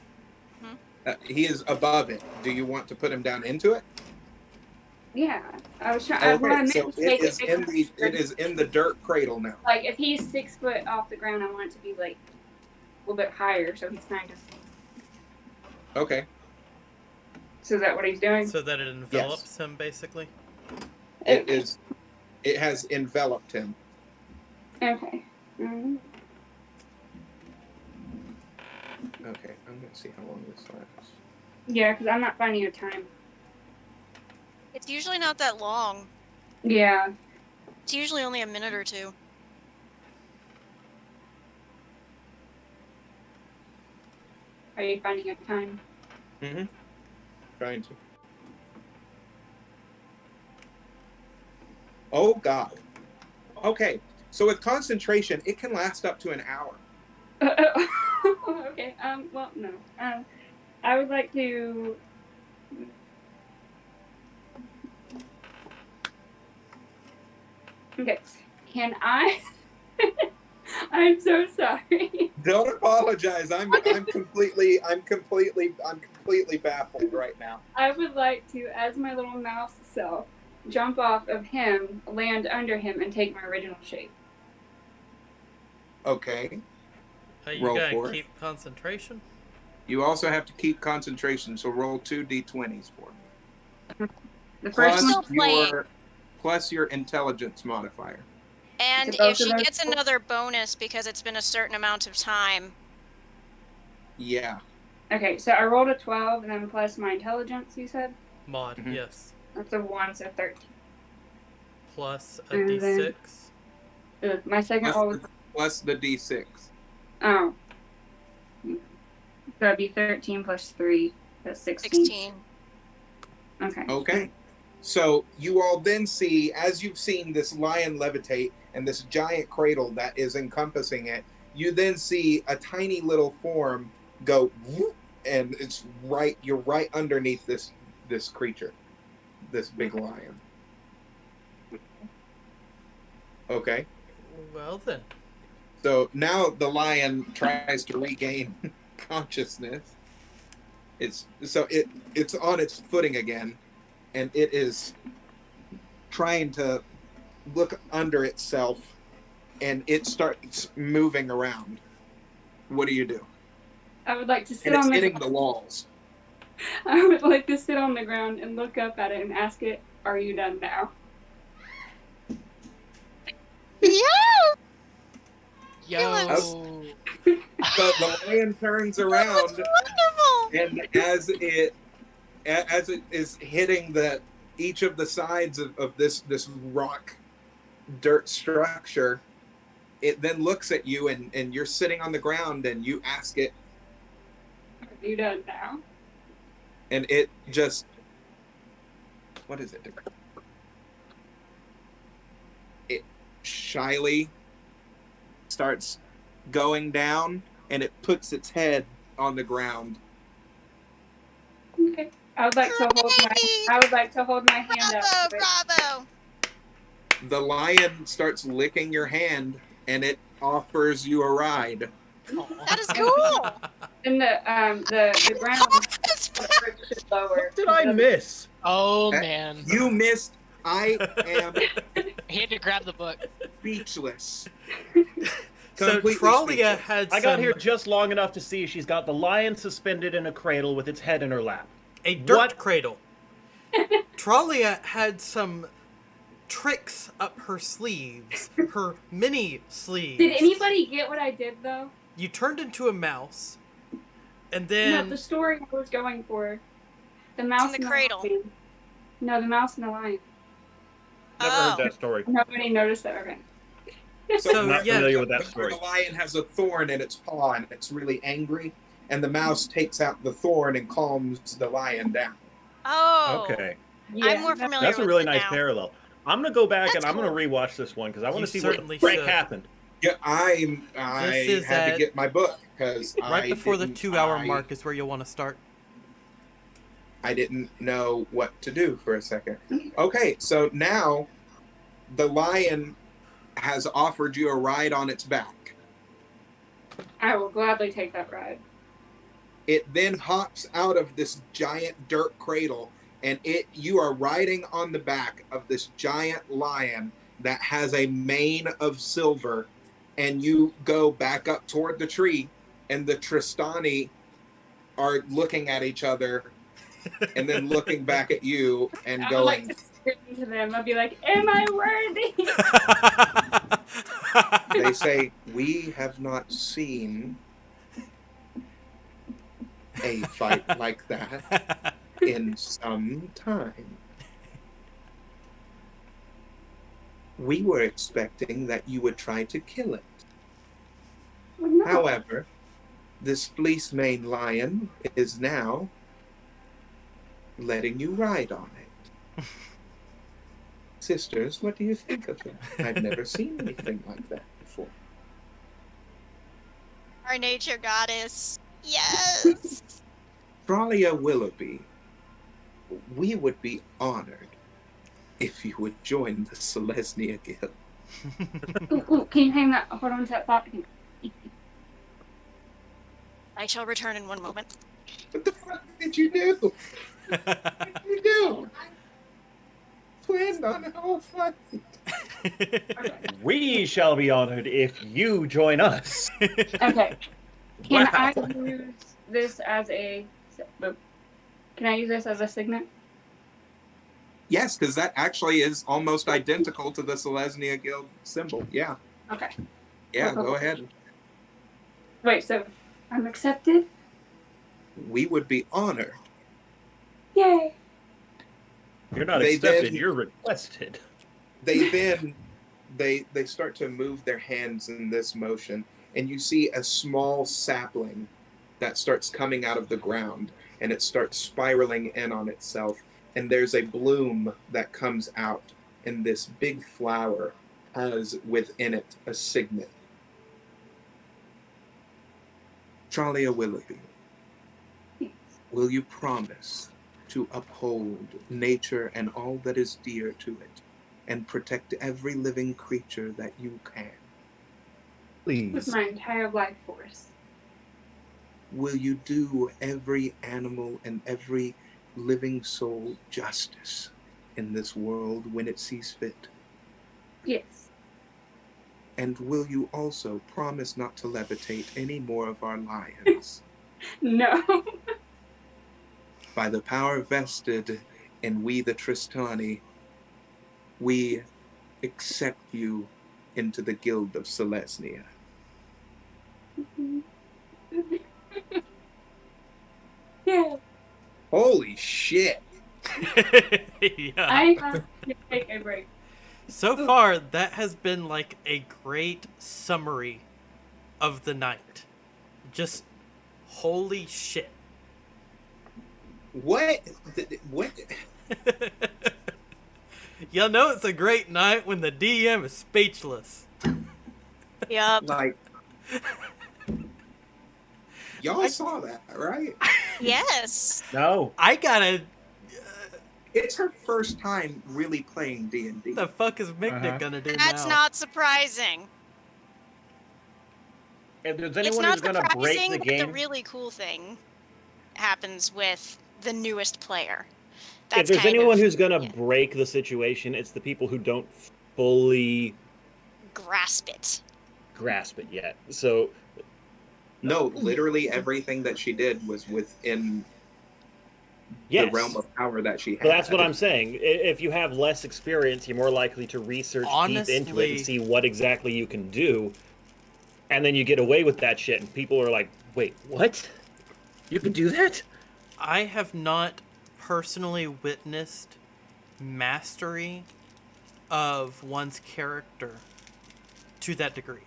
He is above it. Do you want to put him down into it? Yeah, I was trying. Okay, so it is in the dirt cradle now. Like if he's 6 foot off the ground, I want it to be like a little bit higher, so he's kind of. Okay. So is that what he's doing? So that it envelops him, basically? It is. It has enveloped him. Okay. Mm-hmm. Okay, I'm gonna see how long this lasts. Yeah, because I'm not finding a time. It's usually not that long. Yeah. It's usually only a minute or two. Are you finding a time? Mm-hmm. Trying to. Oh God. Okay, so with concentration, it can last up to an hour. Okay. Well, no. I would like to. Okay. Can I? I'm so sorry. Don't apologize. I'm completely baffled right now. I would like to, as my little mouse self, jump off of him, land under him, and take my original shape. Okay. You Roll gotta for it. keep concentration. You also have to keep concentration, so roll 2 d20s for me. The first Still one. Plus your intelligence modifier. And To both if she of those gets another bonus because it's been a certain amount of time. Yeah. Okay, so I rolled a 12, and then plus my intelligence, you said? Mod, Mhm. yes. That's a 1, so 13. Plus a And then- d6. My second roll was. Plus the d6. Oh. So that'd be 13 plus 3. That's 16. 16. Okay. Okay. So you all then see, as you've seen this lion levitate and this giant cradle that is encompassing it, you then see a tiny little form go whoop, and you're right underneath this creature, this big lion. Okay. Well then. So now the lion tries to regain consciousness. It's on its footing again, and it is trying to look under itself, and it starts moving around. What do you do? I would like to sit And it's on hitting the walls. I would like to sit on the ground and look up at it and ask it, "Are you done now?" Yeah! Yo. the lion turns around, Wonderful. and as it is hitting each of the sides of this rock dirt structure, it then looks at you, and you're sitting on the ground, and you ask it, Are you done now? and it just, what is it? It shyly starts going down, and it puts its head on the ground. Okay. I would like to hold my hand up. Bravo. The lion starts licking your hand, and it offers you a ride. That is cool. And the ground should lower. What did I miss? Oh Uh, man, You missed. I am he had to grab the book. speechless. So Completely Tralia speechless. had I got some- here just long enough to see she's got the lion suspended in a cradle with its head in her lap. a dirt What? cradle. Tralia had some tricks up her sleeves, her mini sleeves. Did anybody get what I did though? You turned into a mouse, and No, then the story I was going for. The mouse in the and cradle. lion. No, the mouse and the lion. Never Oh. heard that story. Nobody noticed that. Okay. So, Not yeah. familiar with that Where story. the lion has a thorn in its paw, and it's really angry, and the mouse takes out the thorn and calms the lion down. Oh. Okay. I'm more familiar That's a with really it nice now. parallel. I'm gonna go back That's and I'm gonna cool. rewatch this one because I want You to see what certainly the frick should. happened. Yeah, I This is had to at- get my book because right before the 2-hour mark is where you'll want to start. I didn't know what to do for a second. Okay, so now the lion has offered you a ride on its back. I will gladly take that ride. It then hops out of this giant dirt cradle, and you are riding on the back of this giant lion that has a mane of silver, and you go back up toward the tree, and the Tristani are looking at each other and then looking back at you and I would like going, to scream to them. I'll be like, "Am I worthy?" they say, we have not seen a fight like that in some time. We were expecting that you would try to kill it. Well, no. However, this fleece mane lion is now letting you ride on it. Sisters, what do you think of that? I've never seen anything like that before. Our nature goddess. Yes. Tralia Willoughby, we would be honored if you would join the Selesnya Guild. Ooh, can you hang that? Hold on to that thought. I shall return in one moment. What the fuck did you do? What did you do? Planned on the whole fight. We shall be honored if you join us. Okay. Can Wow. I use this as a? Can I use this as a signet? Yes, because that actually is almost identical to the Selesnya Guild symbol. Yeah. Okay. Yeah, go ahead. Wait. So I'm accepted. We would be honored. Yay. You're not They accepted, did. you're requested. They then they start to move their hands in this motion, and you see a small sapling that starts coming out of the ground, and it starts spiraling in on itself, and there's a bloom that comes out, and this big flower has within it a signet. Tralia Willoughby, will you promise to uphold nature and all that is dear to it, and protect every living creature that you can? With Please. my entire life force. Will you do every animal and every living soul justice in this world when it sees fit? Yes. And will you also promise not to levitate any more of our lions? No. By the power vested in we the Tristani, we accept you into the Guild of Selesnya. Yeah. Holy shit. Yeah. I have to take a break. So far, that has been like a great summary of the night. Just holy shit. What? What? You'll know it's a great night when the DM is speechless. Yup. Like, y'all saw that, right? Yes. No. I gotta. It's her first time really playing D&D. The fuck is Mick Uh-huh. gonna do That's now? not surprising. If there's It's anyone not who's gonna break surprising, the but game, the really cool thing happens with the newest player. if That's there's kind anyone of, who's gonna yeah, break the situation, it's the people who don't fully grasp it. grasp it yet. So No, literally everything that she did was within yes, the realm of power that she had. but that's what I'm saying. If you have less experience, you're more likely to research deep into it Honestly- and see what exactly you can do, and then you get away with that shit, and people are like, "Wait, what? You can do that?" I have not personally witnessed mastery of one's character to that degree.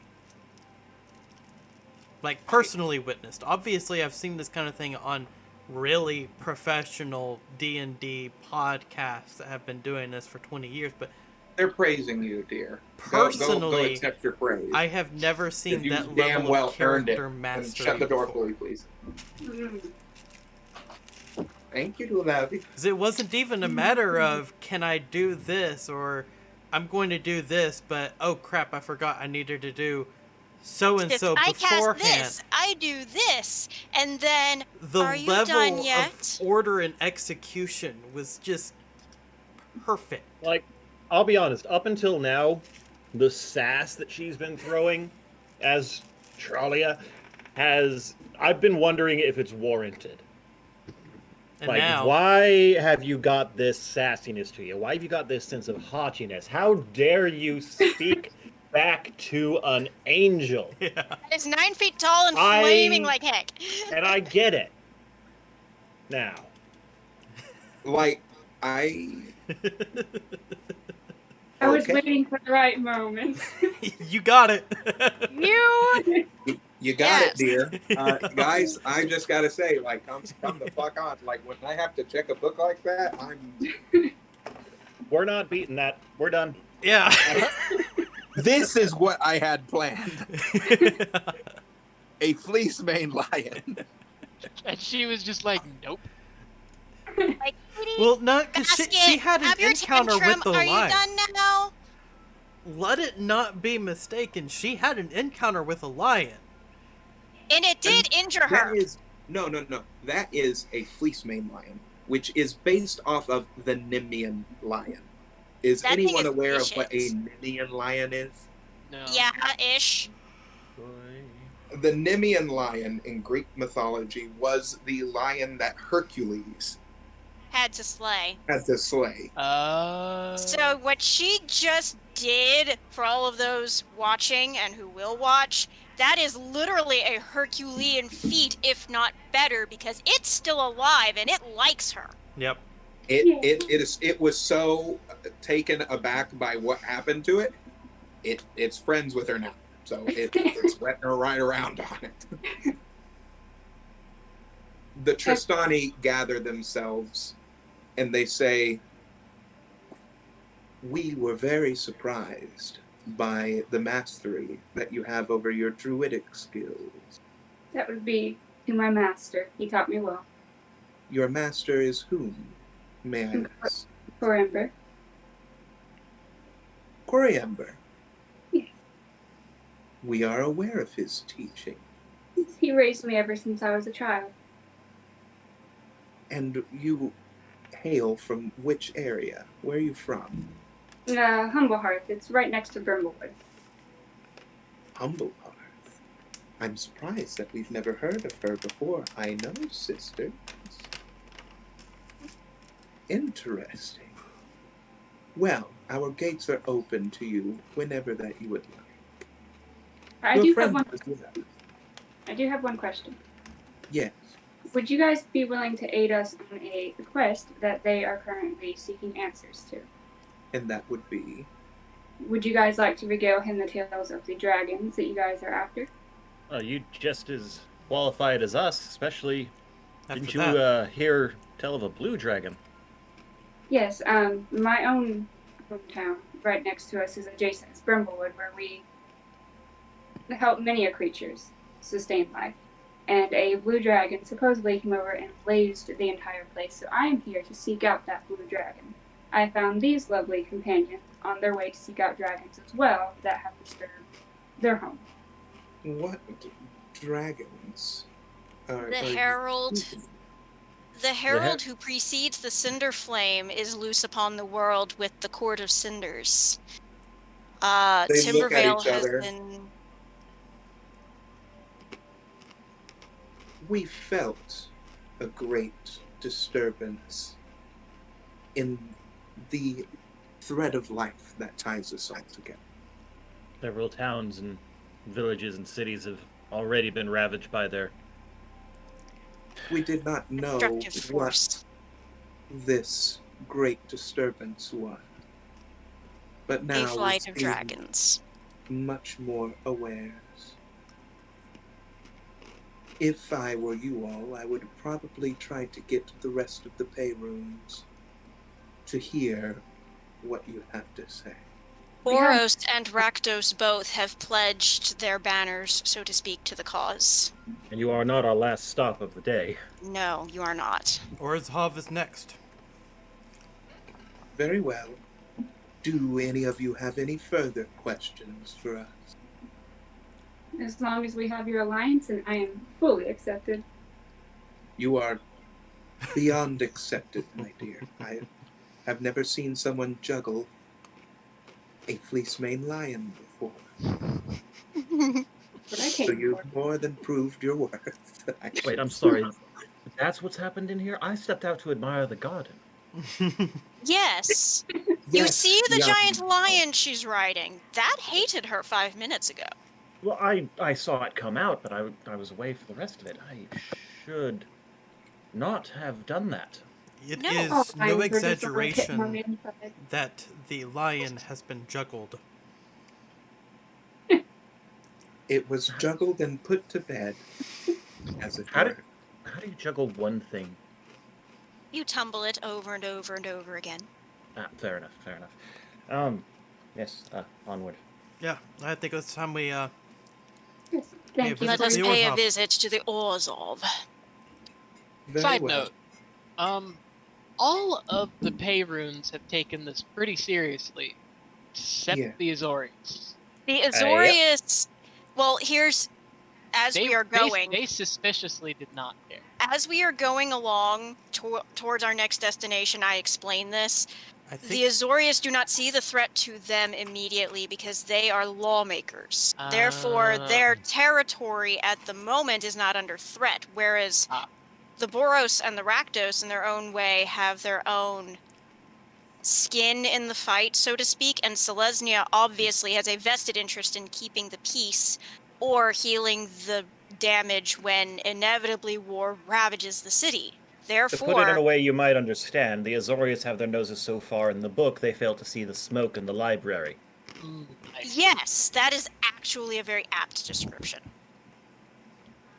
Like, personally witnessed. Obviously, I've seen this kind of thing on really professional D&D podcasts that have been doing this for 20 years, but They're praising you, dear. Personally, go accept your praise. I have never seen You that damn level well of earned it. character And mastery. shut the door before. for me, please. Mm. Thank you, Lavi. 'Cause it wasn't even a matter of, can I do this, or I'm going to do this, but oh crap, I forgot I needed to do so and so I cast beforehand. this, I do this, and then The are you level done of yet? order and execution was just perfect. Like, I'll be honest, up until now, the sass that she's been throwing as Tralia I've been wondering if it's warranted. And Like, now, why have you got this sassiness to you? Why have you got this sense of haughtiness? How dare you speak back to an angel? yeah, It's 9 feet tall and I- flaming like heck. And I get it. Now. Like, I was Okay. waiting for the right moment. you got it. You you got Yes. it, dear. Guys, I just gotta say, like, come the fuck on. Like, when I have to check a book like that, We're not beating that. We're done. Yeah. This is what I had planned. A fleece mane lion. And she was just like, nope. like, Well, no, because she basket, had an have your encounter tantrum. with the Are lion. you done now? Let it not be mistaken. She had an encounter with a lion. And it did injure her. that is no. That is a fleece mane lion, which is based off of the Nemean lion. Is That thing anyone is aware of what a vicious. Nemean lion is? No. Yeah, ish. The Nemean lion in Greek mythology was the lion that Hercules Had to slay. had to slay. So what she just did for all of those watching and who will watch, that is literally a Herculean feat, if not better, because it's still alive and it likes her. Yep. It was so taken aback by what happened to it. It's friends with her now, so it's letting her ride around on it. The Tristani gather themselves, and they say, "We were very surprised by the mastery that you have over your druidic skills. That would be to my master. He taught me well. Your master is whom, may I ask? For Ember. Coriamber. Yes. We are aware of his teaching. He raised me ever since I was a child. And you hail from which area? Where are you from? Humble Hearth. It's right next to Brimblewood. Humble Hearth. I'm surprised that we've never heard of her before. I know, sisters. Interesting. Well, our gates are open to you whenever that you would like. I Your do friend have one. was with us. I do have one question. Yes. would you guys be willing to aid us on a quest that they are currently seeking answers to? And that would be. Would you guys like to regale him the tales of the dragons that you guys are after? You just as qualified as us, especially. After Didn't you that, hear tell of a blue dragon? Yes, my own hometown right next to us is adjacent to Brimblewood, where we help many a creatures sustain life. And a blue dragon supposedly came over and blazed the entire place, so I am here to seek out that blue dragon. I found these lovely companions on their way to seek out dragons as well that have disturbed their home. What dragons? The Herald. The herald who precedes the Cinder Flame is loose upon the world with the Court of Cinders. They look at Timbervale each has other. been. We felt a great disturbance in the thread of life that ties us all together. Several towns and villages and cities have already been ravaged by their. We did not know Destructive force. what this great disturbance was. But now A flight we of seem dragons. much more aware. If I were you all, I would probably try to get the rest of the pay rooms to hear what you have to say. Boros and Rakdos both have pledged their banners, so to speak, to the cause. And you are not our last stop of the day. No, you are not. Orzhov is next. Very well. Do any of you have any further questions for us? As long as we have your alliance, and I am fully accepted. You are beyond accepted, my dear. I have never seen someone juggle a fleece-maned lion before. But I So came you've for. more than proved your worth. Wait, I'm sorry. That's what's happened in here? I stepped out to admire the garden. Yes. You Yes, see the yeah. giant lion she's riding? That hated her 5 minutes ago. Well, I saw it come out, but I was away for the rest of it. I should not have done that. It No. is Oh, no we're just a little kitten on exaggeration the inside. that the lion has been juggled. It was juggled and put to bed, as it How were. do you juggle one thing? You tumble it over and over and over again. Fair enough. Yes, onward. Yeah, I think it's time we Yes, Yeah, thank you. visit Let us the pay a Orzhov. visit to the Orzhov. Very Side well. note, all of the pay runes have taken this pretty seriously, except Yeah. the Azorians. The yep. Azorius. Well, here's as They, we are going. They suspiciously did not care. As we are going along towards our next destination, I explain this. I The think Azorius do not see the threat to them immediately because they are lawmakers. Therefore, their territory at the moment is not under threat, whereas Ah. the Boros and the Rakdos, in their own way, have their own skin in the fight, so to speak, and Selesnya obviously has a vested interest in keeping the peace or healing the damage when inevitably war ravages the city. To put it in Therefore, a way you might understand, the Azorius have their noses so far in the book they fail to see the smoke in the library. I see. yes, that is actually a very apt description.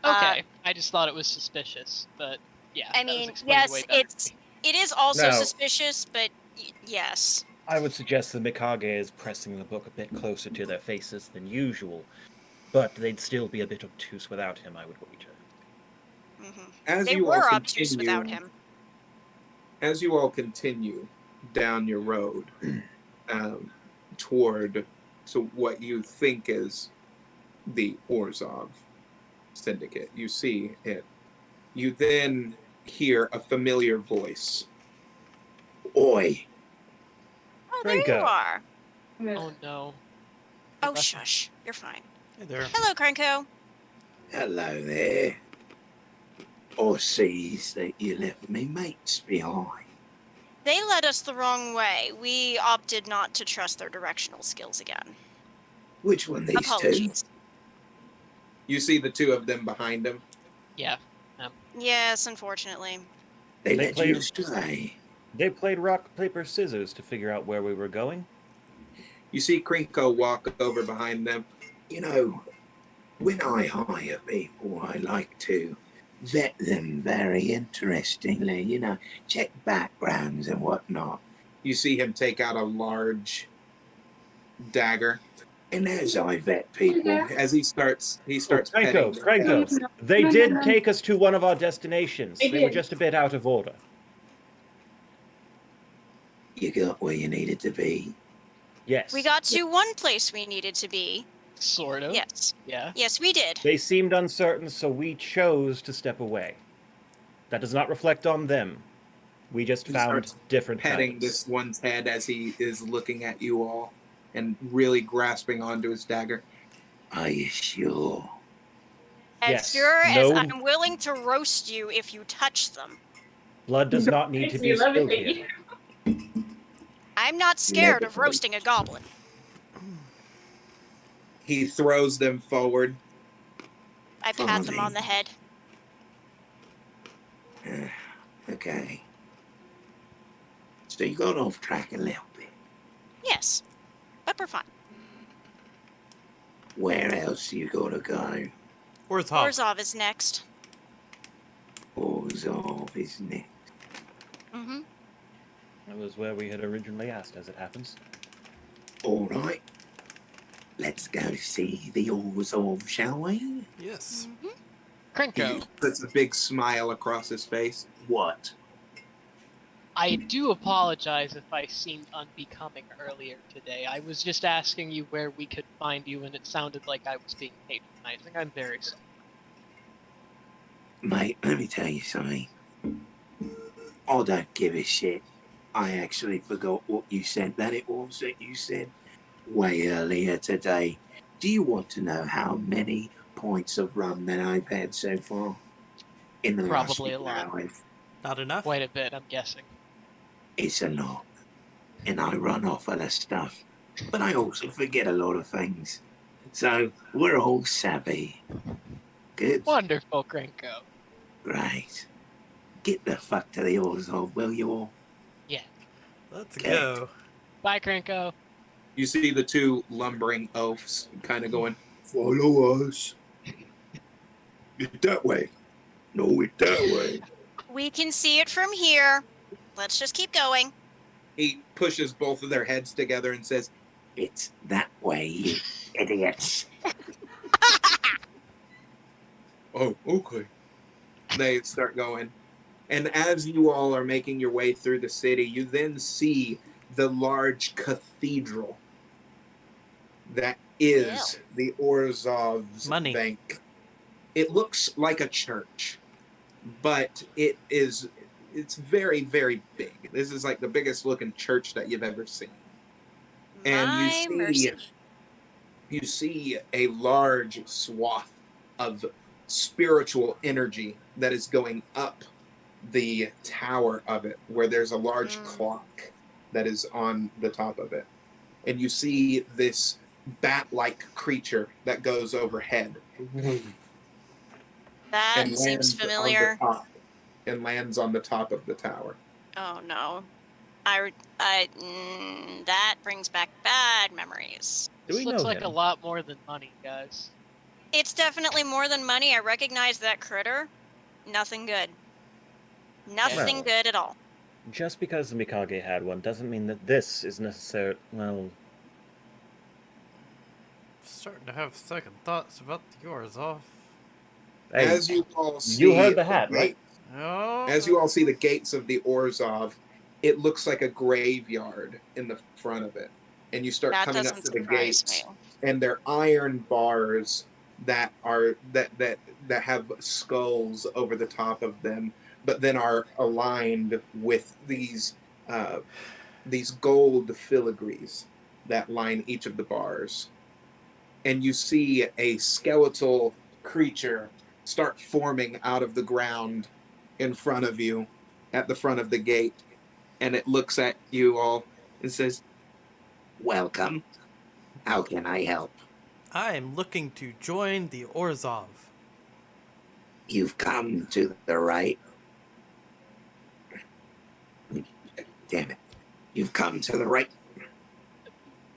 Okay, I just thought it was suspicious, but yeah. I that was mean, explained yes, way better to me. it is also No. suspicious, but yes. I would suggest the Mikage is pressing the book a bit closer to their faces than usual, but they'd still be a bit obtuse without him, I would wager. Hmm As They you were all obtuse continue, without him. As you all continue down your road toward to what you think is the Orzhov Syndicate, you see it. You then hear a familiar voice. Oi, Oh, there you Franco. are. Oh no. Oh, shush. You're fine. hey there. Hello, Krenko. hello there. I sees that you left me mates behind. They led us the wrong way. We opted not to trust their directional skills again. Which one these two? Apologies. You see the two of them behind him. Yeah. Yes, unfortunately. They They let played- you stray. They played rock, paper, scissors to figure out where we were going. You see Krinko walk over behind them. You know, when I hire people, I like to vet them very interestingly. You know, check backgrounds and whatnot. You see him take out a large dagger. And as I vet people, As he starts petting Franco, their Franco. heads. They did take us to one of our destinations. They They were did. just a bit out of order. you got where you needed to be. Yes. We got to one place we needed to be. Sort of. Yes. Yeah. Yes, we did. They seemed uncertain, so we chose to step away. That does not reflect on them. We just He found starts different petting kinds. this one's head as he is looking at you all and really grasping onto his dagger. Are you sure? As Yes. sure as No. I'm willing to roast you if you touch them. Blood does not need to be spilled here. I'm not scared of Never. roasting a goblin. He throws them forward. I pat them on the head. Okay. So you got off track a little bit. Yes. But we're fine. Where else you gotta go? Orzhov. Orzhov is next. Orzhov, isn't it? Mm-hmm. That was where we had originally asked, as it happens. All right. Let's go see the Orzhov, shall we? Yes. He Krenko, puts a big smile across his face. What? I do apologize if I seemed unbecoming earlier today. I was just asking you where we could find you, and it sounded like I was being patronizing. I'm very sorry. Mate, let me tell you something. I don't give a shit. I actually forgot what you said that it was that you said way earlier today. Do you want to know how many points of rum that I've had so far? In the Probably last a lot. hour? Not enough? Quite a bit, I'm guessing. It's a lot. And I run off of the stuff. But I also forget a lot of things. So we're all savvy. Good. Wonderful, Krenko. Great. Get the fuck to the Orzhov, will you all? Let's Okay. go. Bye, Krenko. You see the two lumbering oafs kind of going, "Follow us." It that way. No, it that way. We can see it from here. Let's just keep going. He pushes both of their heads together and says, It's that way, you idiots. "Oh, okay." They start going. And as you all are making your way through the city, you then see the large cathedral that is the Orzhov's Money. bank. It looks like a church, but it's very, very big. This is like the biggest looking church that you've ever seen. And My mercy. you see a large swath of spiritual energy that is going up the tower of it, where there's a large clock that is on the top of it. And you see this bat-like creature that goes overhead That and seems lands familiar. and lands on the top of the tower. Oh no. That brings back bad memories. Do This we looks know like him? a lot more than money, guys. It's definitely more than money. I recognize that critter. Nothing good. Nothing Well. good at all. Just because the Mikage had one doesn't mean that this is necessary. Well, Starting to have second thoughts about the Orzhov. As hey, you all see you heard the hat, right? Oh. As you all see the gates of the Orzhov, it looks like a graveyard in the front of it. And you start That coming up doesn't to the surprise gates, me. and they're iron bars that have skulls over the top of them, but then are aligned with these gold filigrees that line each of the bars. And you see a skeletal creature start forming out of the ground in front of you at the front of the gate, and it looks at you all and says, Welcome. How can I help? I am looking to join the Orzhov. You've come to the right. Damn it. You've come to the right.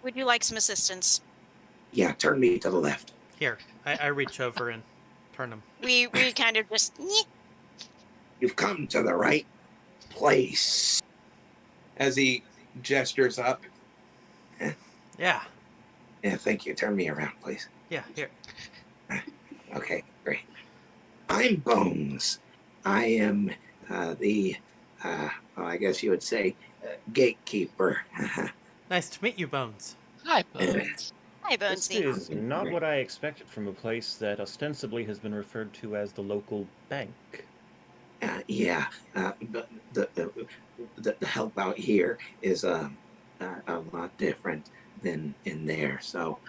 Would you like some assistance? Yeah, turn me to the left. Here, I reach over and turn him. We kind of just. You've come to the right place. As he gestures up. Yeah, Yeah, thank you. Turn me around, please. yeah, here. Okay, great. I'm Bones. I am I guess you would say, gatekeeper. Nice to meet you, Bones. Hi, Bones. Hi, This Bonesy. is not what I expected from a place that ostensibly has been referred to as the local bank. Yeah, but the help out here is a lot different than in there. So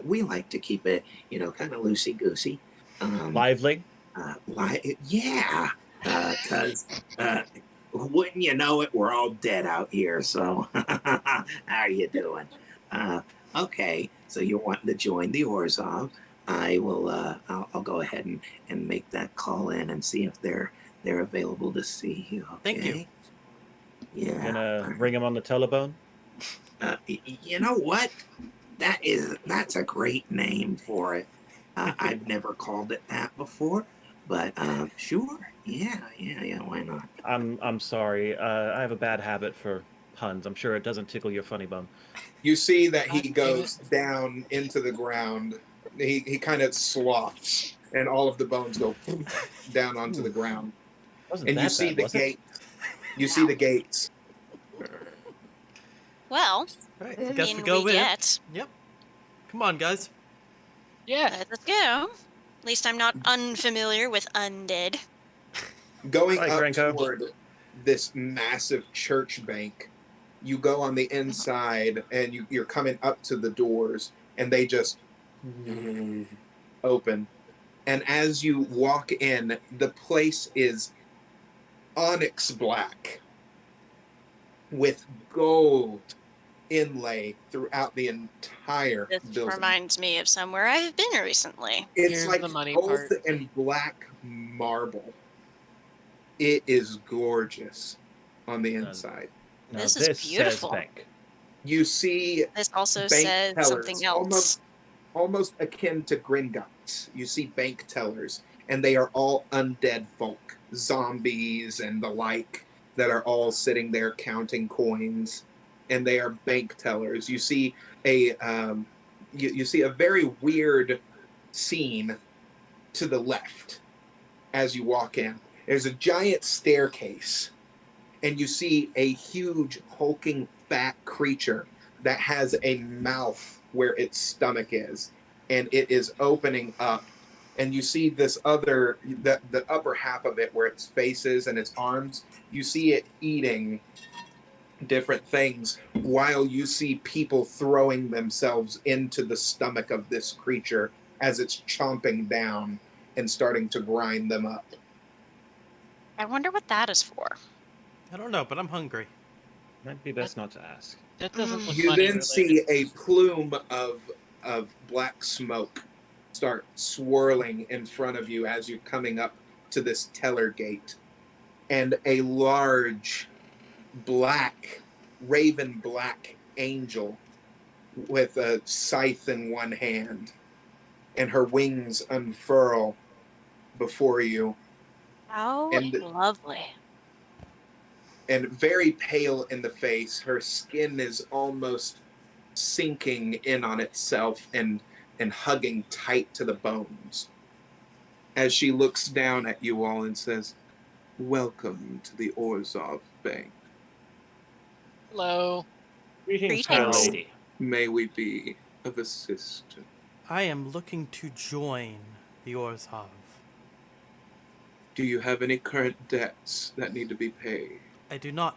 we like to keep it, kind of loosey goosey. Lively. Yeah, because wouldn't you know it, we're all dead out here. So how are you doing? Okay, so you're wanting to join the Orzhov. I will. I'll go ahead and make that call in and see if they're available to see you. Okay? Thank you. Yeah. Gonna ring him on the telephone? You know what? That's a great name for it. I've never called it that before, but sure. Yeah. Why not? I'm sorry. I have a bad habit for puns. I'm sure it doesn't tickle your funny bone. You see that he God dang goes down into the ground. He kind of sloughs, and all of the bones go down onto the ground. Wasn't And that you see bad, the was it? gate. You see the gates. Well, All right, I guess mean, we go in. get. Yep. Come on, guys. Yeah. Let's go. At least I'm not unfamiliar with undead. Going Right, up Granko. toward this massive church bank, you go on the inside, and you're coming up to the doors, and they just open. And as you walk in, the place is onyx black with gold inlay throughout the entire This building. reminds me of somewhere I've been recently. It's Here's like the money gold part. and black marble. It is gorgeous on the inside. Now This is beautiful. says bank. You see This also bank says tellers, something else. almost akin to Gringotts. You see bank tellers, and they are all undead folk, zombies and the like, that are all sitting there counting coins, and they are bank tellers. You see you see a very weird scene to the left as you walk in. There's a giant staircase, and you see a huge hulking fat creature that has a mouth where its stomach is, and it is opening up, and you see this other, the upper half of it where its face is and its arms, you see it eating different things, while you see people throwing themselves into the stomach of this creature as it's chomping down and starting to grind them up. I wonder what that is for. I don't know, but I'm hungry. Might be best not to ask. That doesn't look You money then related. see a plume of black smoke start swirling in front of you as you're coming up to this teller gate, and a large black, raven black angel with a scythe in one hand, and her wings unfurl before you, Oh, And- lovely. and very pale in the face. Her skin is almost sinking in on itself and hugging tight to the bones, as she looks down at you all and says, "Welcome to the Orzhov Bank. Hello. Greetings, fair Greetings. lady. May we be of assistance?" I am looking to join the Orzhov. Do you have any current debts that need to be paid? I do not.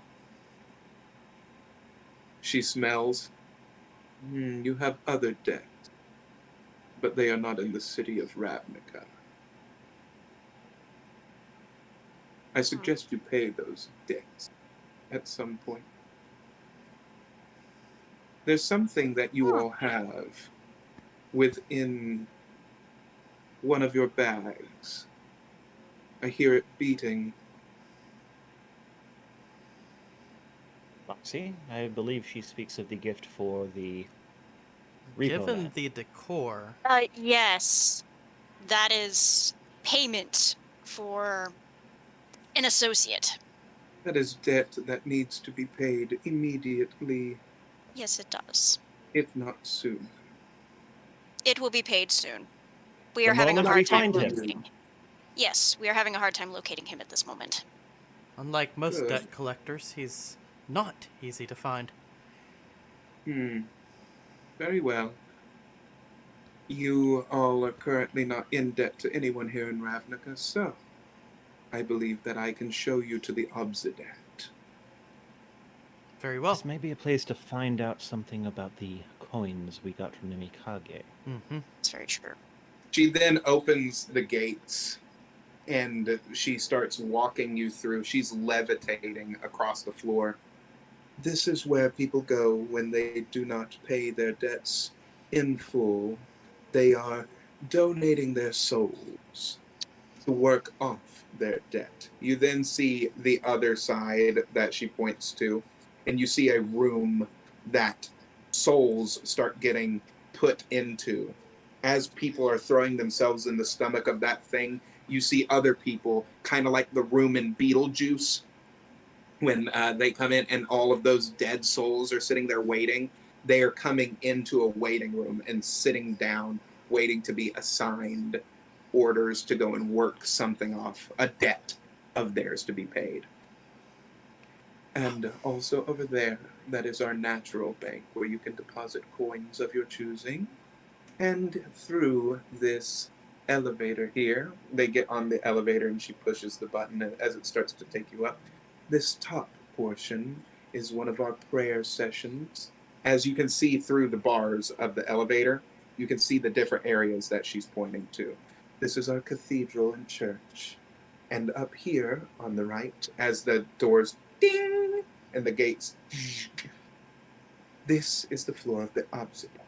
She smells. You have other debts, but they are not in the city of Ravnica. I suggest you pay those debts at some point. There's something that you all have within one of your bags I hear it beating. Moxie, I believe she speaks of the gift for the repo Given man. the decor, Yes. That is payment for an associate. That is debt that needs to be paid immediately, Yes, it does. if not soon. It will be paid soon. We The are having a moment hard we time find him. locating. Yes, we are having a hard time locating him at this moment. unlike most Good. debt collectors, he's not easy to find. Very well. You all are currently not in debt to anyone here in Ravnica, so I believe that I can show you to the Obsidat. Very well. This may be a place to find out something about the coins we got from Nimikage. Mm-hmm. It's very true. She then opens the gates and she starts walking you through. She's levitating across the floor. This is where people go when they do not pay their debts in full. They are donating their souls to work off their debt. You then see the other side that she points to, and you see a room that souls start getting put into. As people are throwing themselves in the stomach of that thing, you see other people, kind of like the room in Beetlejuice, when they come in and all of those dead souls are sitting there waiting. They are coming into a waiting room and sitting down, waiting to be assigned orders to go and work something off, a debt of theirs to be paid. And also over there, that is our natural bank where you can deposit coins of your choosing. And through this elevator here, they get on the elevator and she pushes the button as it starts to take you up. This top portion is one of our prayer sessions. As you can see through the bars of the elevator, you can see the different areas that she's pointing to. This is our cathedral and church. And up here on the right, as the doors ding and the gates, this is the floor of the Obsidian,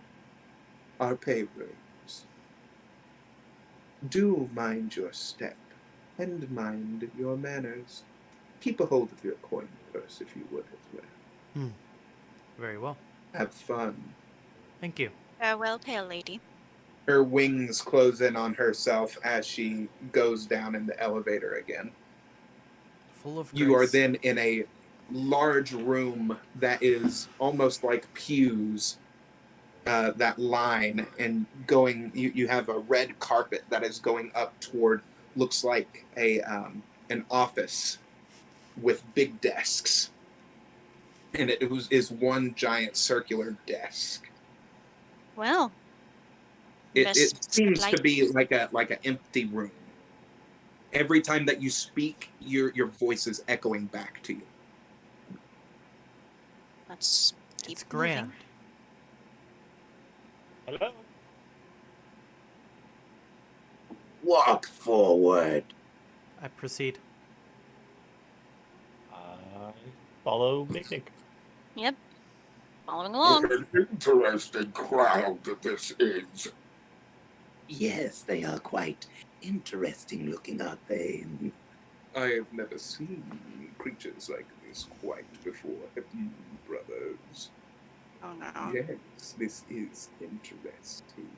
our pay rooms. Do mind your step and mind your manners. Keep a hold of your coin purse if you would as well. Very well. Have fun. Thank you. Farewell, pale lady. Her wings close in on herself as she goes down in the elevator again. Full of You are grace. then in a large room that is almost like pews, that line, and going. You have a red carpet that is going up toward, looks like an office with big desks, and it is one giant circular desk. Well, It best seems to like- be like an empty room. Every time that you speak, your voice is echoing back to you. Let's keep It's grand. moving. Hello? Walk forward. I proceed. I follow Nick. Yep. Following along. An interesting crowd this is. Yes, they are quite interesting looking, aren't they? I have never seen creatures like this quite before, have you, brothers? Oh no. Yes, this is interesting.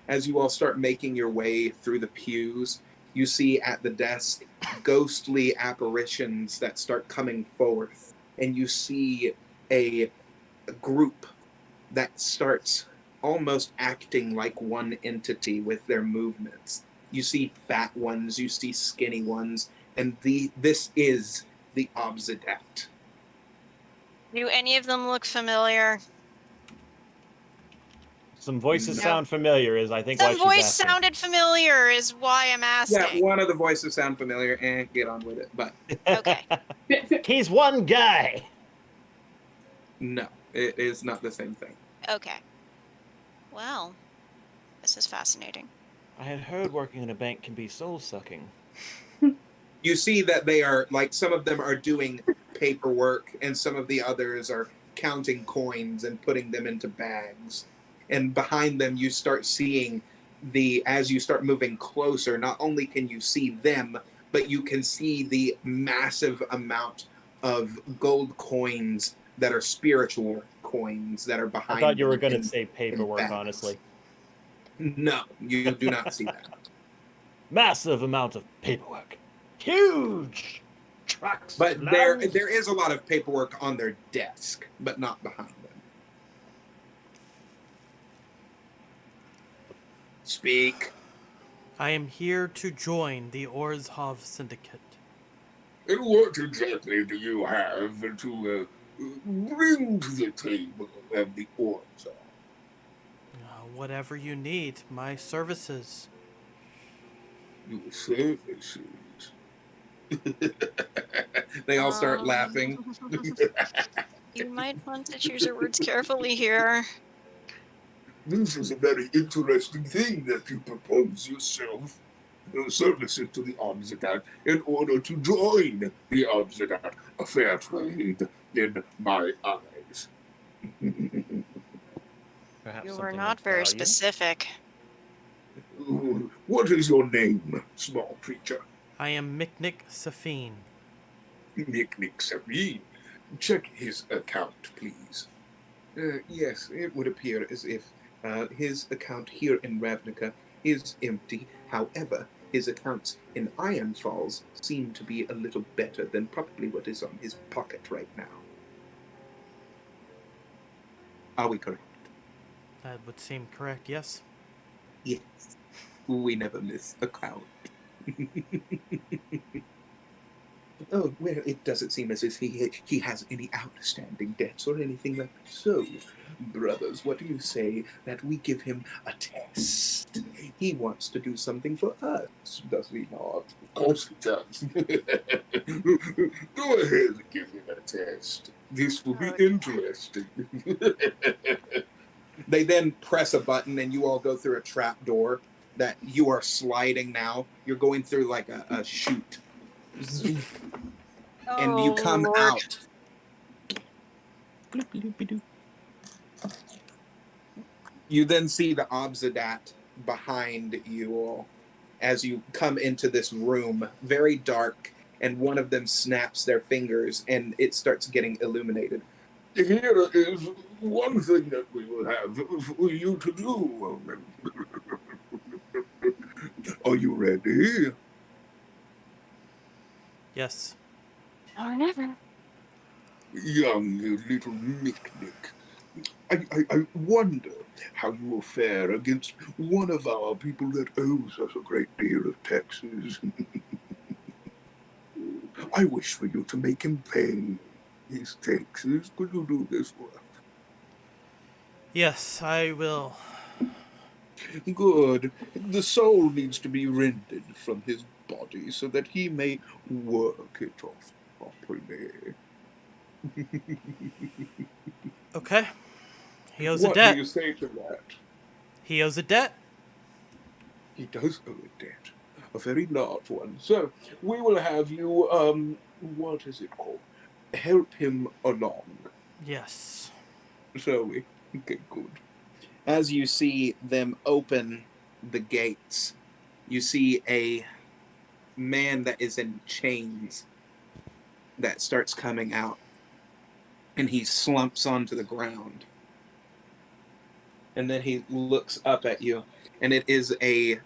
As you all start making your way through the pews, you see at the desk ghostly apparitions that start coming forth, and you see a group that starts almost acting like one entity with their movements. You see fat ones, you see skinny ones, and this is the Obsidat. Do any of them look familiar? Some voices No. sound familiar, is I think why Some she's voice asking. sounded familiar is why I'm asking. Yeah, one of the voices sound familiar, and get on with it. But Okay. He's one guy. no, it is not the same thing. Okay. Well, this is fascinating. I had heard working in a bank can be soul-sucking. You see that they are, like, some of them are doing paperwork, and some of the others are counting coins and putting them into bags. And behind them, you start seeing as you start moving closer, not only can you see them, but you can see the massive amount of gold coins that are spiritual coins that are behind. I thought you were them going to in- say in paperwork, bags. honestly. No, you do not see that. Massive amount of paperwork. Huge trucks. But of there land. is a lot of paperwork on their desk, but not behind them. Speak. I am here to join the Orzhov Syndicate. And what exactly do you have to bring to the table of the Orza? Whatever you need, my services. Your services? They all start laughing. You might want to choose your words carefully here. This is a very interesting thing that you propose yourself. Services to the Obsidat in order to join the Obsidat. A fair trade in my eyes. Perhaps You were something not of very value? specific. What is your name, small creature? I am Miknik Safine. Nick Savine. Check his account, please. Yes, it would appear as if his account here in Ravnica is empty. However, his accounts in Iron Falls seem to be a little better than probably what is on his pocket right now. Are we correct? That would seem correct, yes? Yes. We never miss a count. Oh, well, it doesn't seem as if he has any outstanding debts or anything like that. So, brothers, what do you say that we give him a test? He wants to do something for us, does he not? Of course he does. Go ahead and give him a test. This will be interesting. They then press a button and you all go through a trap door that you are sliding now. You're going through like a chute. And you come Lord. out. You then see the Obsidat behind you all as you come into this room, very dark, and one of them snaps their fingers and it starts getting illuminated. Here is one thing that we will have for you to do. Are you ready? Yes. Or never. Young little Nick. I wonder how you will fare against one of our people that owes us a great deal of taxes. I wish for you to make him pay his taxes. Could you do this for us? Yes, I will. Good. The soul needs to be rendered from his body so that he may work it off properly. Okay. He owes a What debt. do you say to that? He owes a debt. He does owe a debt, a very large one. So we will have you, what is it called? Help him along, Yes. shall we? Okay, good. As you see them open the gates, you see a man that is in chains that starts coming out. And he slumps onto the ground. And then he looks up at you, and it is a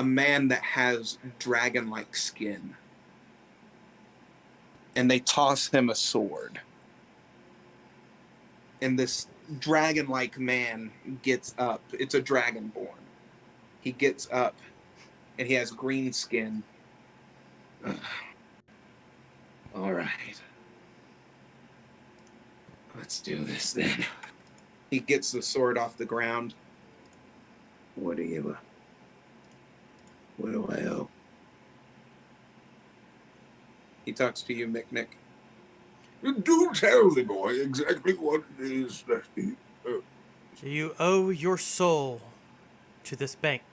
man that has dragon-like skin. And they toss him a sword. And this dragon-like man gets up. It's a dragonborn. He gets up, and he has green skin. All right. Let's do this then. He gets the sword off the ground. What do I owe? He talks to you, Miknik. Do tell the boy exactly what it is that he owes. You owe your soul to this bank.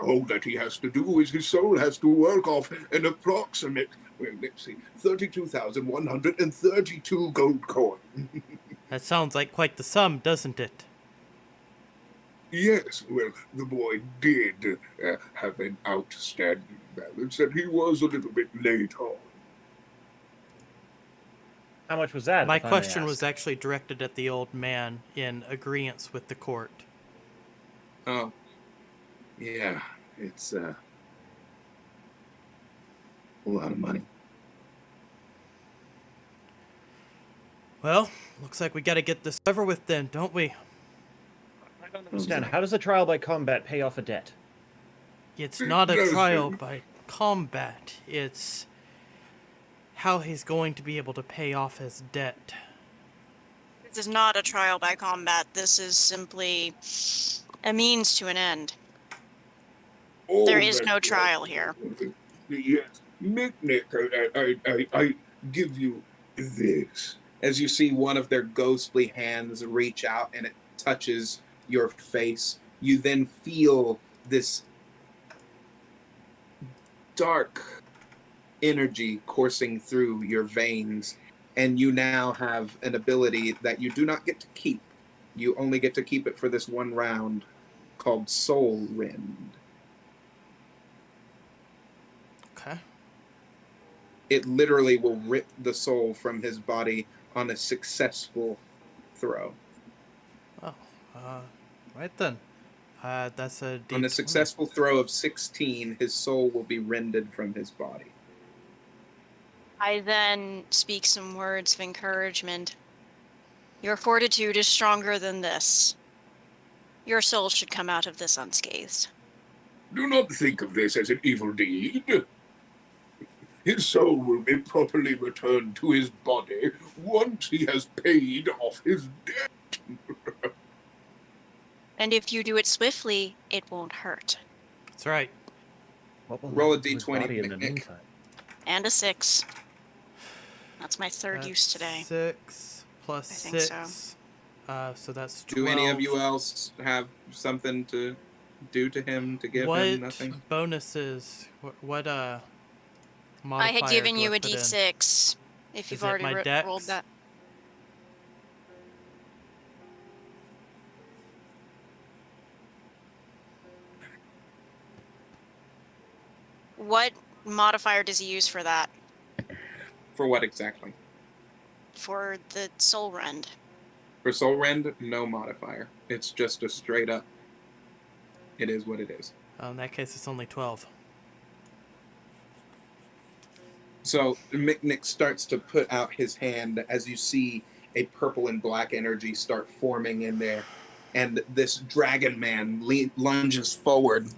All that he has to do is his soul has to work off an approximate, well, let's see, 32,132 gold coin. That sounds like quite the sum, doesn't it? Yes, well, the boy did have an outstanding balance, and he was a little bit late on. How much was that? My if I may question ask? was actually directed at the old man in agreement with the court. Oh, yeah, it's a lot of money. Well, looks like we got to get this over with then, don't we? I don't understand. How does a trial by combat pay off a debt? It's not a trial by combat. It's how he's going to be able to pay off his debt. This is not a trial by combat. This is simply a means to an end. Oh, There is that's no right. trial here. Yes, Nick, I give you this. As you see one of their ghostly hands reach out and it touches your face, you then feel this dark energy coursing through your veins, and you now have an ability that you do not get to keep. You only get to keep it for this one round, called Soul Rend. Okay. It literally will rip the soul from his body on a successful throw. Oh, right then. That's a D20. On a successful throw of 16, his soul will be rended from his body. I then speak some words of encouragement. Your fortitude is stronger than this. Your soul should come out of this unscathed. Do not think of this as an evil deed. His soul will be properly returned to his body once he has paid off his debt. And if you do it swiftly, it won't hurt. That's right. What will Roll a happen to his D20 body in the Nick. meantime? And a 6. That's my third use today. 6 plus I think 6. So that's 12. Do any of you else have something to do to him to give what him nothing? bonuses? What I modifier had given do you I a put in? d6. If Is you've it already my rolled dex? that. What modifier does he use for that? For what exactly? For the soul rend. For Soul Rend, no modifier. It's just a straight up. It is what it is. In that case, it's only 12. So Mick starts to put out his hand as you see a purple and black energy start forming in there. And this dragon man lunges forward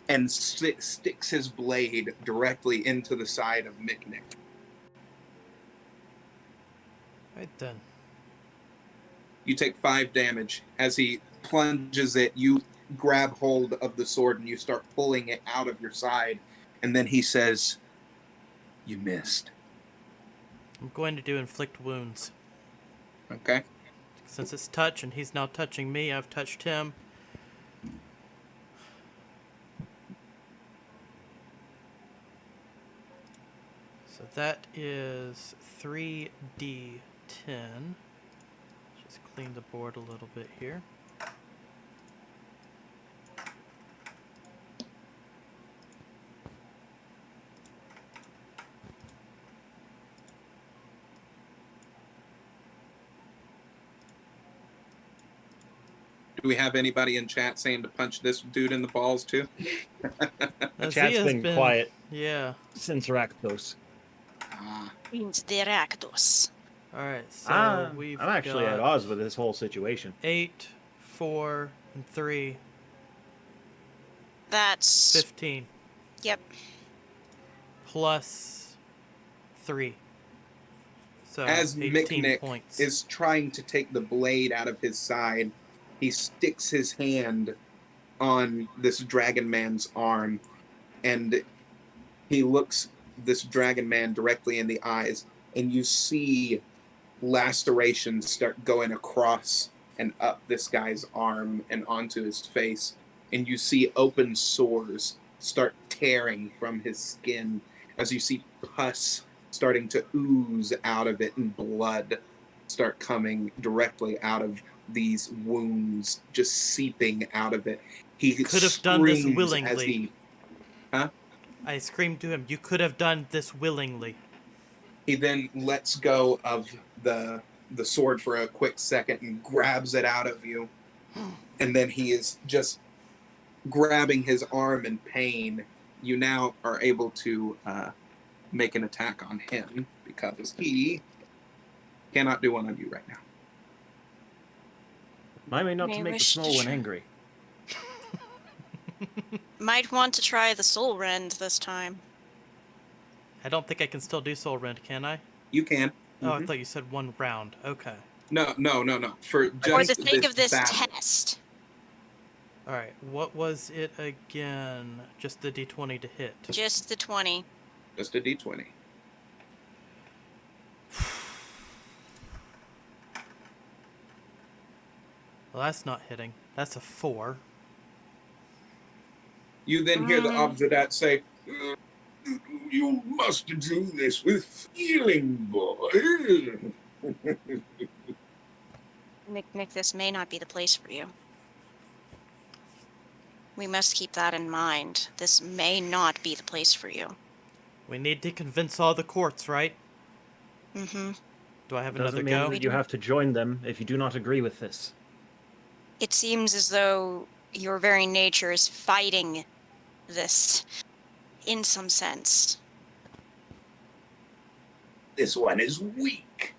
and sticks his blade directly into the side of Mick. Right then. You take 5 damage. As he plunges it, you grab hold of the sword and you start pulling it out of your side. And then he says, "You missed." I'm going to do inflict wounds. Okay? Since it's touch and he's now touching me, I've touched him. So that is 3d10. Just clean the board a little bit here. Do we have anybody in chat saying to punch this dude in the balls too? Now, Chat's Zia's been quiet Yeah. since Rakdos. Instirectus. Alright, so I'm we've actually got at odds with this whole situation. 8, 4, and 3, That's 15. Yep. Plus 3. So As 18 Mick points. is trying to take the blade out of his side, he sticks his hand on this dragon man's arm, and he looks this dragon man directly in the eyes, and you see lacerations start going across and up this guy's arm and onto his face, and you see open sores start tearing from his skin as you see pus starting to ooze out of it and blood start coming directly out of these wounds just seeping out of it. He Could have done this screams as willingly. he, huh? I screamed to him, "You could have done this willingly." He then lets go of the sword for a quick second and grabs it out of you. And then he is just grabbing his arm in pain. You now are able to make an attack on him because he cannot do one on you right now. Remind me not May to make the wish to small one try. angry. Might want to try the soul rend this time. I don't think I can still do Soul Rend, can I? You can. Oh, I thought you said 1 round. Okay. No. For just For the sake of this battle. test. All right. What was it again? Just the D20 to hit. Just the 20. Just a D20. Well, that's not hitting. That's a 4. You then hear the Obsidat say, You must do this with feeling, boy. Nick, this may not be the place for you. We must keep that in mind. This may not be the place for you. We need to convince all the courts, right? Mm-hmm. Do I have Doesn't another mean go? that you have to join them if you do not agree with this. It seems as though your very nature is fighting this in some sense. This one is weak.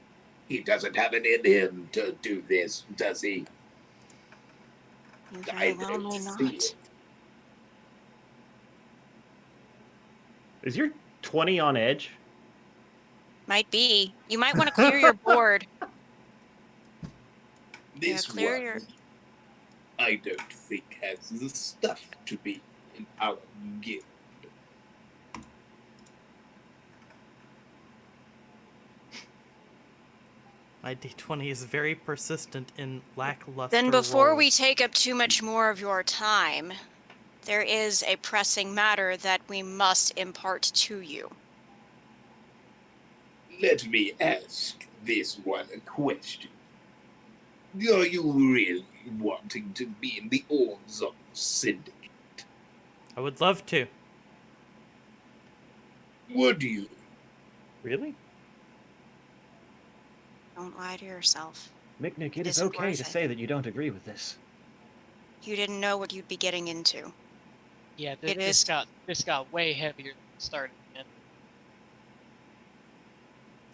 He doesn't have it in him to do this, does he? You I very well don't may see not. it. Is your 20 on edge? Might be. You might want to clear your board. This clear one, your- I don't think has the stuff to be in our guild. My D20 is very persistent in lackluster Then before we rolls. take up too much more of your time, there is a pressing matter that we must impart to you. Let me ask this one a question. Are you really wanting to be in the Orzon Syndicate? I would love to. Would you? Really? Don't lie to yourself. Nick, it It is isn't okay worth to it. say that you don't agree with this. You didn't know what you'd be getting into. Yeah, It this is- got way heavier than it started. Man.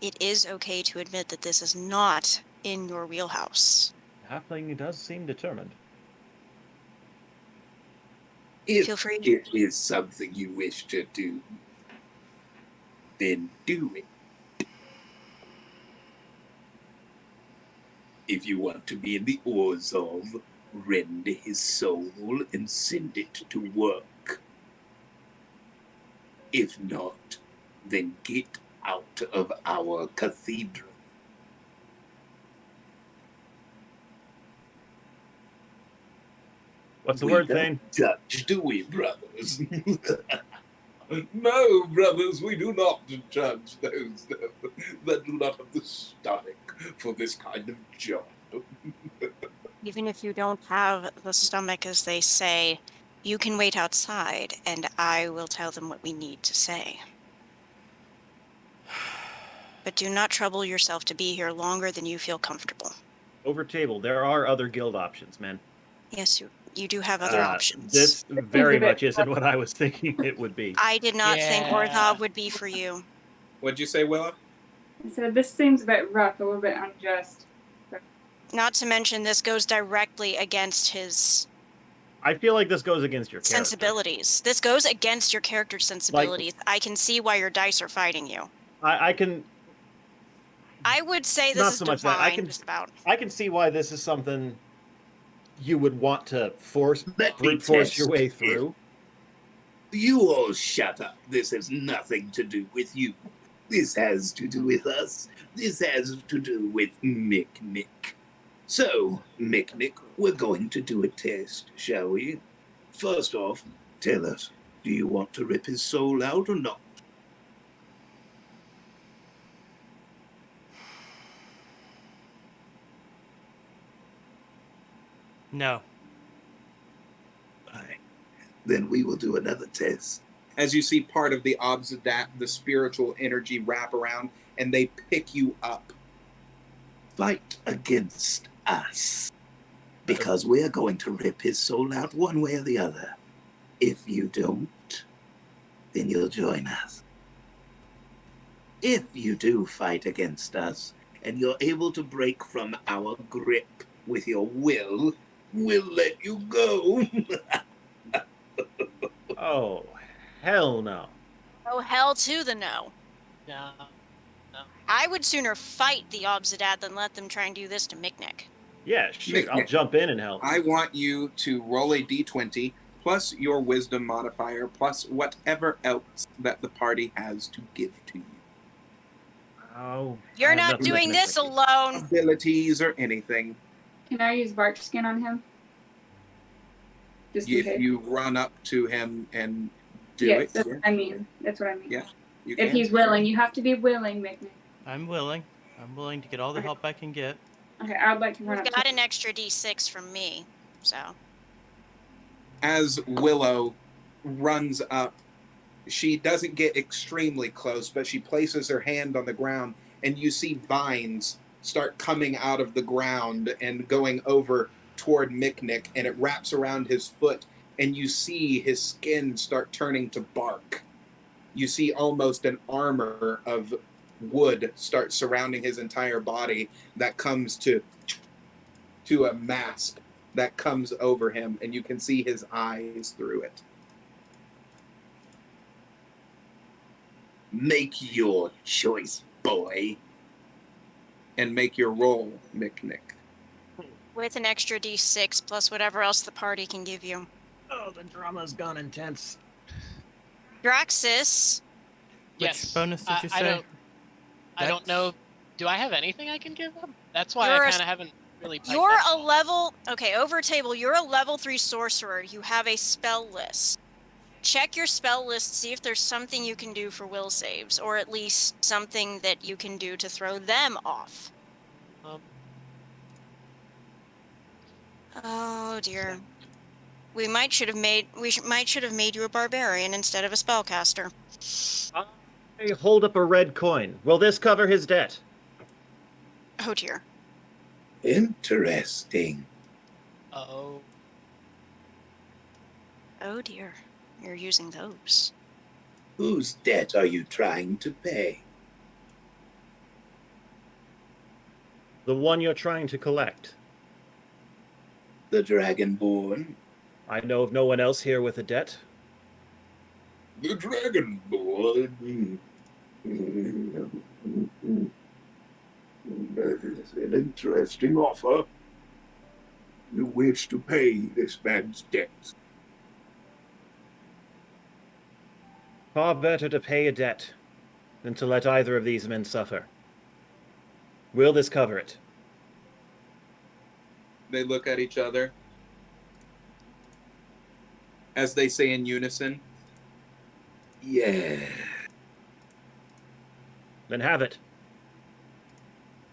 It is okay to admit that this is not in your wheelhouse. Halfling does seem determined. If Feel free. it is something you wish to do, then do it. If you want to be in the Orzhov, rend his soul and send it to work. If not, then get out of our cathedral. What's the We word, don't Thane? judge, do we, brothers? No, brothers, we do not judge those that do not have the stomach for this kind of job. Even if you don't have the stomach, as they say, you can wait outside, and I will tell them what we need to say. But do not trouble yourself to be here longer than you feel comfortable. Over table, there are other guild options, man. Yes, you do have other options. This very a bit much isn't what I was thinking it would be. I did not think Yeah. Orthov would be for you. What'd you say, Willa? So this seems a bit rough, a little bit unjust. Not to mention, this goes directly against his I feel like this goes against your character. sensibilities. This goes against your character's sensibilities. I can see why your dice are fighting you. I can I would say this Not is so much divine, that. I can- just about. I can see why this is something you would want to Let me brute force test your way it. through. You all shut up. This has nothing to do with you. This has to do with us. This has to do with Mick. So, Mick, we're going to do a test, shall we? First off, tell us, do you want to rip his soul out or not? No. Fine. Then we will do another test. As you see part of the Obsidat, the spiritual energy wrap around, and they pick you up. Fight against us. Because we're going to rip his soul out one way or the other. If you don't, then you'll join us. If you do fight against us, and you're able to break from our grip with your will, we'll let you go. Oh, hell no. Oh, hell to the no. No. I would sooner fight the Obsidat than let them try and do this to Miknik. Yeah, shoot, I'll Nick, jump in and help. I want you to roll a d20 plus your wisdom modifier plus whatever else that the party has to give to you. Oh, You're I have not nothing that doing can this affect you. alone. Abilities or anything. Can I use Bark Skin on him? Just in If case. you run up to him and do Yes, it, that's what I mean. That's what I mean. Yeah, you If can. he's willing, you have to be willing, Miknik. I'm willing. I'm willing to get all the Okay. help I can get. Okay, I'd like to run You've up got to an extra d6 from me, so. As Willow runs up, she doesn't get extremely close, but she places her hand on the ground, and you see vines start coming out of the ground and going over toward Miknik, and it wraps around his foot, and you see his skin start turning to bark. You see almost an armor of wood start surrounding his entire body that comes to a mask that comes over him, and you can see his eyes through it. Make your choice, boy. And make your roll, Miknik. With an extra d6 plus whatever else the party can give you. Oh, the drama's gone intense. Draxus, Yes. Which bonus did you I say? don't Dex? know. Do I have anything I can give them? That's why You're I a- kind of haven't really. piped you're that a well. level... Okay, over table, you're a level 3 sorcerer. You have a spell list. Check your spell list, see if there's something you can do for will saves, or at least something that you can do to throw them off. Um, Oh dear. We might should have made you a barbarian instead of a spellcaster. I hold up a red coin. Will this cover his debt? Oh dear. Interesting. oh. Oh dear. You're using those. Whose debt are you trying to pay? The one you're trying to collect. The Dragonborn? I know of no one else here with a debt. The Dragonborn. That is an interesting offer. You wish to pay this man's debts. Far better to pay a debt than to let either of these men suffer. Will this cover it? They look at each other as they say in unison, Yeah. Then have it.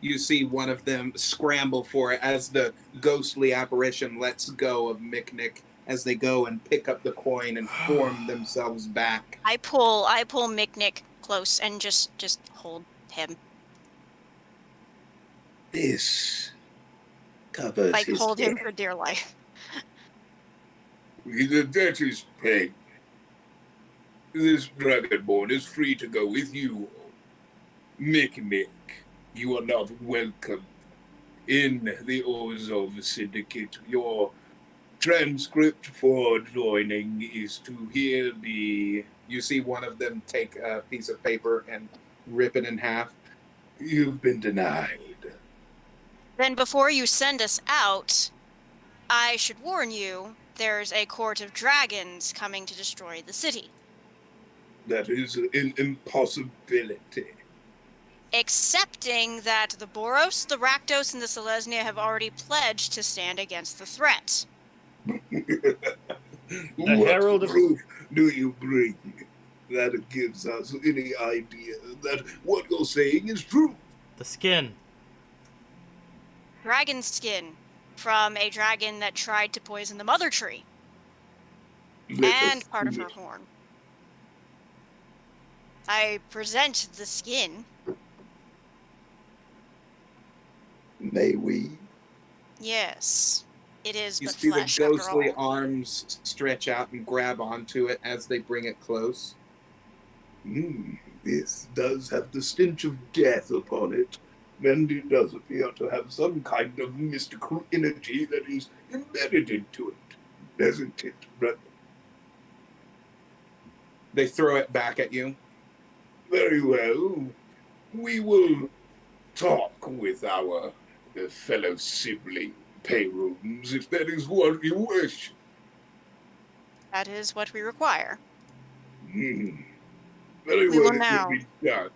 you see one of them scramble for it as the ghostly apparition lets go of Miknik as they go and pick up the coin and form themselves back. I pull Miknik close and just hold him. This covers Like his hold him debt. for dear life. The debt is paid. This Dragonborn is free to go with you. Miknik, you are not welcome in the Ozov Syndicate. Your transcript for joining is to hear the... You see one of them take a piece of paper and rip it in half. You've been denied. Then before you send us out, I should warn you, there's a court of dragons coming to destroy the city. That is an impossibility. Excepting that the Boros, the Rakdos, and the Selesnya have already pledged to stand against the threat. What Herald of- proof do you bring that gives us any idea that what you're saying is true? The skin. Dragon skin from a dragon that tried to poison the mother tree Let and us part of see her it. horn. I present the skin. May we? Yes, it is You but see the flesh after ghostly all. arms stretch out and grab onto it as they bring it close. This does have the stench of death upon it, and it does appear to have some kind of mystical energy that is embedded into it, doesn't it, brother? They throw it back at you. Very well. We will talk with our fellow sibling payrooms if that is what you wish. That is what we require. Very We well, will it now. will be done.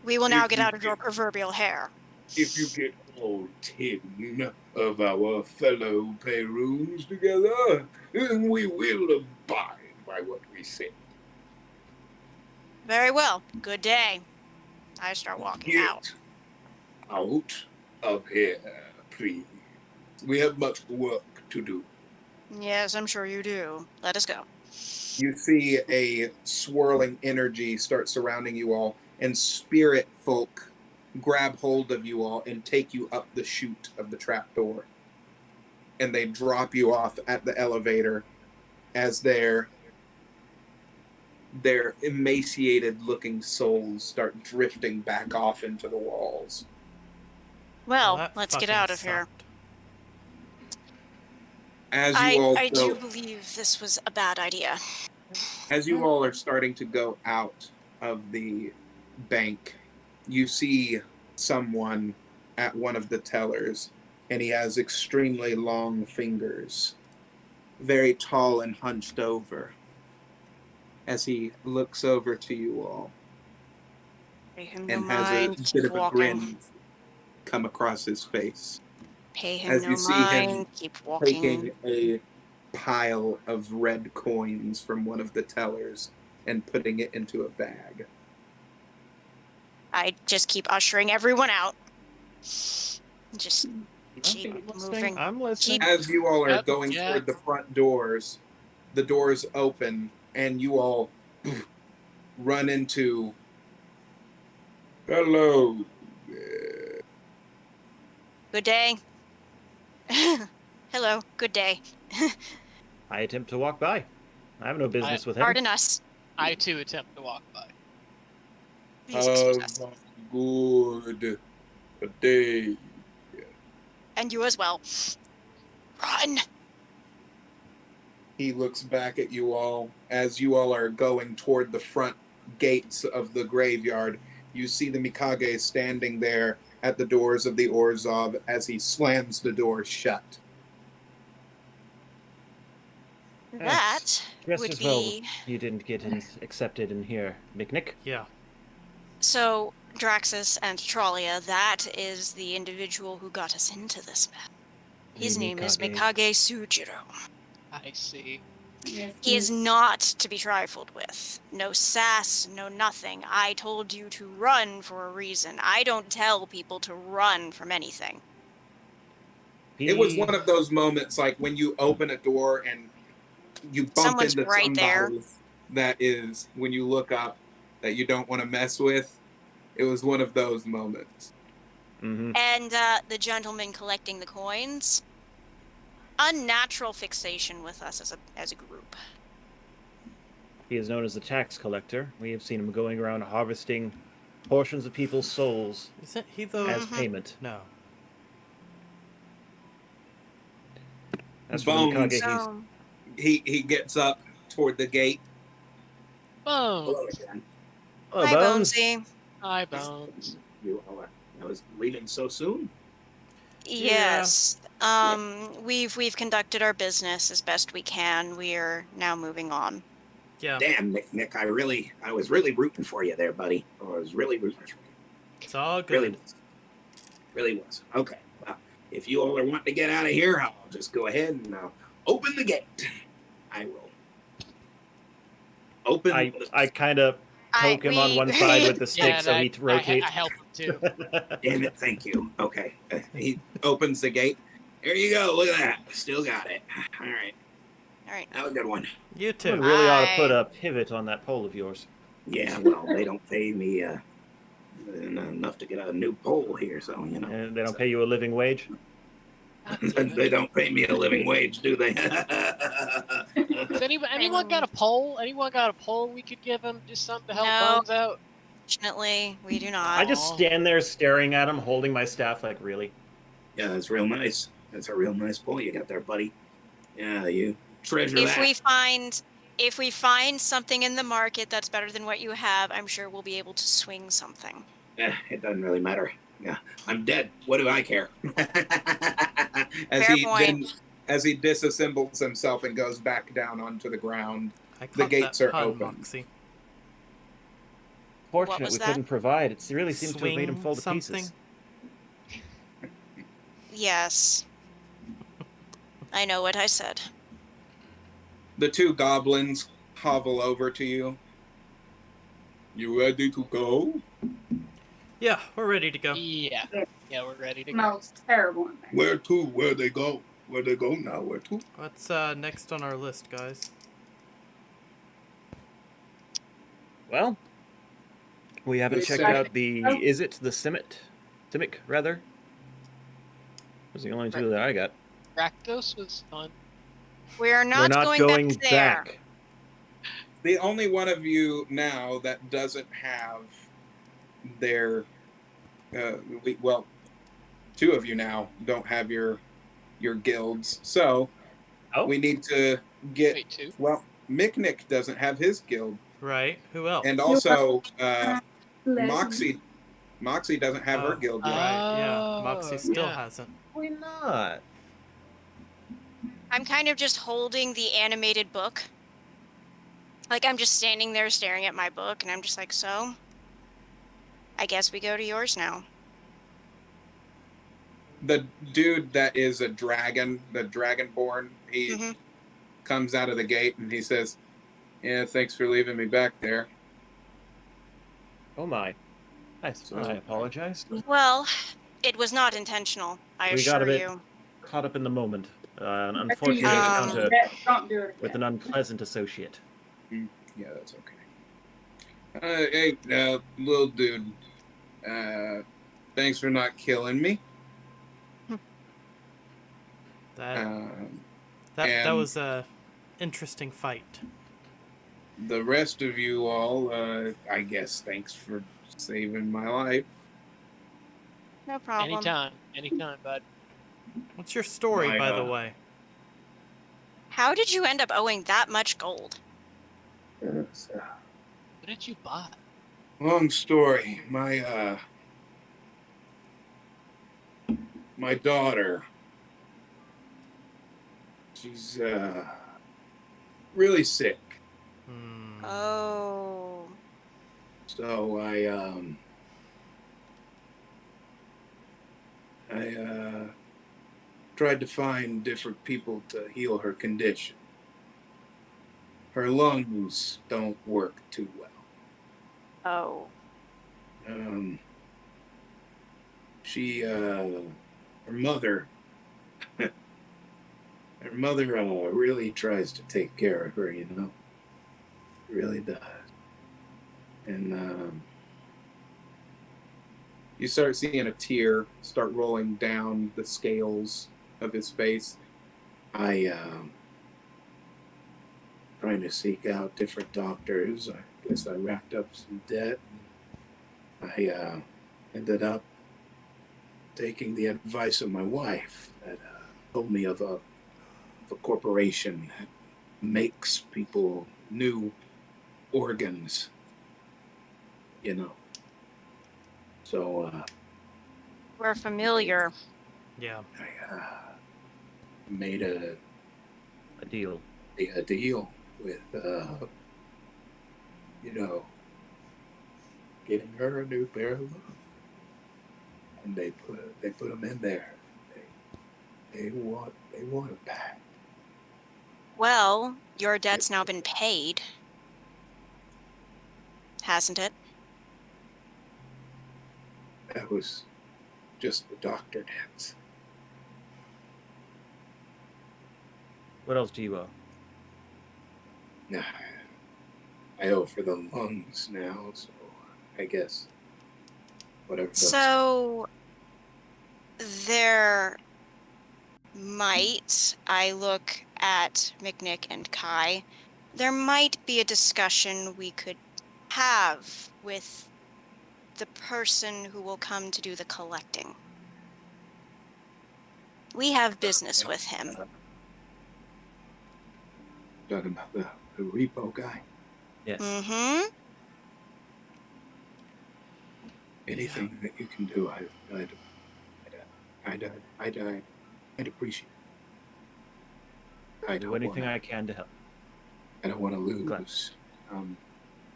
We will now If get you out of your get- proverbial hair. If you get all 10 of our fellow payrooms together, then we will abide by what we say. Very well. Good day. I start walking out. Get out of here, please. We have much work to do. Yes, I'm sure you do. Let us go. You see a swirling energy start surrounding you all, and spirit folk grab hold of you all and take you up the chute of the trapdoor. And they drop you off at the elevator as their emaciated looking souls start drifting back off into the walls. Well, that let's get fucking out of here. sucked. As you all I go, do believe this was a bad idea. as you all are starting to go out of the bank, you see someone at one of the tellers, and he has extremely long fingers, very tall and hunched over. As he looks over to you all Pay him no and has a mind. bit Keep of a walking. grin come across his face. Pay him As no you see him mind. Keep walking. taking a pile of red coins from one of the tellers and putting it into a bag. I just keep ushering everyone out. Just keep I'm listening. moving. I'm listening. Keep- As you all are Yep, going yeah. toward the front doors, the doors open and you all run into. Hello. Good day. Hello. Good day. I attempt to walk by. I have no business with him. Pardon us. I too attempt to walk by. Please excuse us. Good day. And you as well. Run. He looks back at you all as you all are going toward the front gates of the graveyard. You see the Mikage standing there at the doors of the Orzhov as he slams the door shut. That Just would as well be... you didn't get accepted in here, Miknik. Yeah. So, Draxus and Tralia, that is the individual who got us into this mess. His name is Mikage Sujiro. I see. Yes, He is not to be trifled with. No sass, no nothing. I told you to run for a reason. I don't tell people to run from anything. It was one of those moments like when you open a door and you bump Someone's into right somebody there. that is, when you look up, that you don't want to mess with. It was one of those moments. Mm-hmm. And the gentleman collecting the coins, unnatural fixation with us as a group. He is known as the tax collector. We have seen him going around harvesting portions of people's souls Isn't he the... as payment. No. As for Bones. Mikage, So, He gets up toward the gate. Bones. Hello again. Hello, hi, Bones. Bonesy. Hi, Bones. You all I was leaving so soon. Yes. We've conducted our business as best we can. We are now moving on. Yeah. Damn, Nick, I was really rooting for you there, buddy. I was really rooting for you. It's all Really good. was. Really was. Okay. Well, if you all are wanting to get out of here, I'll just go ahead and open the gate. I will. Open. I kind of poke him on one side with the stick Yeah, so he rotates. I help him too. Damn it! Thank you. Okay. He opens the gate, Here you go. Look at that. Still got it. All right. All right. Have a good one. You Someone too. really ought to put Bye. a pivot on that pole of yours. Yeah, well, they don't pay me enough to get a new pole here, so, you know. And they don't pay you a living wage. God damn it. They don't pay me a living wage, do they? Does anyone got a poll? Anyone got a poll we could give him? Just something to help No. Bones out? Fortunately, we do I not. just stand there staring at him, holding my staff like, really? Yeah, that's real nice. That's a real nice pole you got there, buddy. Yeah, you treasure If that. we find something in the market that's better than what you have, I'm sure we'll be able to swing something. It doesn't really matter. Yeah, I'm dead. What do I care? As Fair he point. as he disassembles himself and goes back down onto the ground, I the caught gates that are pun, open. Moxie. Fortunate was we that? couldn't provide. It really seems to have made him Swing fall to something? pieces. Yes. I know what I said. The two goblins hovel over to you. You ready to go? Yeah, we're ready to go. Yeah. Yeah, we're ready to go. Smells terrible in there. Where to? Where they go? Where they go now? Where to? What's next on our list, guys? Well, we haven't Wait, checked so- out the. Is it the Simic, rather? Those are the only two that I got. Rakdos was fun. We are We're not, not going back there. back. The only one of you now that doesn't have their, well, two of you now don't have your guilds. So Oh. we need to get. Wait, two? Well, Miknik doesn't have his guild, Right. Who else? and also Legend. Moxie doesn't have her Oh. guild yet. Right. Yeah. Oh, Moxie still yeah. hasn't. Why not? I'm kind of just holding the animated book. Like, I'm just standing there staring at my book, and I'm just like, so? I guess we go to yours now. The dude that is a dragon, the dragonborn, he Mhm. comes out of the gate and he says, "Yeah, thanks for leaving me back there." Oh my. I apologize. Well, it was not intentional, I We got a assure bit you. caught up in the moment. An Don't unfortunate encounter Don't do it with again. an unpleasant associate. Yeah, that's okay. Hey, little dude. Thanks for not killing me. That Um, that and- was a interesting fight. the rest of you all, I guess, thanks for saving my life. No problem. Anytime, bud. What's your story, My, by the way? How did you end up owing that much gold? Yes, What did you buy? long story. My daughter. She's really sick. Hmm. Oh. So I tried to find different people to heal her condition. Her lungs don't work too well. Oh. Her mother, really tries to take care of her, you know. Really does. And you start seeing a tear start rolling down the scales of his face. Trying to seek out different doctors. I guess I racked up some debt. I ended up taking the advice of my wife that told me of a corporation that makes people new organs, you know. So We're familiar. Yeah. I made a deal with, getting her a new pair of lungs. And they put them in there. They want it back. Well, your debt's now been paid. Hasn't it? That was just the doctor debts. What else do you owe? Nah, I owe for the lungs now, so I guess whatever. So there I look at McNick and Kai, there might be a discussion we could have with the person who will come to do the collecting. We have business with him. Talking about the repo guy. Yes. Mm-hmm. Anything that you can do, I'd appreciate. I'll do anything I can to help. I don't want to lose. Glad.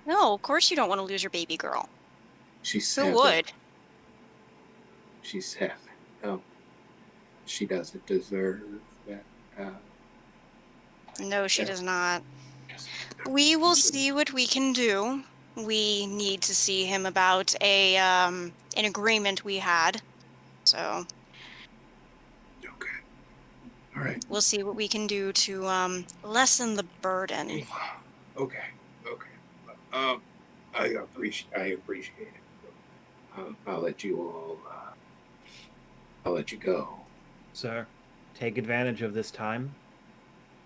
No, of course you don't want to lose your baby girl. She's Who 7. would? She's 7. No, she doesn't deserve that. No, she Yeah. does not. We will see what we can do. We need to see him about an agreement we had. So Okay. All right. we'll see what we can do to lessen the burden. Okay. I appreciate it. I'll let you all. I'll let you go. Sir, take advantage of this time.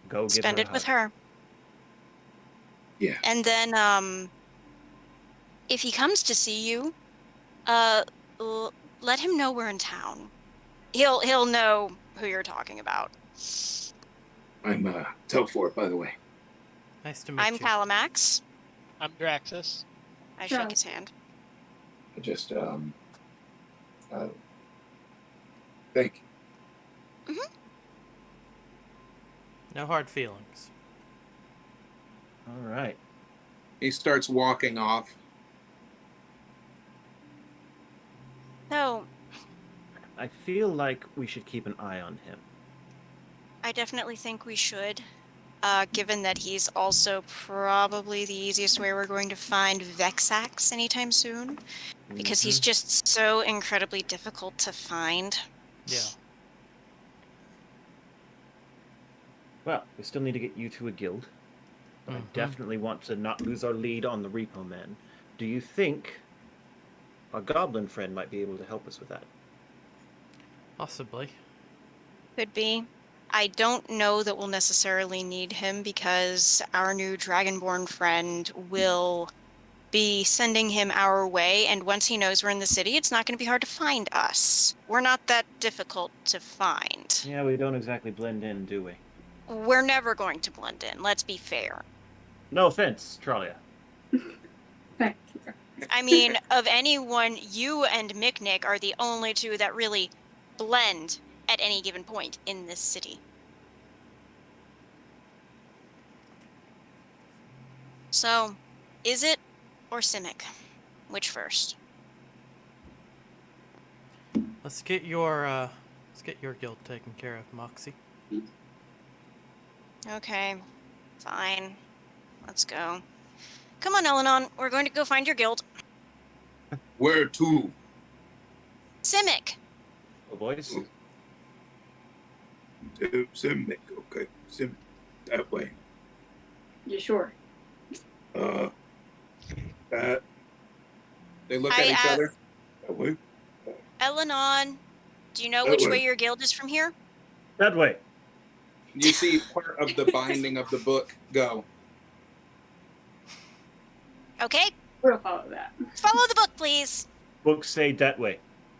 Go give Spend her it with her. Yeah. And then if he comes to see you, let him know we're in town. He'll know who you're talking about. I'm Telfort, by the way. Nice to meet I'm you. Calamax. I'm Draxus. I Sure. shake his hand. I just thank you. No hard feelings. All right. He starts walking off. So I feel like we should keep an eye on him. I definitely think we should. Given that he's also probably the easiest way we're going to find Vexax anytime soon. Because he's just so incredibly difficult to find. Yeah. Well, we still need to get you to a guild. But I definitely want to not lose our lead on the Repo Men. Do you think our goblin friend might be able to help us with that? Possibly. Could be. I don't know that we'll necessarily need him because our new Dragonborn friend will be sending him our way, and once he knows we're in the city, it's not going to be hard to find us. We're not that difficult to find. Yeah, we don't exactly blend in, do we? We're never going to blend in, let's be fair. No offense, Tralia. Thank you. I mean, of anyone, you and Miknik are the only two that really blend at any given point in this city. So, is it or Simic? Which first? Let's get your guild taken care of, Moxie. Okay, fine. Let's go. Come on, Elenon. We're going to go find your guild. Where to? Simic! Oh, boys. Simic, okay. Simic. That way. You sure? That They look at each other. way. Elenon, do you know That which way. way your guild is from here? That way. You see part of the binding of the book go. Okay, We'll follow that. follow the book, please. Books say that way.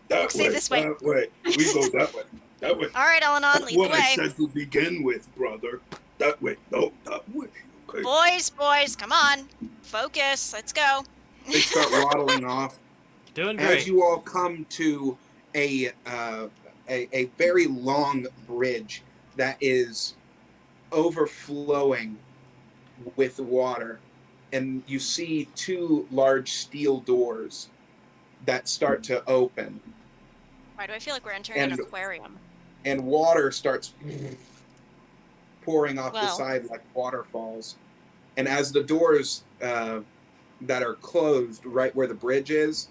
That Say way. this way. That way. We go that way. That way. All right, Elenon, That's lead the what I way. said to begin with, brother. That way. No, that way. Okay. Boys, come on. Focus, let's go. They start waddling off. Doing As great. you all come to a very long bridge that is overflowing with water, and you see two large steel doors that start to open, Why do I feel like we're entering an And- aquarium? and water starts pouring off the Well. side like waterfalls. And as the doors that are closed right where the bridge is,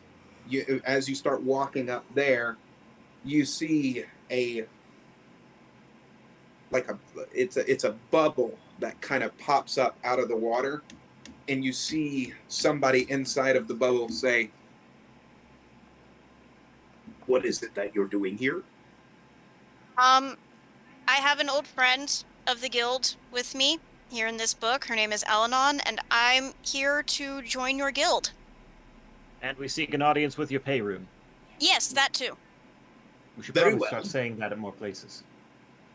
as you start walking up there, you see a it's a bubble that kind of pops up out of the water, and you see somebody inside of the bubble say, What is it that you're doing here? I have an old friend of the guild with me here in this book. Her name is Elenon, and I'm here to join your guild. And we seek an audience with your pay room. Yes, that too. We should Very probably well. start saying that at more places.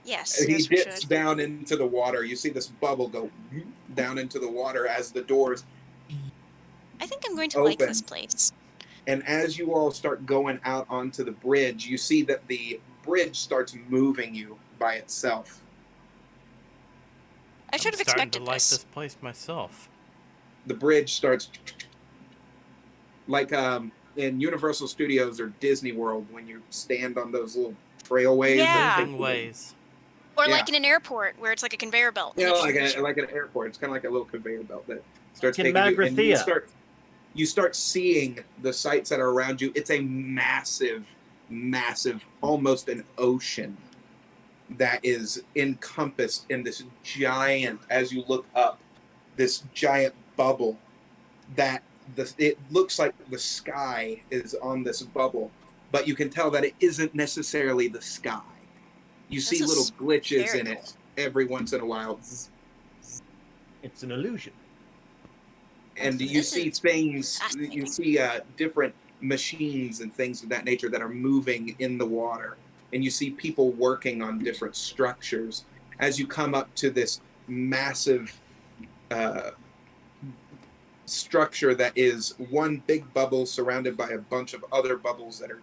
Yes, he yes, we dips should. down into the water. You see this bubble go down into the water as the doors. I think I'm going to like this Open. place. And as you all start going out onto the bridge, you see that the bridge starts moving you by itself. I should I'm have starting expected to like this. this place myself. The bridge starts like in Universal Studios or Disney World when you stand on those little trailways. Yeah. Moving ways. Or Yeah. like in an airport where it's like a conveyor belt. Yeah, and you just- like an airport. It's kind of like a little conveyor belt that starts Like in taking you, and you Magrathea. start seeing the sights that are around you. It's a massive, almost an ocean that is encompassed in this giant, as you look up, this giant bubble that it looks like the sky is on this bubble, but you can tell that it isn't necessarily the sky. You see This little is glitches very in cool. it every once in a while. It's an illusion. And you This see is things, fascinating. you see different machines and things of that nature that are moving in the water. And you see people working on different structures as you come up to this massive structure that is one big bubble surrounded by a bunch of other bubbles that are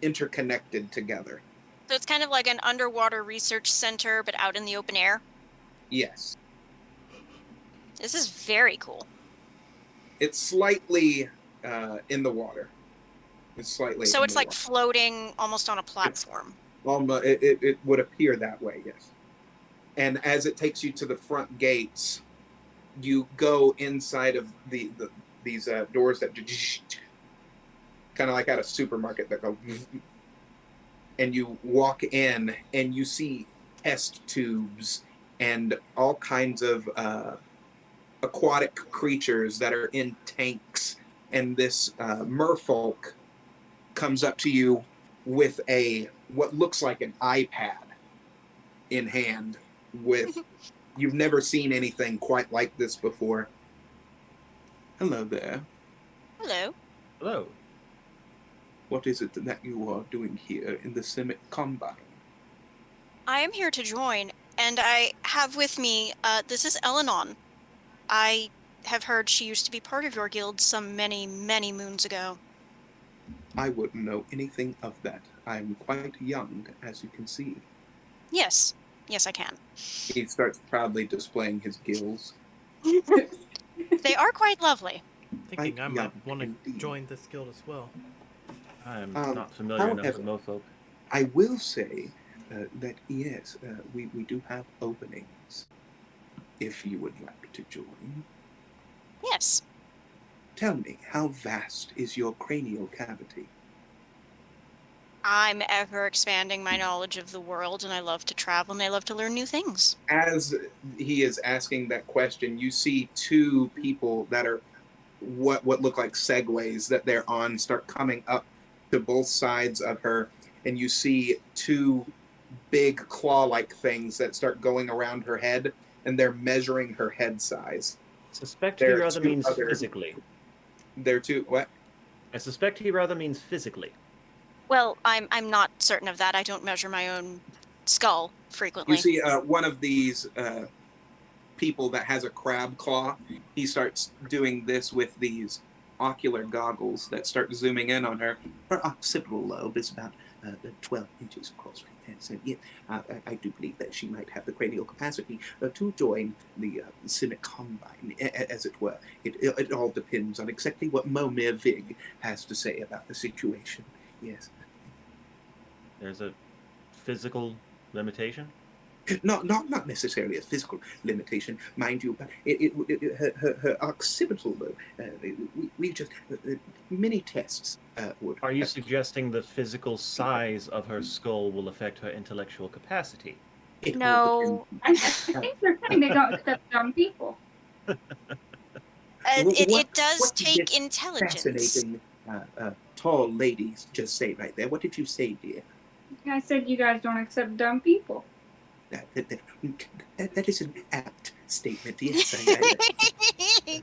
interconnected together. So it's kind of like an underwater research center, but out in the open air. Yes. This is very cool. It's slightly in the water. It's slightly So in it's the like water. floating almost on a platform. Almost, it would appear that way, yes. And as it takes you to the front gates, you go inside of these doors that kind of like at a supermarket that go, and you walk in and you see test tubes and all kinds of aquatic creatures that are in tanks. And this merfolk comes up to you with what looks like an iPad in hand with you've never seen anything quite like this before. Hello there. Hello. Hello. What is it that you are doing here in the Simic Combine? I am here to join, and I have with me, this is Elenon. I have heard she used to be part of your guild some many, many moons ago. I wouldn't know anything of that. I'm quite young, as you can see. Yes. Yes, I can. He starts proudly displaying his gills. They are quite lovely. Thinking I Quite might young want to indeed. join this guild as well. I'm Um, not familiar enough however- with Mofolk. I will say that yes, we do have openings. If you would like to join. Yes. Tell me, how vast is your cranial cavity? I'm ever expanding my knowledge of the world, and I love to travel, and I love to learn new things. As he is asking that question, you see two people that are what look like segways that they're on start coming up to both sides of her, and you see two big claw-like things that start going around her head, and they're measuring her head size. Suspect There he are rather two means other- physically. They're two what? I suspect he rather means physically. Well, I'm not certain of that. I don't measure my own skull frequently. You see one of these people that has a crab claw. He starts doing this with these ocular goggles that start zooming in on her. Her occipital lobe is about 12 inches across right there. So yeah, I do believe that she might have the cranial capacity to join the Simic Combine, as it were. It all depends on exactly what Momir Vig has to say about the situation. Yes. There's a physical limitation. Not necessarily a physical limitation, mind you, but her occipital lobe. We just many tests would. Are you suggesting the physical size of her skull will affect her intellectual capacity? It all No. I think they're saying they don't accept dumb people. It does what did take this intelligence. fascinating, tall ladies just say right there? What did you say, dear? I said you guys don't accept dumb people. That is an apt statement. Yes, I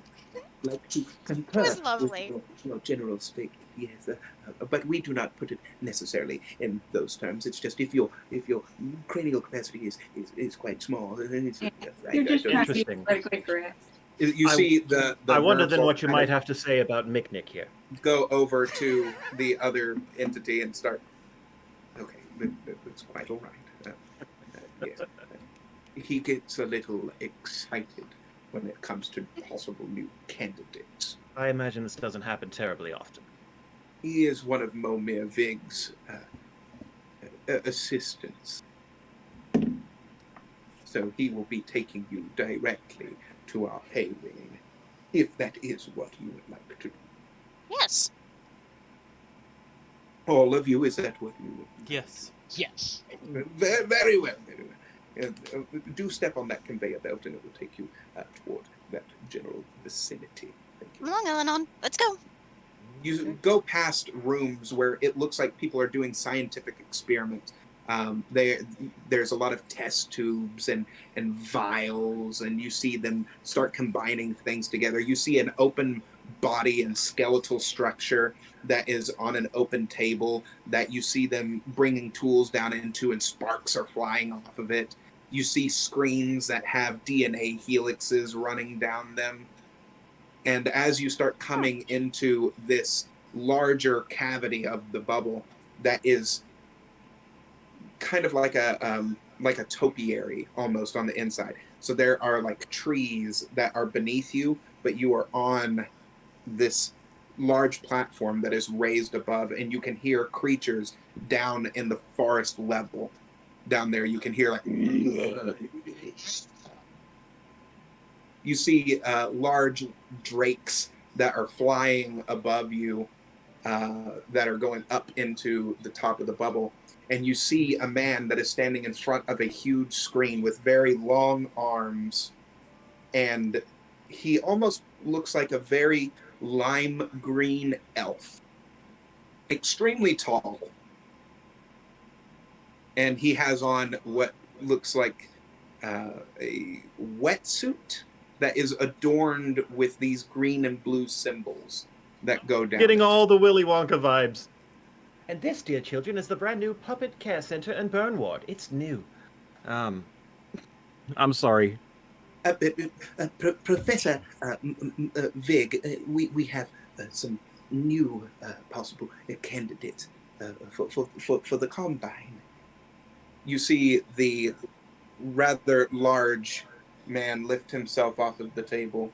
like to concur was lovely. with your general statement. Yes, but we do not put it necessarily in those terms. It's just if your cranial capacity is quite small, then it's You're just trying to be Interesting. politically correct. You see the I wonder then merfolk what you kind might of have to say about Miknik here. go over to the other entity and start. Okay, it's quite all right. Yes. He gets a little excited when it comes to possible new candidates. I imagine this doesn't happen terribly often. He is one of Momir Vig's assistants. So he will be taking you directly to our pay ring, if that is what you would like to do. Yes. All of you, is that what you would? Yes. Yes. Very well, very well. Do step on that conveyor belt and it will take you toward that general vicinity. Thank you. Come on, Eleanor. Let's go. You go past rooms where it looks like people are doing scientific experiments. There's a lot of test tubes and vials, and you see them start combining things together. You see an open body and skeletal structure that is on an open table that you see them bringing tools down into, and sparks are flying off of it. You see screens that have DNA helixes running down them. And as you start coming into this larger cavity of the bubble that is kind of like a topiary almost on the inside. So there are like trees that are beneath you, but you are on this large platform that is raised above, and you can hear creatures down in the forest level. Down there, you can hear like. You see large drakes that are flying above you, that are going up into the top of the bubble. And you see a man that is standing in front of a huge screen with very long arms. And he almost looks like a very lime green elf. Extremely tall. And he has on what looks like a wetsuit that is adorned with these green and blue symbols that go down. Getting all the Willy Wonka vibes. And this, dear children, is the brand new Puppet Care Center in Burnward. It's new. I'm sorry. Professor Vig, we have some new possible candidates for the Combine. You see the rather large man lift himself off of the table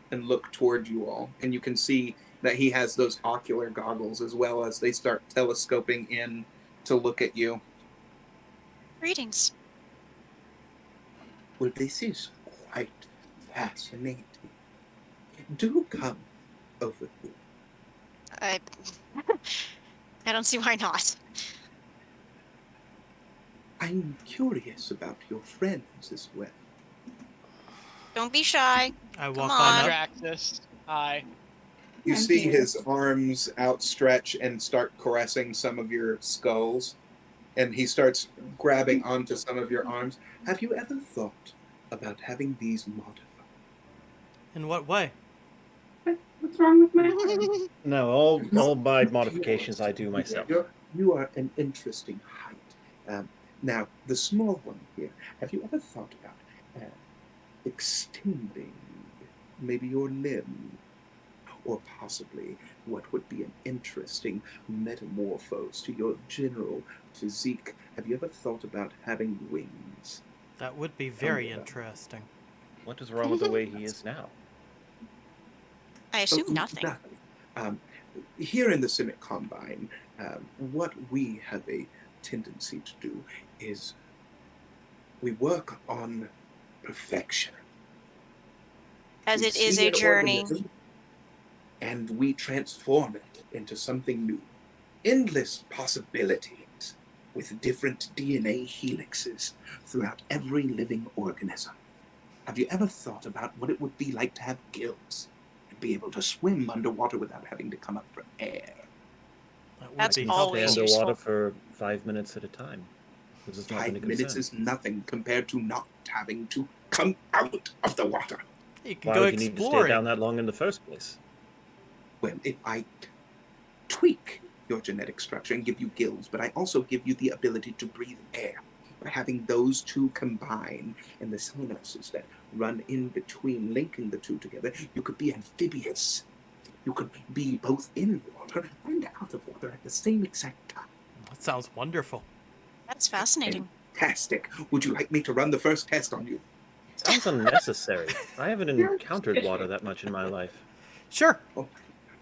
and look toward you all. And you can see that he has those ocular goggles as well as they start telescoping in to look at you. Greetings. Well, this is quite fascinating. Do come over here. I don't see why not. I'm curious about your friends as well. Don't be shy. I walk Come on on. up. Draxus. Hi. You I'm see here. his arms outstretch and start caressing some of your skulls. And he starts grabbing onto some of your arms. Have you ever thought about having these modified? In what way? What's wrong with my arm? No, all my modifications I do myself. You are an interesting height. Now, the small one here, have you ever thought about extending maybe your limb? Or possibly what would be an interesting metamorphose to your general physique? Have you ever thought about having wings? That would be very interesting. What is wrong with the way he is now? I assume nothing. Here in the Simic Combine, what we have a tendency to do is we work on perfection. As We it is see a an journey. organism, and we transform it into something new. Endless possibilities. with different DNA helixes throughout every living organism. Have you ever thought about what it would be like to have gills and be able to swim underwater without having to come up for air? That would That's be Stay always helpful. underwater useful. for 5 minutes at a time. This has not been a 5 minutes concern. is nothing compared to not having to come out of the water. You can Why go would you need to stay exploring. down that long in the first place? Well, if I tweak your genetic structure and give you gills, but I also give you the ability to breathe air. By having those two combine and the synapses that run in between, linking the two together, you could be amphibious. You could be both in water and out of water at the same exact time. That sounds wonderful. That's fascinating. Fantastic. Would you like me to run the first test on you? Sounds unnecessary. I haven't encountered water that much in my life. Sure.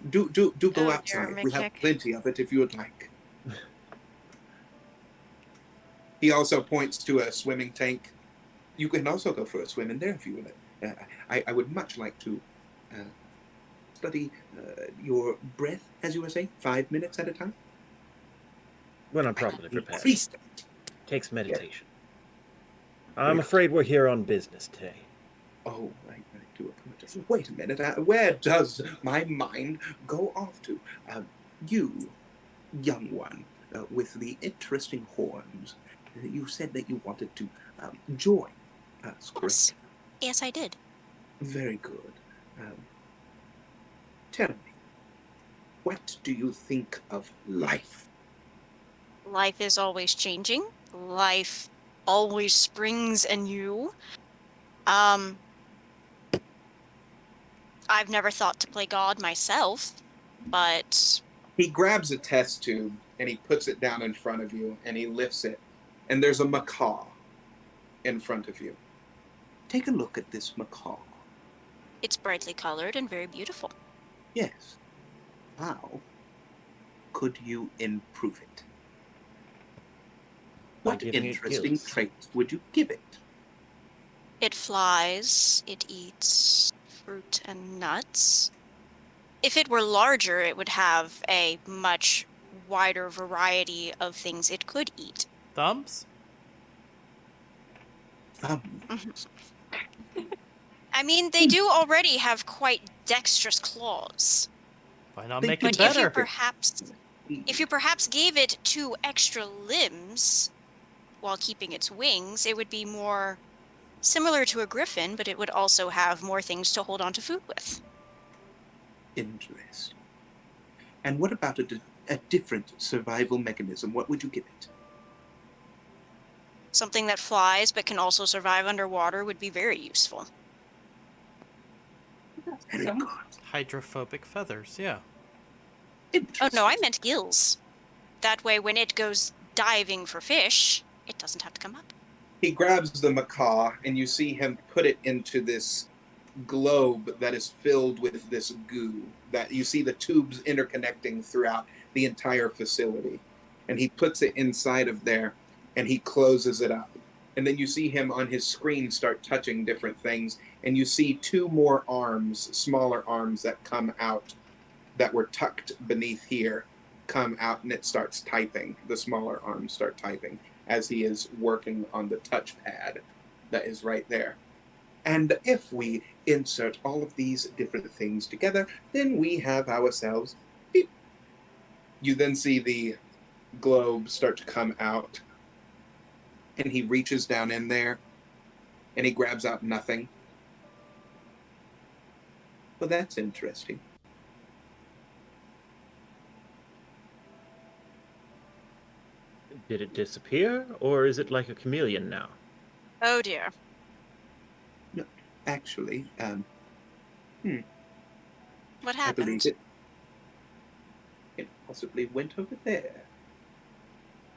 Do go Oh, dear, outside. We have Mick. plenty of it if you would like. He also points to a swimming tank. You can also go for a swim in there if you would. I would much like to study your breath, as you were saying, 5 minutes at a time. When I'm properly prepared. Increase that. Takes meditation. I'm afraid we're here on business today. Oh, I do apologize. Wait a minute. Where does my mind go off to? You, young one, with the interesting horns, you said that you wanted to join us, correct? Yes. Yes, I did. Very good. Tell me, what do you think of life? Life is always changing. Life always springs anew. I've never thought to play God myself, but He grabs a test tube and he puts it down in front of you and he lifts it. And there's a macaw in front of you. Take a look at this macaw. it's brightly colored and very beautiful. Yes. How could you improve it? By What giving it interesting gills. traits would you give it? It flies, it eats fruit and nuts. If it were larger, it would have a much wider variety of things it could eat. Thumbs? Thumbs. I mean, they do already have quite dexterous claws. Why not They make do it But if you better? perhaps gave it 2 extra limbs while keeping its wings, it would be more similar to a griffin, but it would also have more things to hold on to food with. Interesting. And what about a different survival mechanism? What would you give it? Something that flies but can also survive underwater would be very useful. Very So, good. Hydrophobic feathers, yeah. Oh Interesting. no, I meant gills. That way when it goes diving for fish, it doesn't have to come up. He grabs the macaw and you see him put it into this globe that is filled with this goo. That you see the tubes interconnecting throughout the entire facility. And he puts it inside of there and he closes it up. And then you see him on his screen start touching different things. And you see 2 more arms, smaller arms that come out that were tucked beneath here, come out and it starts typing. The smaller arms start typing as he is working on the touchpad that is right there. And if we insert all of these different things together, then we have ourselves beep. You then see the globe start to come out. And he reaches down in there and he grabs out nothing. Well, that's interesting. Did it disappear, or is it like a chameleon now? Oh dear. Actually, What I believe happened? it possibly went over there.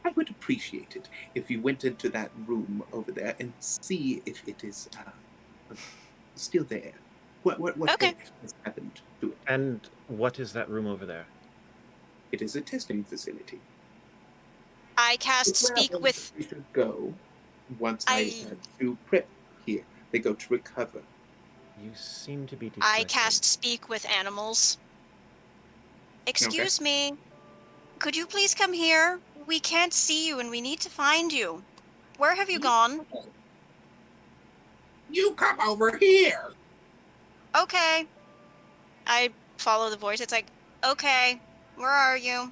I would appreciate it if you went into that room over there and see if it is still there. What Okay. has happened to it? And what is that room over there? It is a testing facility. I cast It's where speak with we should go once I do prep here. They go to recover. You seem to be I dyslexic. cast speak with animals. Excuse me. Could you please come here? We can't see you and we need to find you. Where have you gone? You come over here. Okay. I follow the voice. It's like, okay, where are you?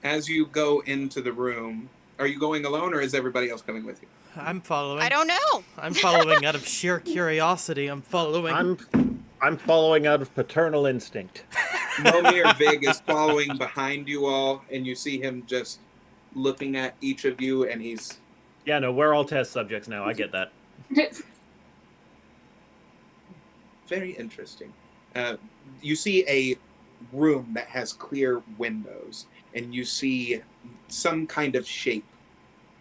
As you go into the room, are you going alone or is everybody else coming with you? I'm following. I don't know. I'm following out of sheer curiosity. I'm following. I'm following out of paternal instinct. Momir Vig is following behind you all, and you see him just looking at each of you, and he's... Yeah, no, we're all test subjects now. I get that. Very interesting. You see a room that has clear windows, and you see some kind of shape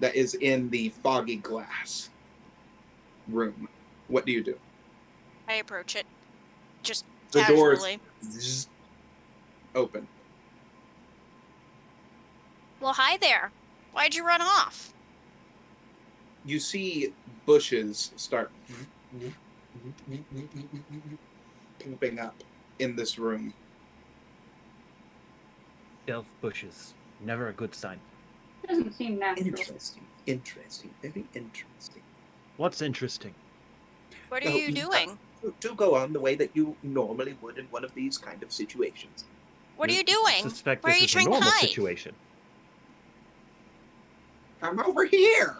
that is in the foggy glass room. What do you do? I approach it. Just The doors casually. zzz, open. Well, hi there. Why'd you run off? You see bushes start pooping up in this room. Delve bushes. Never a good sign. Doesn't seem natural. Interesting. Very interesting. What's interesting? What are you doing? To go on the way that you normally would in one of these kind of situations. What are you I doing? suspect Where this are you is a trying to normal hide? situation. I'm over here.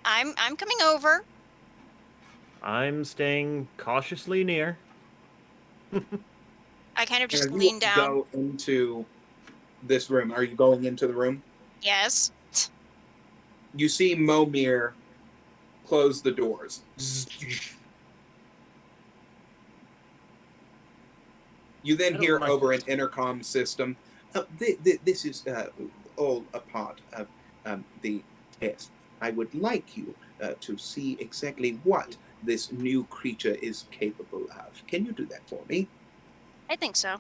I'm coming over. I'm staying cautiously near. I kind of just As you lean down. go into this room. Are you going into the room? Yes. You see Momir close the doors. You then I don't hear like over an this. intercom system, this is all a part of the test. I would like you to see exactly what this new creature is capable of. Can you do that for me? I think so.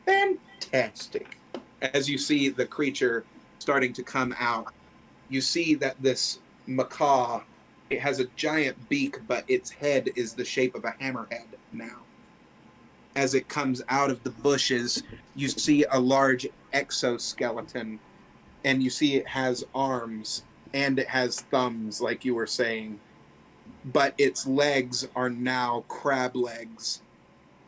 Fantastic. As you see the creature starting to come out, you see that this macaw, it has a giant beak, but its head is the shape of a hammerhead now. As it comes out of the bushes, you see a large exoskeleton, and you see it has arms, and it has thumbs, like you were saying, but its legs are now crab legs,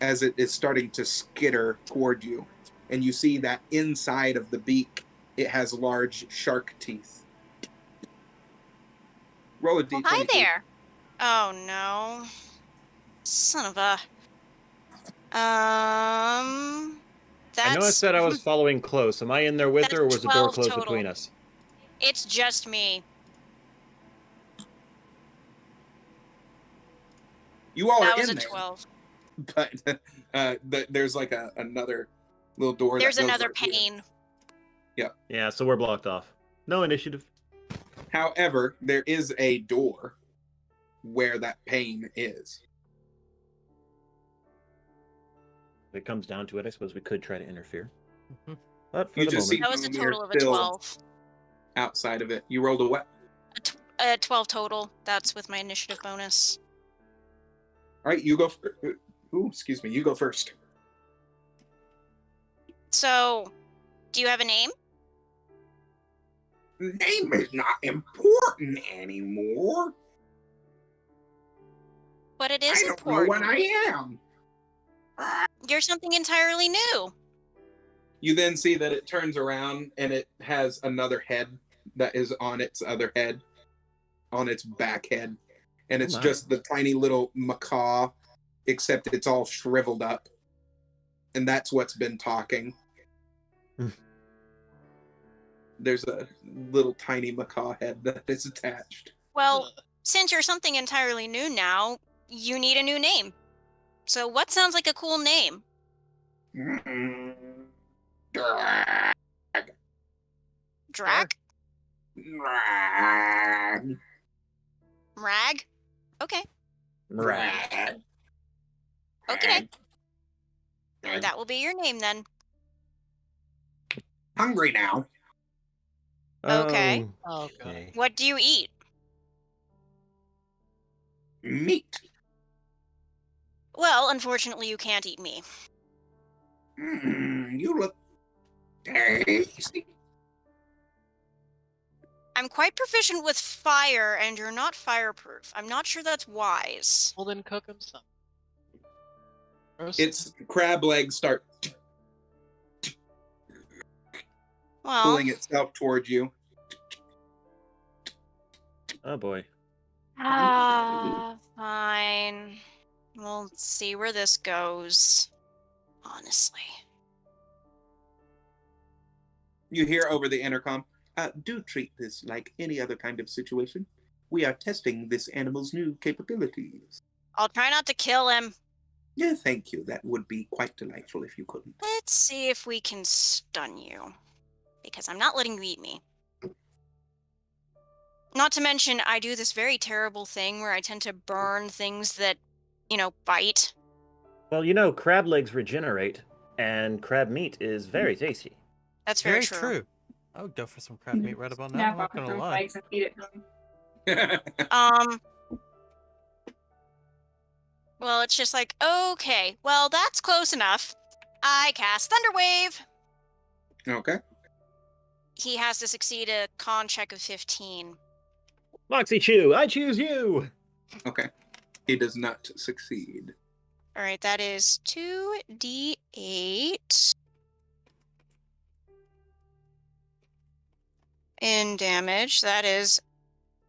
as it is starting to skitter toward you. And you see that inside of the beak, it has large shark teeth. Roll a d20. Well, hi there. Oh no. Son of a. That's. I know I said I was following close. Am I in there with her, or That's was the door 12 closed total. between us? It's just me. You all That are was in a there, 12. but there's like another little door. There's that goes another right here. pane. Yeah, so we're blocked off. No initiative. However, there is a door where that pane is. If it comes down to it, I suppose we could try to interfere. Mhm. But for You the just see moment, That was a Momir total of a still 12. outside of it. You rolled a what? A 12 total. That's with my initiative bonus. All right, you go. Excuse me. You go first. So, do you have a name? Name is not important anymore. But it is I don't important. know what I am. You're something entirely new. You then see that it turns around and it has another head that is on its other head, on its back head. And it's my. just the tiny little macaw, except it's all shriveled up. And that's what's been talking. There's a little tiny macaw head that is attached. Well, since you're something entirely new now, you need a new name. So what sounds like a cool name? Drag. Drac? Drag. Rag? Okay. Drag. Okay. Drag. That will be your name then. Hungry now. Okay. Oh, God. Okay. What do you eat? Meat. Well, unfortunately, you can't eat me. You look Tasty. I'm quite proficient with fire, and you're not fireproof. I'm not sure that's wise. Well, then cook him some. Roast Its crab legs start Well, pulling itself towards you. Oh boy. fine. We'll see where this goes. Honestly. You hear over the intercom, do treat this like any other kind of situation. We are testing this animal's new capabilities. I'll try not to kill him. Yeah, thank you. That would be quite delightful if you couldn't. Let's see if we can stun you. Because I'm not letting you eat me. Not to mention, I do this very terrible thing where I tend to burn things that, bite. Well, you know, crab legs regenerate, and crab meat is very tasty. That's very, Very true. I would go for some crab meat right about now. Snap I'm not off gonna her lie. legs and eat it to him. Well, it's just like, okay, well, that's close enough. I cast Thunderwave. Okay. He has to succeed a con check of 15. Moxie Chew, I choose you! Okay. He does not succeed. All right, that is 2d8 in damage. That is...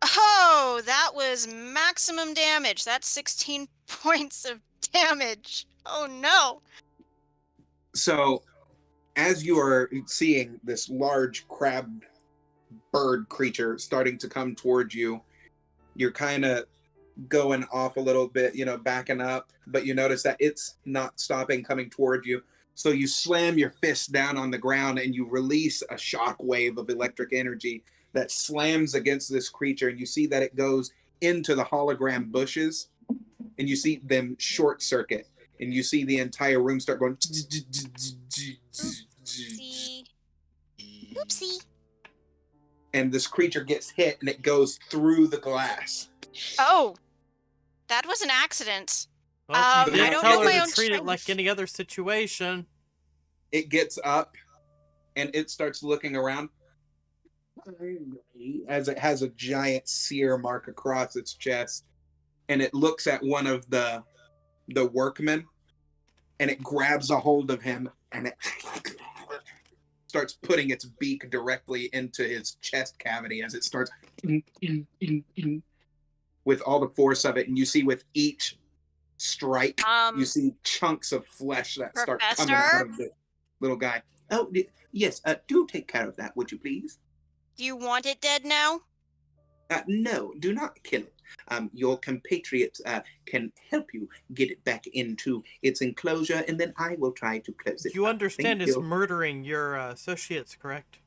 Oh, that was maximum damage. That's 16 points of damage. Oh, no. So, as you are seeing this large crab bird creature starting to come towards you, you're kind of going off a little bit, backing up, but you notice that it's not stopping coming toward you. So you slam your fist down on the ground and you release a shock wave of electric energy that slams against this creature, and you see that it goes into the hologram bushes, and you see them short circuit, and you see the entire room start going. Oopsie. Oopsie. And this creature gets hit, and it goes through the glass. Oh, that was an accident. Well, you I didn't don't tell know her my to own treat it strength. like any other situation. It gets up, and it starts looking around. As it has a giant sear mark across its chest, and it looks at one of the workmen, and it grabs a hold of him, and it starts putting its beak directly into his chest cavity as it starts with all the force of it. And you see with each strike, you see chunks of flesh that start coming out of the little guy. Oh, yes, do take care of that, would you please? Do you want it dead now? No, do not kill it. Your compatriots can help you get it back into its enclosure, and then I will try to close it. You understand it's you. murdering your associates, correct?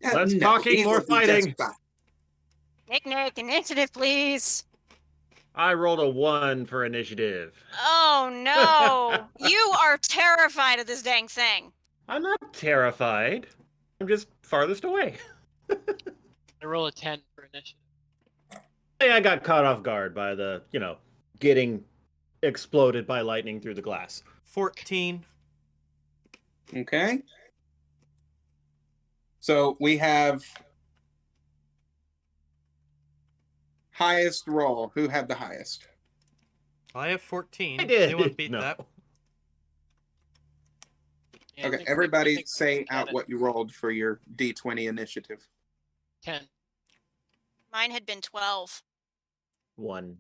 Less No, talking, he more will be just fighting. fine. Nick, initiative, please. I rolled a 1 for initiative. Oh, no. You are terrified of this dang thing. I'm not terrified. I'm just farthest away. I roll a 10 for initiative. I got caught off guard by the, getting exploded by lightning through the glass. 14. Okay. So we have highest roll. Who had the highest? I have 14. I did. Anyone beat No. that? Yeah, I Okay, think- everybody I think say we out got it. what you rolled for your D20 initiative. 10. Mine had been 12. 1.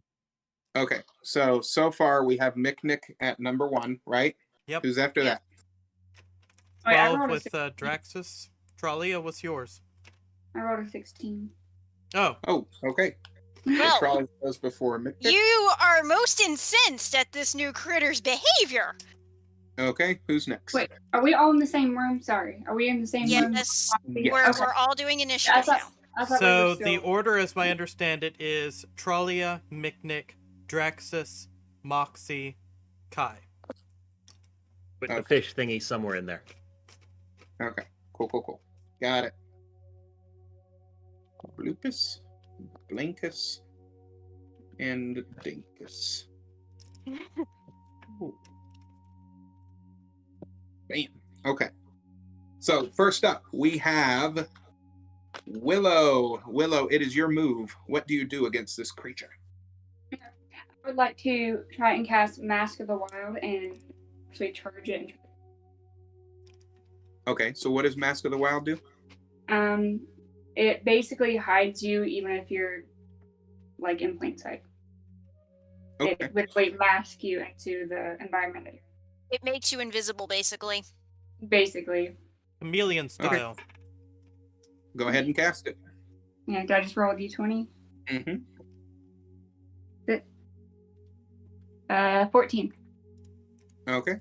Okay, so far we have Miknik at number 1, right? Yep. Who's after Yep. that? Wait, I 12 rolled a with Draxus. Tralia, what's yours? I rolled a 16. Oh, Oh, okay. Well, Trolley goes before Miknik. you are most incensed at this new critter's behavior. Okay, who's next? Wait, are we all in the same room? Sorry. Are we in the same room? Yes, Yes. we're all doing initiative I thought- now. I thought we so were still... the order, as I understand it, is Tralia, Miknik, Draxus, Moxie, Kai. With the Okay. fish thingy somewhere in there. Okay, cool. Got it. Bloopus, Blinkus, and Dinkus. Ooh. Bam. Okay. So first up, we have Willow. Willow, it is your move. What do you do against this creature? I would like to try and cast Mask of the Wild and actually charge it. Okay, so what does Mask of the Wild do? It basically hides you even if you're like in plain sight. Okay. It literally masks you into the environment that you're It makes you invisible, basically. basically. Chameleon style. Go ahead and cast it. Yeah, did I just roll a d20? Mm-hmm. 14. Okay.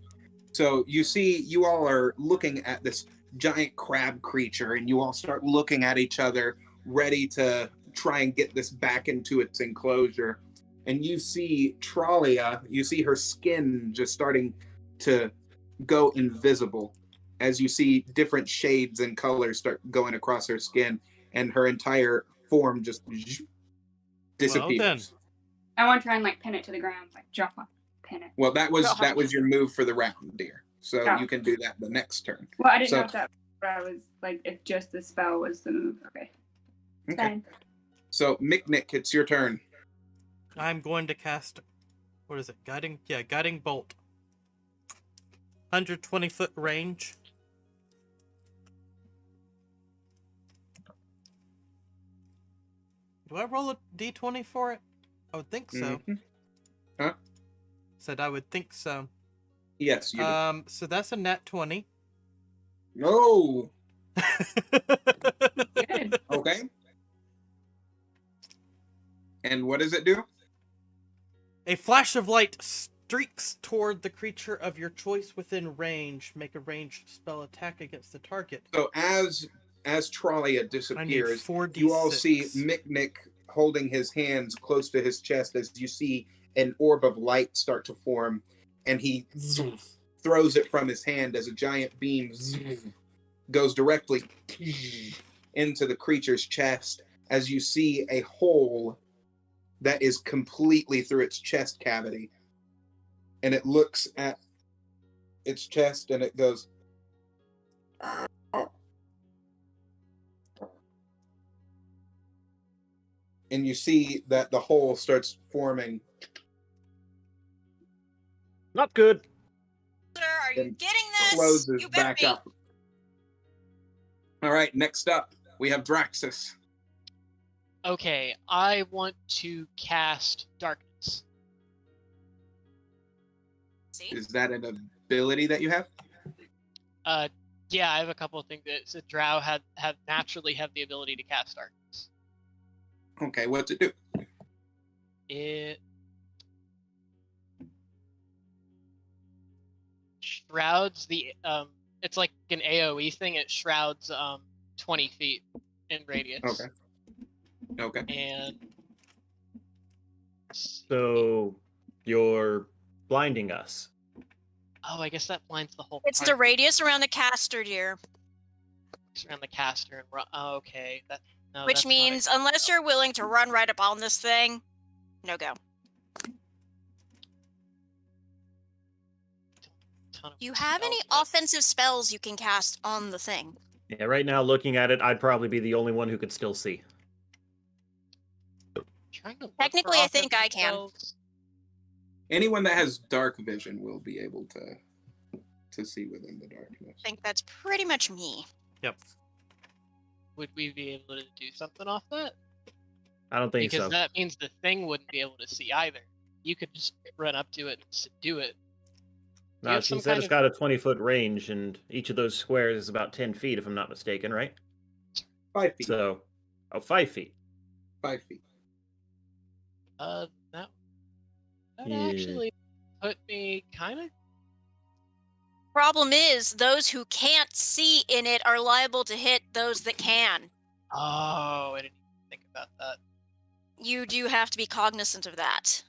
So you all are looking at this giant crab creature, and you all start looking at each other, ready to try and get this back into its enclosure. And you see Tralia, you see her skin just starting to go invisible as you see different shades and colors start going across her skin, and her entire form just disappears. Well then. I want to try and like pin it to the ground, like jump on, pin it. Well, that was your move for the round, dear. So Oh. you can do that the next turn. Well, I didn't So- know if that I was like if just the spell was the move. Okay. Okay. Fine. So Mick, it's your turn. I'm going to cast, what is it? Guiding bolt. 120-foot range. Do I roll a d20 for it? I would think so. Mhm. Huh? Said I would think so. Yes, you do. So that's a nat 20. No. Good. Okay. And what does it do? A flash of light streaks toward the creature of your choice within range. Make a ranged spell attack against the target. So as Tralia disappears, 4d6. you all see Mick holding his hands close to his chest as you see an orb of light start to form, and he throws it from his hand as a giant beam goes directly into the creature's chest as you see a hole that is completely through its chest cavity. And it looks at its chest and it goes, and you see that the hole starts forming. Not good. Sir, are you And getting this? Closes You better back be. up. All right, next up, we have Draxus. Okay, I want to cast darkness. See? Is that an ability that you have? Yeah, I have a couple of things that so Drow have naturally have the ability to cast darkness. Okay, what's it do? It shrouds the it's like an AoE thing. It shrouds 20 feet in radius. Okay. And So you're blinding us. oh, I guess that blinds the whole. It's the party. radius around the caster, dear. It's around the caster and oh, okay. That no, Which that's not means, unless you're willing to run right up on this thing, no go. ton of Do you have any spells, but- offensive spells you can cast on the thing? Yeah, right now looking at it, I'd probably be the only one who could still see. Trying to look Technically, for I think I offensive can. spells. Anyone that has dark vision will be able to see within the darkness. I think that's pretty much me. Would we be able to do something off that? I don't think Because so. that means the thing wouldn't be able to see either. You could just run up to it and do it. Do you No, have she some said kind it's of- got a 20-foot range, and each of those squares is about 10 feet, if I'm not mistaken, right? 5 feet. So, 5 feet. 5 feet. That Yeah. actually put me kind of. Problem is, those who can't see in it are liable to hit those that can. Oh, I didn't even think about that. You do have to be cognizant of that.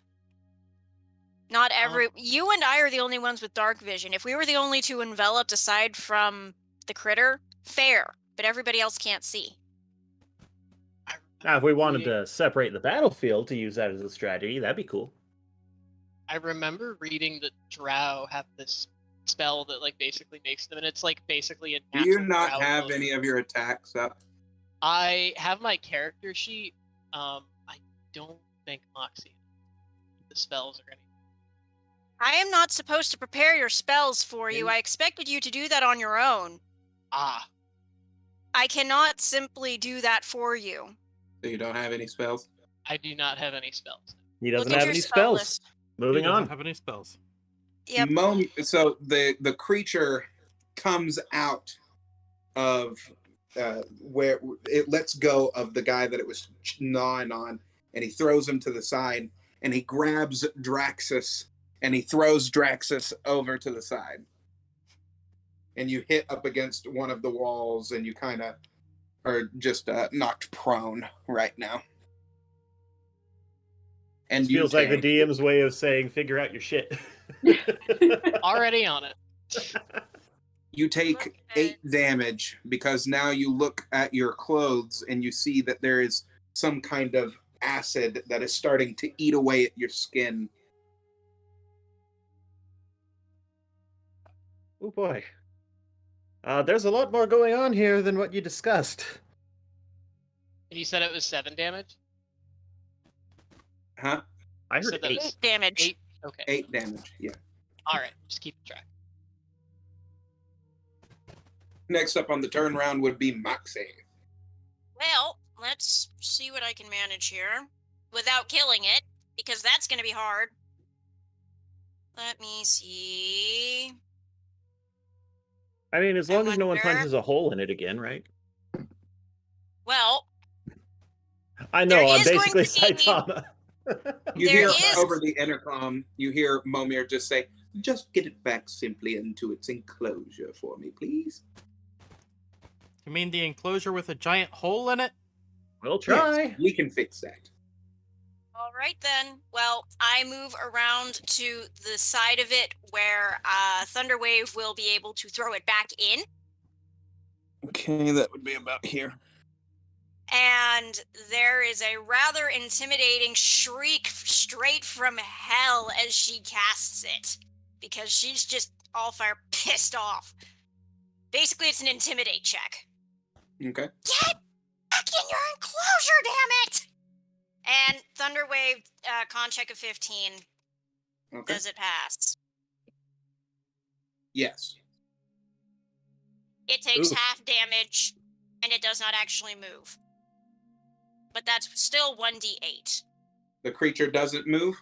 Not every... You and I are the only ones with dark vision. If we were the only two enveloped aside from the critter, fair. But everybody else can't see. Now, if we wanted Yeah. to separate the battlefield to use that as a strategy, that'd be cool. I remember reading that Drow have this spell that like basically makes them, and it's like basically a Do you natural not route have of- any of your attacks up? I have my character sheet. I don't think Moxie the spells or anything. I am not supposed to prepare your spells for you. I expected you to do that on your own. Ah, I cannot simply do that for you. So you don't have any spells? I do not have any spells. He doesn't Look at have your any spell spells. list. Moving He doesn't on. have any spells. Yep. So the creature comes out of where it lets go of the guy that it was gnawing on, and he throws him to the side, and he grabs Draxus, and he throws Draxus over to the side. And you hit up against one of the walls, and you kind of are just knocked prone right now. And This feels like the DM's way of saying, figure out your shit. Already on it. You take 8 damage because now you look at your clothes and you see that there is some kind of acid that is starting to eat away at your skin. Oh boy. There's a lot more going on here than what you discussed. And you said it was 7 damage? Huh? I So heard that 8. was 8 damage. 8? Okay. 8 damage, yeah. Alright, just keep track. Next up on the turnaround would be Moxie. Well, let's see what I can manage here without killing it, because that's going to be hard. Let me see. I mean, as long as no one wonder- punches a hole in it again, right? Well, I know, There I'm is going basically to be- Saitama. You There hear is- over the intercom, you hear Momir just say, "Just get it back simply into its enclosure for me, please." You mean the enclosure with a giant hole in it? We'll try. Yes, we can fix that. all right then. Well, I move around to the side of it where Thunderwave will be able to throw it back in. Okay, that would be about here. And there is a rather intimidating shriek straight from hell as she casts it. Because she's just all fire pissed off. Basically, it's an intimidate check. Okay. Get back in your enclosure, damn it! And Thunderwave, con check of 15. Okay. Does it pass? Yes. It takes Ooh. half damage, and it does not actually move. But that's still 1d8. The creature doesn't move.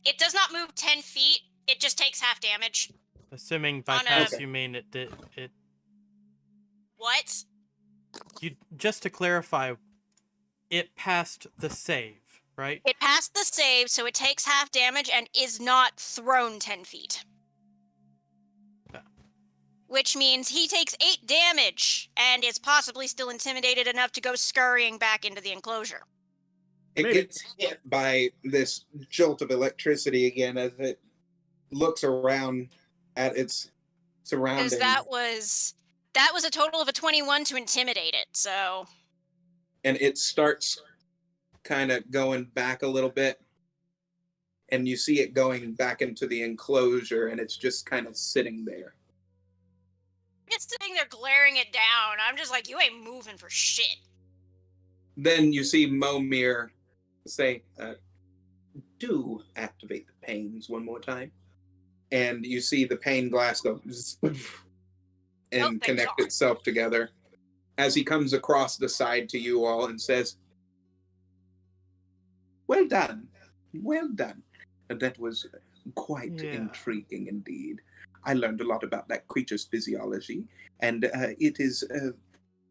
It does not move 10 feet. It just takes half damage. Assuming by On a- pass Okay. you mean it did it. What? You just to clarify, it passed the save, right? It passed the save, so it takes half damage and is not thrown 10 feet. Okay. Which means he takes 8 damage and is possibly still intimidated enough to go scurrying back into the enclosure. It Maybe. gets hit by this jolt of electricity again as it looks around at its surroundings. Because that was a total of a 21 to intimidate it, so And it starts kind of going back a little bit. And you see it going back into the enclosure, and it's just kind of sitting there. it's sitting there glaring it down. I'm just like, you ain't moving for shit. Then you see Momir say, "Do activate the panes one more time." And you see the pane glass go and thank connect God. itself together as he comes across the side to you all and says, "Well done. Well done. That was quite Yeah. intriguing indeed. I learned a lot about that creature's physiology, and it is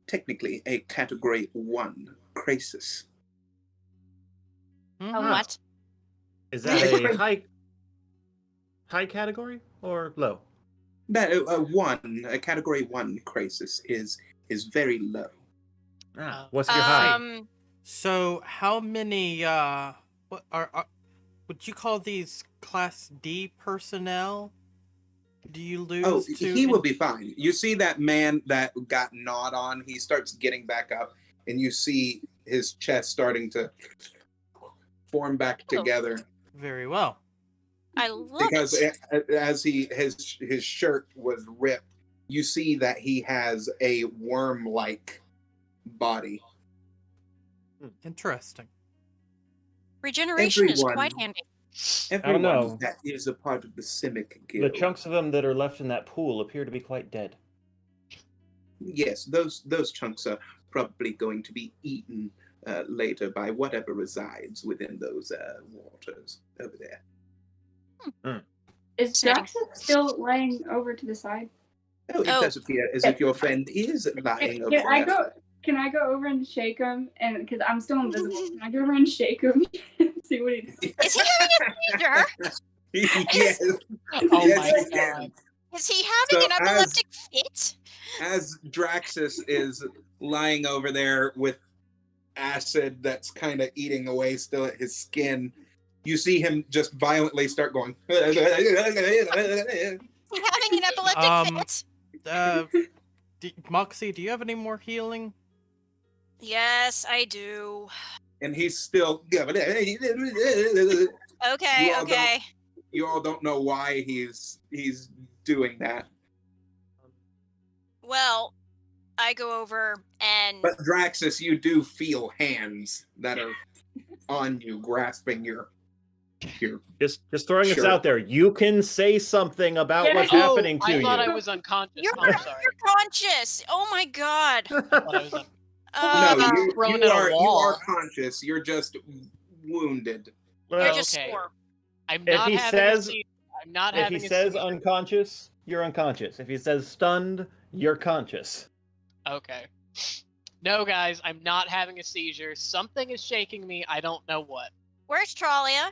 technically a Category 1 crisis." Oh, Mhm. what? Is that a high category or low? That a Category 1 crisis is very low. What's your high? So how many what are would you call these Class D personnel? Do you lose Oh, to he will be fine. You see that man that got gnawed on, he starts getting back up, and you see his chest starting to form back Oh. together. Very well. I love because it. as his shirt was ripped, you see that he has a worm-like body. Interesting. Regeneration is Everyone- quite handy. Everyone know. that is a part of the Simic The Guild. chunks of them that are left in that pool appear to be quite dead. Yes, those chunks are probably going to be eaten later by whatever resides within those waters over there. Is Draxus still laying over to the side? Oh, it does appear as if your friend is lying over there. Can I go over and shake him? And because I'm still invisible, can I go over and shake him and see what he does? Is he having a seizure? Yes. Oh Yes, my you god. can. Is he having So an epileptic fit? As Draxus is lying over there with acid that's kind of eating away still at his skin, you see him just violently start going. Is he having an epileptic fit? Moxie, do you have any more healing? Yes, I do. And he's still. Okay, You all okay. You all don't know why he's doing that. Well, I go over and But Draxus, you do feel hands that are on you, grasping your. Just throwing this Sure. out there. You can say something about what's Yeah. happening to I you. thought I was unconscious. You're I'm sorry. conscious. Oh my god. I thought I was un- Uh, No, thrown you at a are wall. conscious. You're just wounded. you're Well, just okay. sore. I'm If not he having says- a seizure. I'm not if having he a says seizure. unconscious, you're unconscious. If he says stunned, you're conscious. Okay. No, guys, I'm not having a seizure. Something is shaking me. I don't know what. Where's Tralia?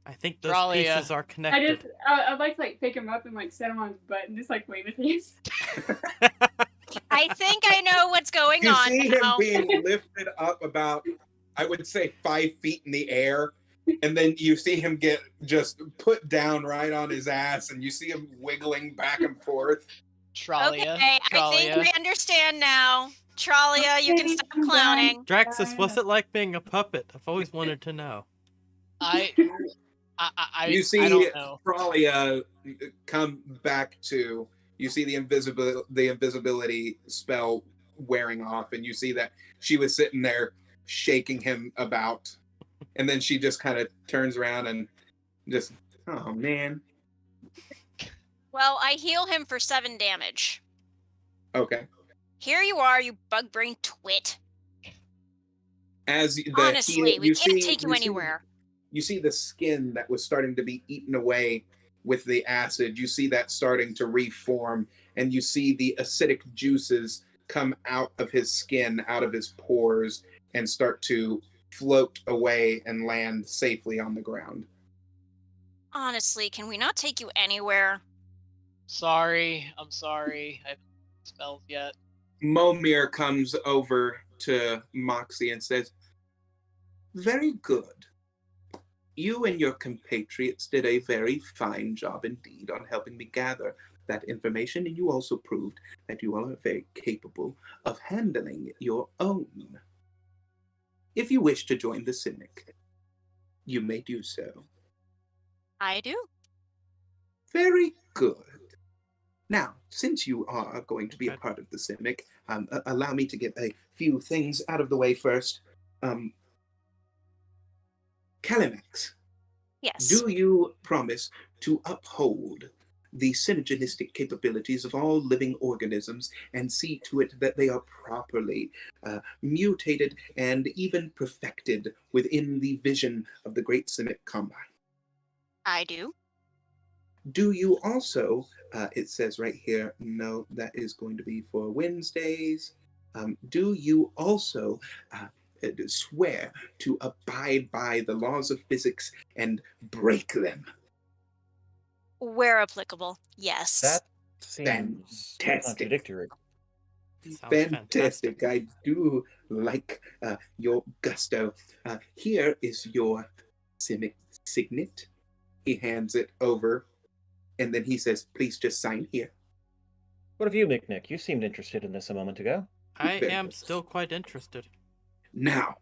I think those Ralia. pieces are connected. I'd like to like pick him up and like set him on his butt and just like wave at him. I think I know what's going You on see him now. being lifted up about, I would say, 5 feet in the air, and then you see him get just put down right on his ass, and you see him wiggling back and forth. Tralia. Okay, I think Tralia. I understand now. Tralia, you can stop clowning. Draxus, what's it like being a puppet? I've always wanted to know. I You see I don't know. Tralia come back to. You see the invisibility spell wearing off, and you see that she was sitting there shaking him about, and then she just kind of turns around and just, oh man, Well, I heal him for 7 damage. okay. Here you are, you bug brain twit. As the Honestly, we you can't see- take you see- anywhere. You see the skin that was starting to be eaten away with the acid. You see that starting to reform, and you see the acidic juices come out of his skin, out of his pores, and start to float away and land safely on the ground. Honestly, can we not take you anywhere? Sorry. I'm sorry. I haven't spells yet. Momir comes over to Moxie and says, "Very good. You and your compatriots did a very fine job indeed on helping me gather that information, and you also proved that you all are very capable of handling your own. If you wish to join the Simic, you may do so." I do. Very good. Now, since you are going to be a part of the Simic, allow me to get a few things out of the way first. Calimax, Yes. do you promise to uphold the synergistic capabilities of all living organisms and see to it that they are properly mutated and even perfected within the vision of the Great Simic Combine? I do. Do you also, it says right here, no, that is going to be for Wednesdays. Do you also swear to abide by the laws of physics and break them? Where applicable, yes. That seems Fantastic. contradictory. Sounds Fantastic. I do like your gusto. Here is your Simic signet. He hands it over, and then he says, "Please just sign here." What of you, McNick? You seemed interested in this a moment ago. I Very am good. still quite interested. Now,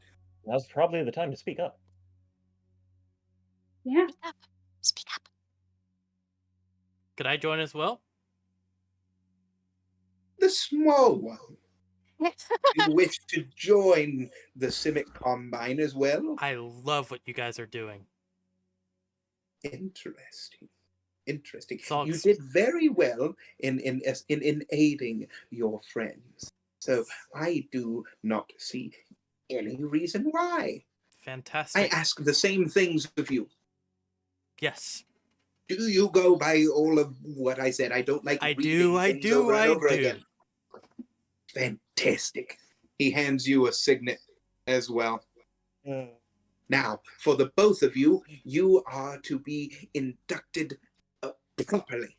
Now's probably the time to speak up. Yeah. Speak up. Speak up. Could I join as well? The small one. You wish to join the Civic Combine as well? I love what you guys are doing. Interesting. Interesting. So You ex- did very well in aiding your friends. So I do not see any reason why. I Fantastic. ask the same things of you. Yes. Do you go by all of what I said? I don't like I reading do, I things do, over and I over do. again. Fantastic. He hands you a signet as well. Now, for the both of you, you are to be inducted properly.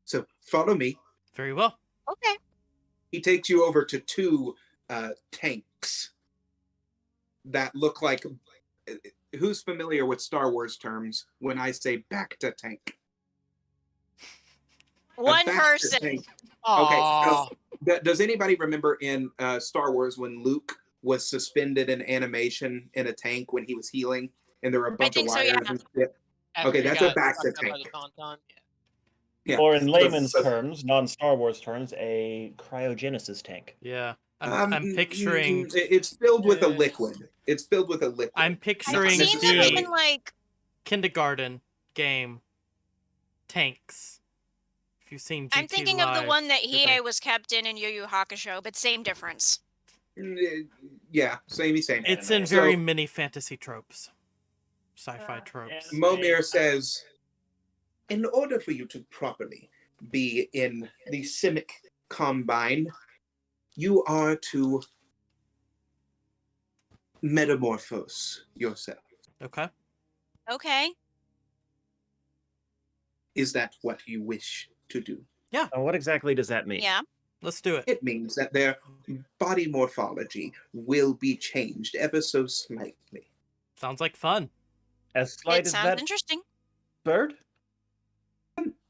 So follow me. Very well. Okay. He takes you over to two tanks that look like. Who's familiar with Star Wars terms when I say Bacta tank? One Bacta person. tank. Aw. Okay, so does anybody remember in Star Wars when Luke was suspended in animation in a tank when he was healing and there were a bunch of think so, wires yeah. and shit? After Okay, he that's a got Bacta sucked up by tank. the Tauntaun. Yeah. Or in layman's So- terms, non-Star Wars terms, a cryogenesis tank. Yeah. I'm picturing. It's filled with a liquid. It's filled with a liquid. I'm I've picturing seen them the in like. kindergarten game tanks. If you've seen GT I'm thinking of the Live, one that they're Hiei was kept in Yu Yu Hakusho, but same difference. Yeah, same. It's in So- very many fantasy tropes, sci-fi tropes. Momir says, in order for you to properly be in the Civic Combine, you are to metamorphose yourself. Okay. Okay. Is that what you wish to do? What exactly does that mean? Yeah. Let's do it. It means that their body morphology will be changed ever so slightly. Sounds like fun. As slight It as sounds that interesting. bird?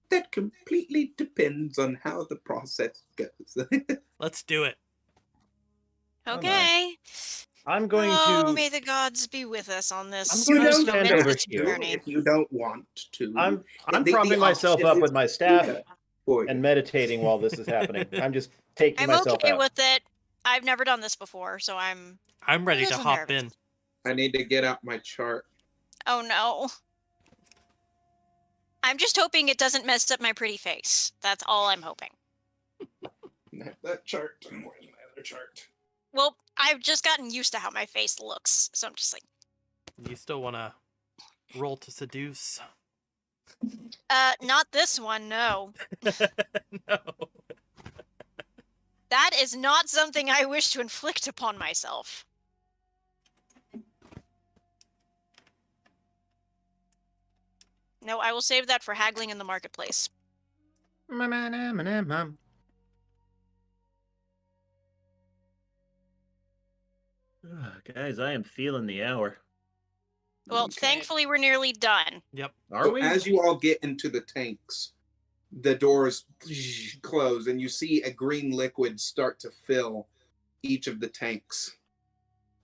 That completely depends on how the process goes. Let's do it. Oh, Okay. I'm going Oh, to. may the gods be with us on this I'm going to most stand momentous over here. journey. If you don't want to. I'm The propping myself option up is with my staff clear for you. and meditating while this is happening. I'm just taking I'm myself okay out. with it. I've never done this before, so I'm. I'm ready to little hop nervous. in. I need to get out my chart. Oh no. I'm just hoping it doesn't mess up my pretty face. That's all I'm hoping. That chart. Where's my other chart? Well, I've just gotten used to how my face looks, so I'm just like, You still want to roll to seduce? not this one, no. No. That is not something I wish to inflict upon myself. No, I will save that for haggling in the marketplace. Guys, I am feeling the hour. Well, Okay. thankfully we're nearly done. Yep. Are So we? as you all get into the tanks, the doors close and you see a green liquid start to fill each of the tanks.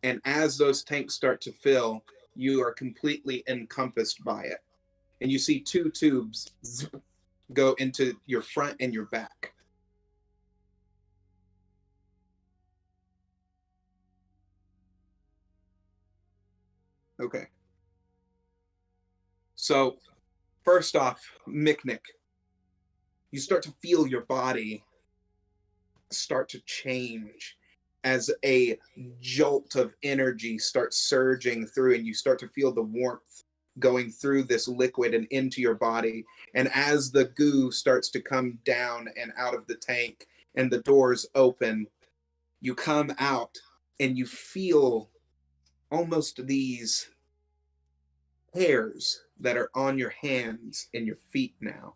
And as those tanks start to fill, you are completely encompassed by it. And you see two tubes go into your front and your back. Okay. So, first off, Miknik, you start to feel your body start to change as a jolt of energy starts surging through, and you start to feel the warmth going through this liquid and into your body. And as the goo starts to come down and out of the tank and the doors open, you come out and you feel almost these hairs that are on your hands and your feet now.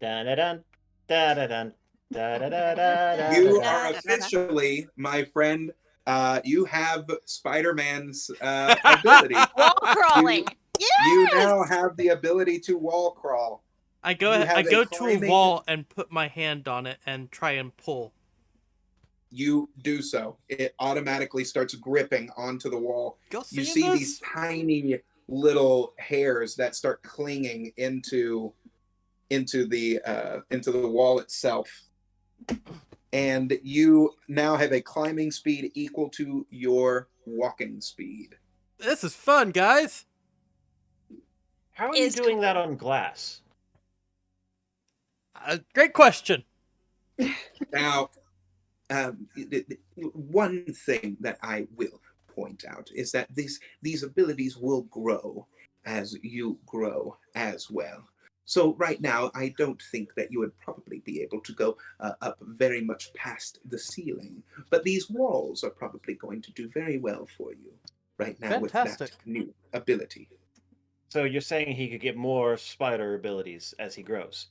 Dun-dun-dun, dun-dun-dun, dun-dun-dun-dun-dun. You are officially, my friend, you have Spider-Man's ability. Wall crawling! You Yes! now have the ability to wall crawl. I go You I have a go to a climbing- wall and put my hand on it and try and pull. You do so. It automatically starts gripping onto the wall. Go You see see this? these tiny little hairs that start clinging into the wall itself. And you now have a climbing speed equal to your walking speed. This is fun, guys. How are you Is doing cool. that on glass? Great question. Now, one thing that I will point out is that these abilities will grow as you grow as well. So right now, I don't think that you would probably be able to go up very much past the ceiling. But these walls are probably going to do very well for you right now with Fantastic. that new ability. So you're saying he could get more spider abilities as he grows?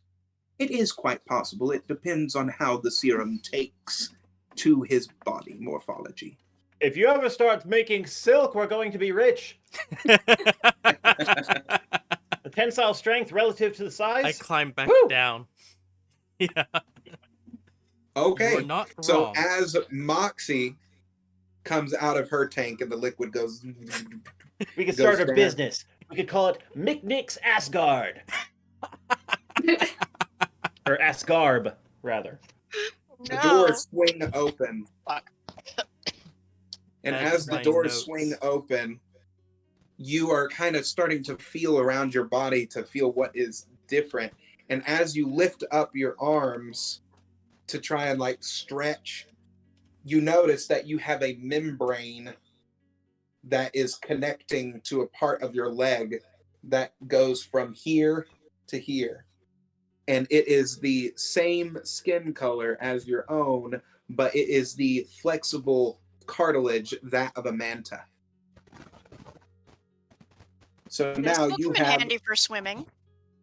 It is quite possible. It depends on how the serum takes to his body morphology. If you ever start making silk, we're going to be rich. The tensile strength relative to the size? I climb back Woo! down. Yeah. Okay, You're not so wrong. as Moxie comes out of her tank and the liquid goes... We could Go start a stand. business. We could call it Micknick's Asgard. Or Asgarb, rather. The No. doors swing open. Fuck. And That's as the my doors notes. swing open, you are kind of starting to feel around your body to feel what is different. And as you lift up your arms to try and like stretch, you notice that you have a membrane that is connecting to a part of your leg that goes from here to here. And it is the same skin color as your own, but it is the flexible cartilage, that of a manta. So This now will you come in have handy for swimming.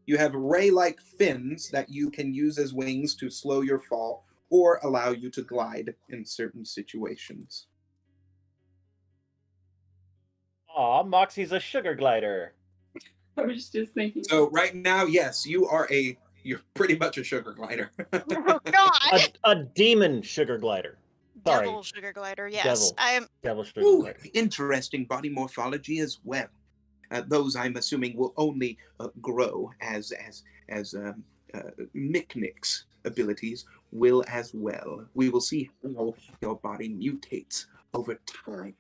ray-like fins that you can use as wings to slow your fall or allow you to glide in certain situations. Aw, Moxie's a sugar glider. I was just thinking. So right now, yes, you're pretty much a sugar glider. Oh God! A demon sugar glider. Sorry. Devil sugar glider. Yes, Devil. I'm. Devil sugar Ooh, glider. interesting body morphology as well. Those I'm assuming will only grow as Micknick's abilities will as well. We will see how your body mutates over time.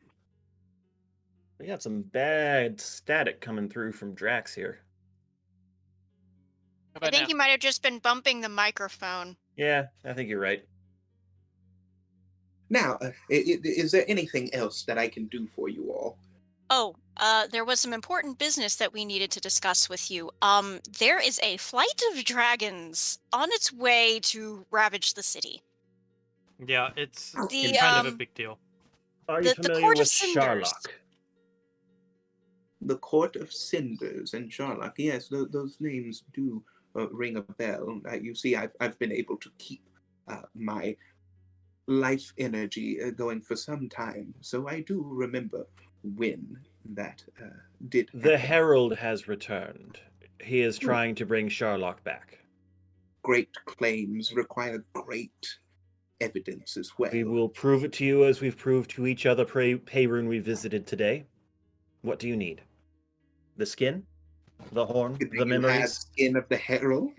We got some bad static coming through from Drax here. How I about think now? you might have just been bumping the microphone. Yeah, I think you're right. Now, is there anything else that I can do for you all? Oh, there was some important business that we needed to discuss with you. There is a flight of dragons on its way to ravage the city. Yeah, it's The, kind of a big deal. Are you The familiar Court of with Cinders. Sharlock? The Court of Cinders and Sharlock. Yes, those names do ring a bell. You see, I've been able to keep my life energy going for some time, so I do remember when that did happen. The Herald has returned. He is trying to bring Sharlock back. Great claims require great evidence as well. We will prove it to you as we've proved to each other Peyrune we visited today. What do you need? The skin? The horn? Do The you have memories? skin of the Herald?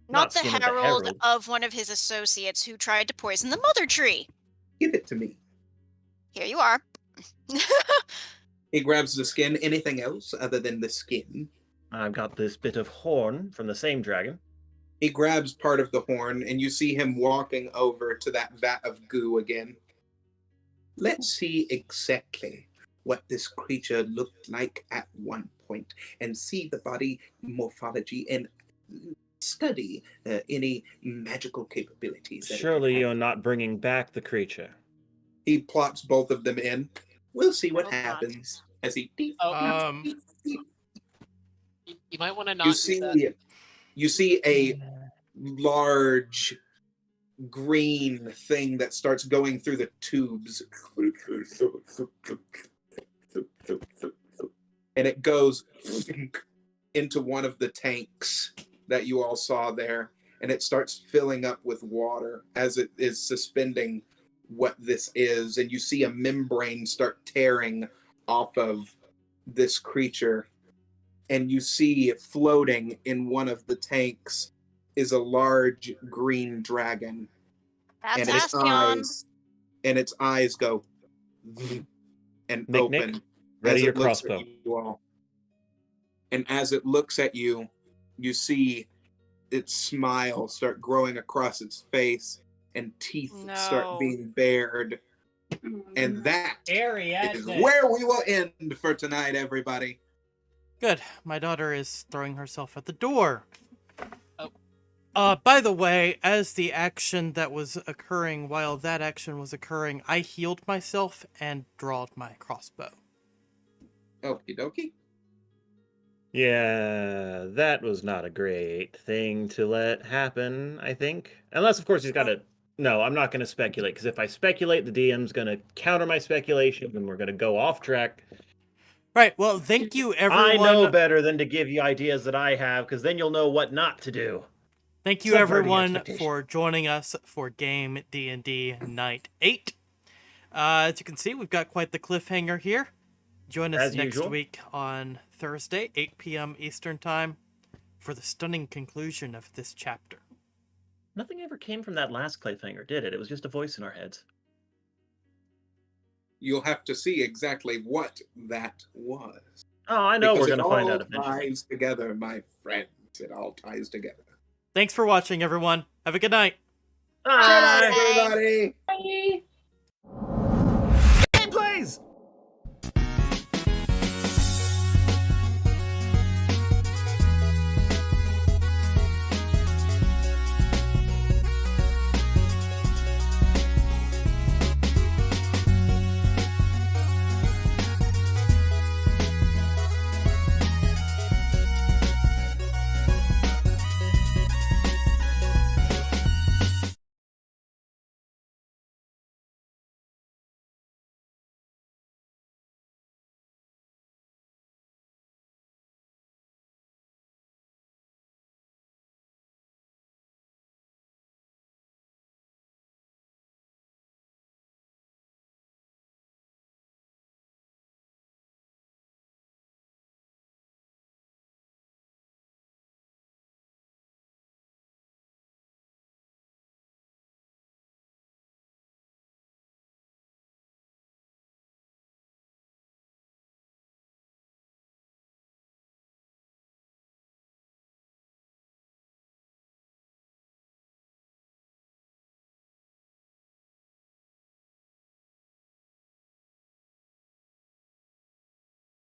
Not the skin of the herald Herald. of one of his associates who tried to poison the mother tree. Give it to me. Here you are. He grabs the skin. Anything else other than the skin? I've got this bit of horn from the same dragon. He grabs part of the horn, and you see him walking over to that vat of goo again. Let's see exactly what this creature looked like at one point, and see the body morphology and study any magical capabilities. that it Surely could have. you're not bringing back the creature. He plops both of them in. We'll see what Hope not. happens as he. Oh, you might want to not You do that. see a large green thing that starts going through the tubes, and it goes into one of the tanks that you all saw there, and it starts filling up with water as it is suspending what this is, and you see a membrane start tearing off of this creature, and you see floating in one of the tanks is a large green dragon. That's and its Astion. eyes go and Nick, open ready as your it looks crossbow. at you all. And as it looks at you, you see its smile start growing across its face, and teeth start No. being bared. And that Airy is where we will end for tonight, everybody. Good. My daughter is throwing herself at the door. Oh. By the way, as the action that was occurring, while that action was occurring, I healed myself and drawed my crossbow. Okie dokie. Yeah, that was not a great thing to let happen, I think. Unless, of course, he's got to... No, I'm not going to speculate, because if I speculate, the DM's going to counter my speculation, and we're going to go off track. Right, well, thank you, everyone. I know better than to give you ideas that I have, because then you'll know what not to do. Thank you, Subverting everyone, expectation. for joining us for game D&D Night 8. As you can see, we've got quite the cliffhanger here. Join us As next usual. week on Thursday, 8 p.m. Eastern Time, for the stunning conclusion of this chapter. Nothing ever came from that last cliffhanger, did it? It was just a voice in our heads. You'll have to see exactly what that was. Oh, I know Because we're going to find out It eventually. all ties together, my friends. It all ties together. Thanks for watching, everyone. Have a good night. Bye! Everybody! Bye. Gameplays!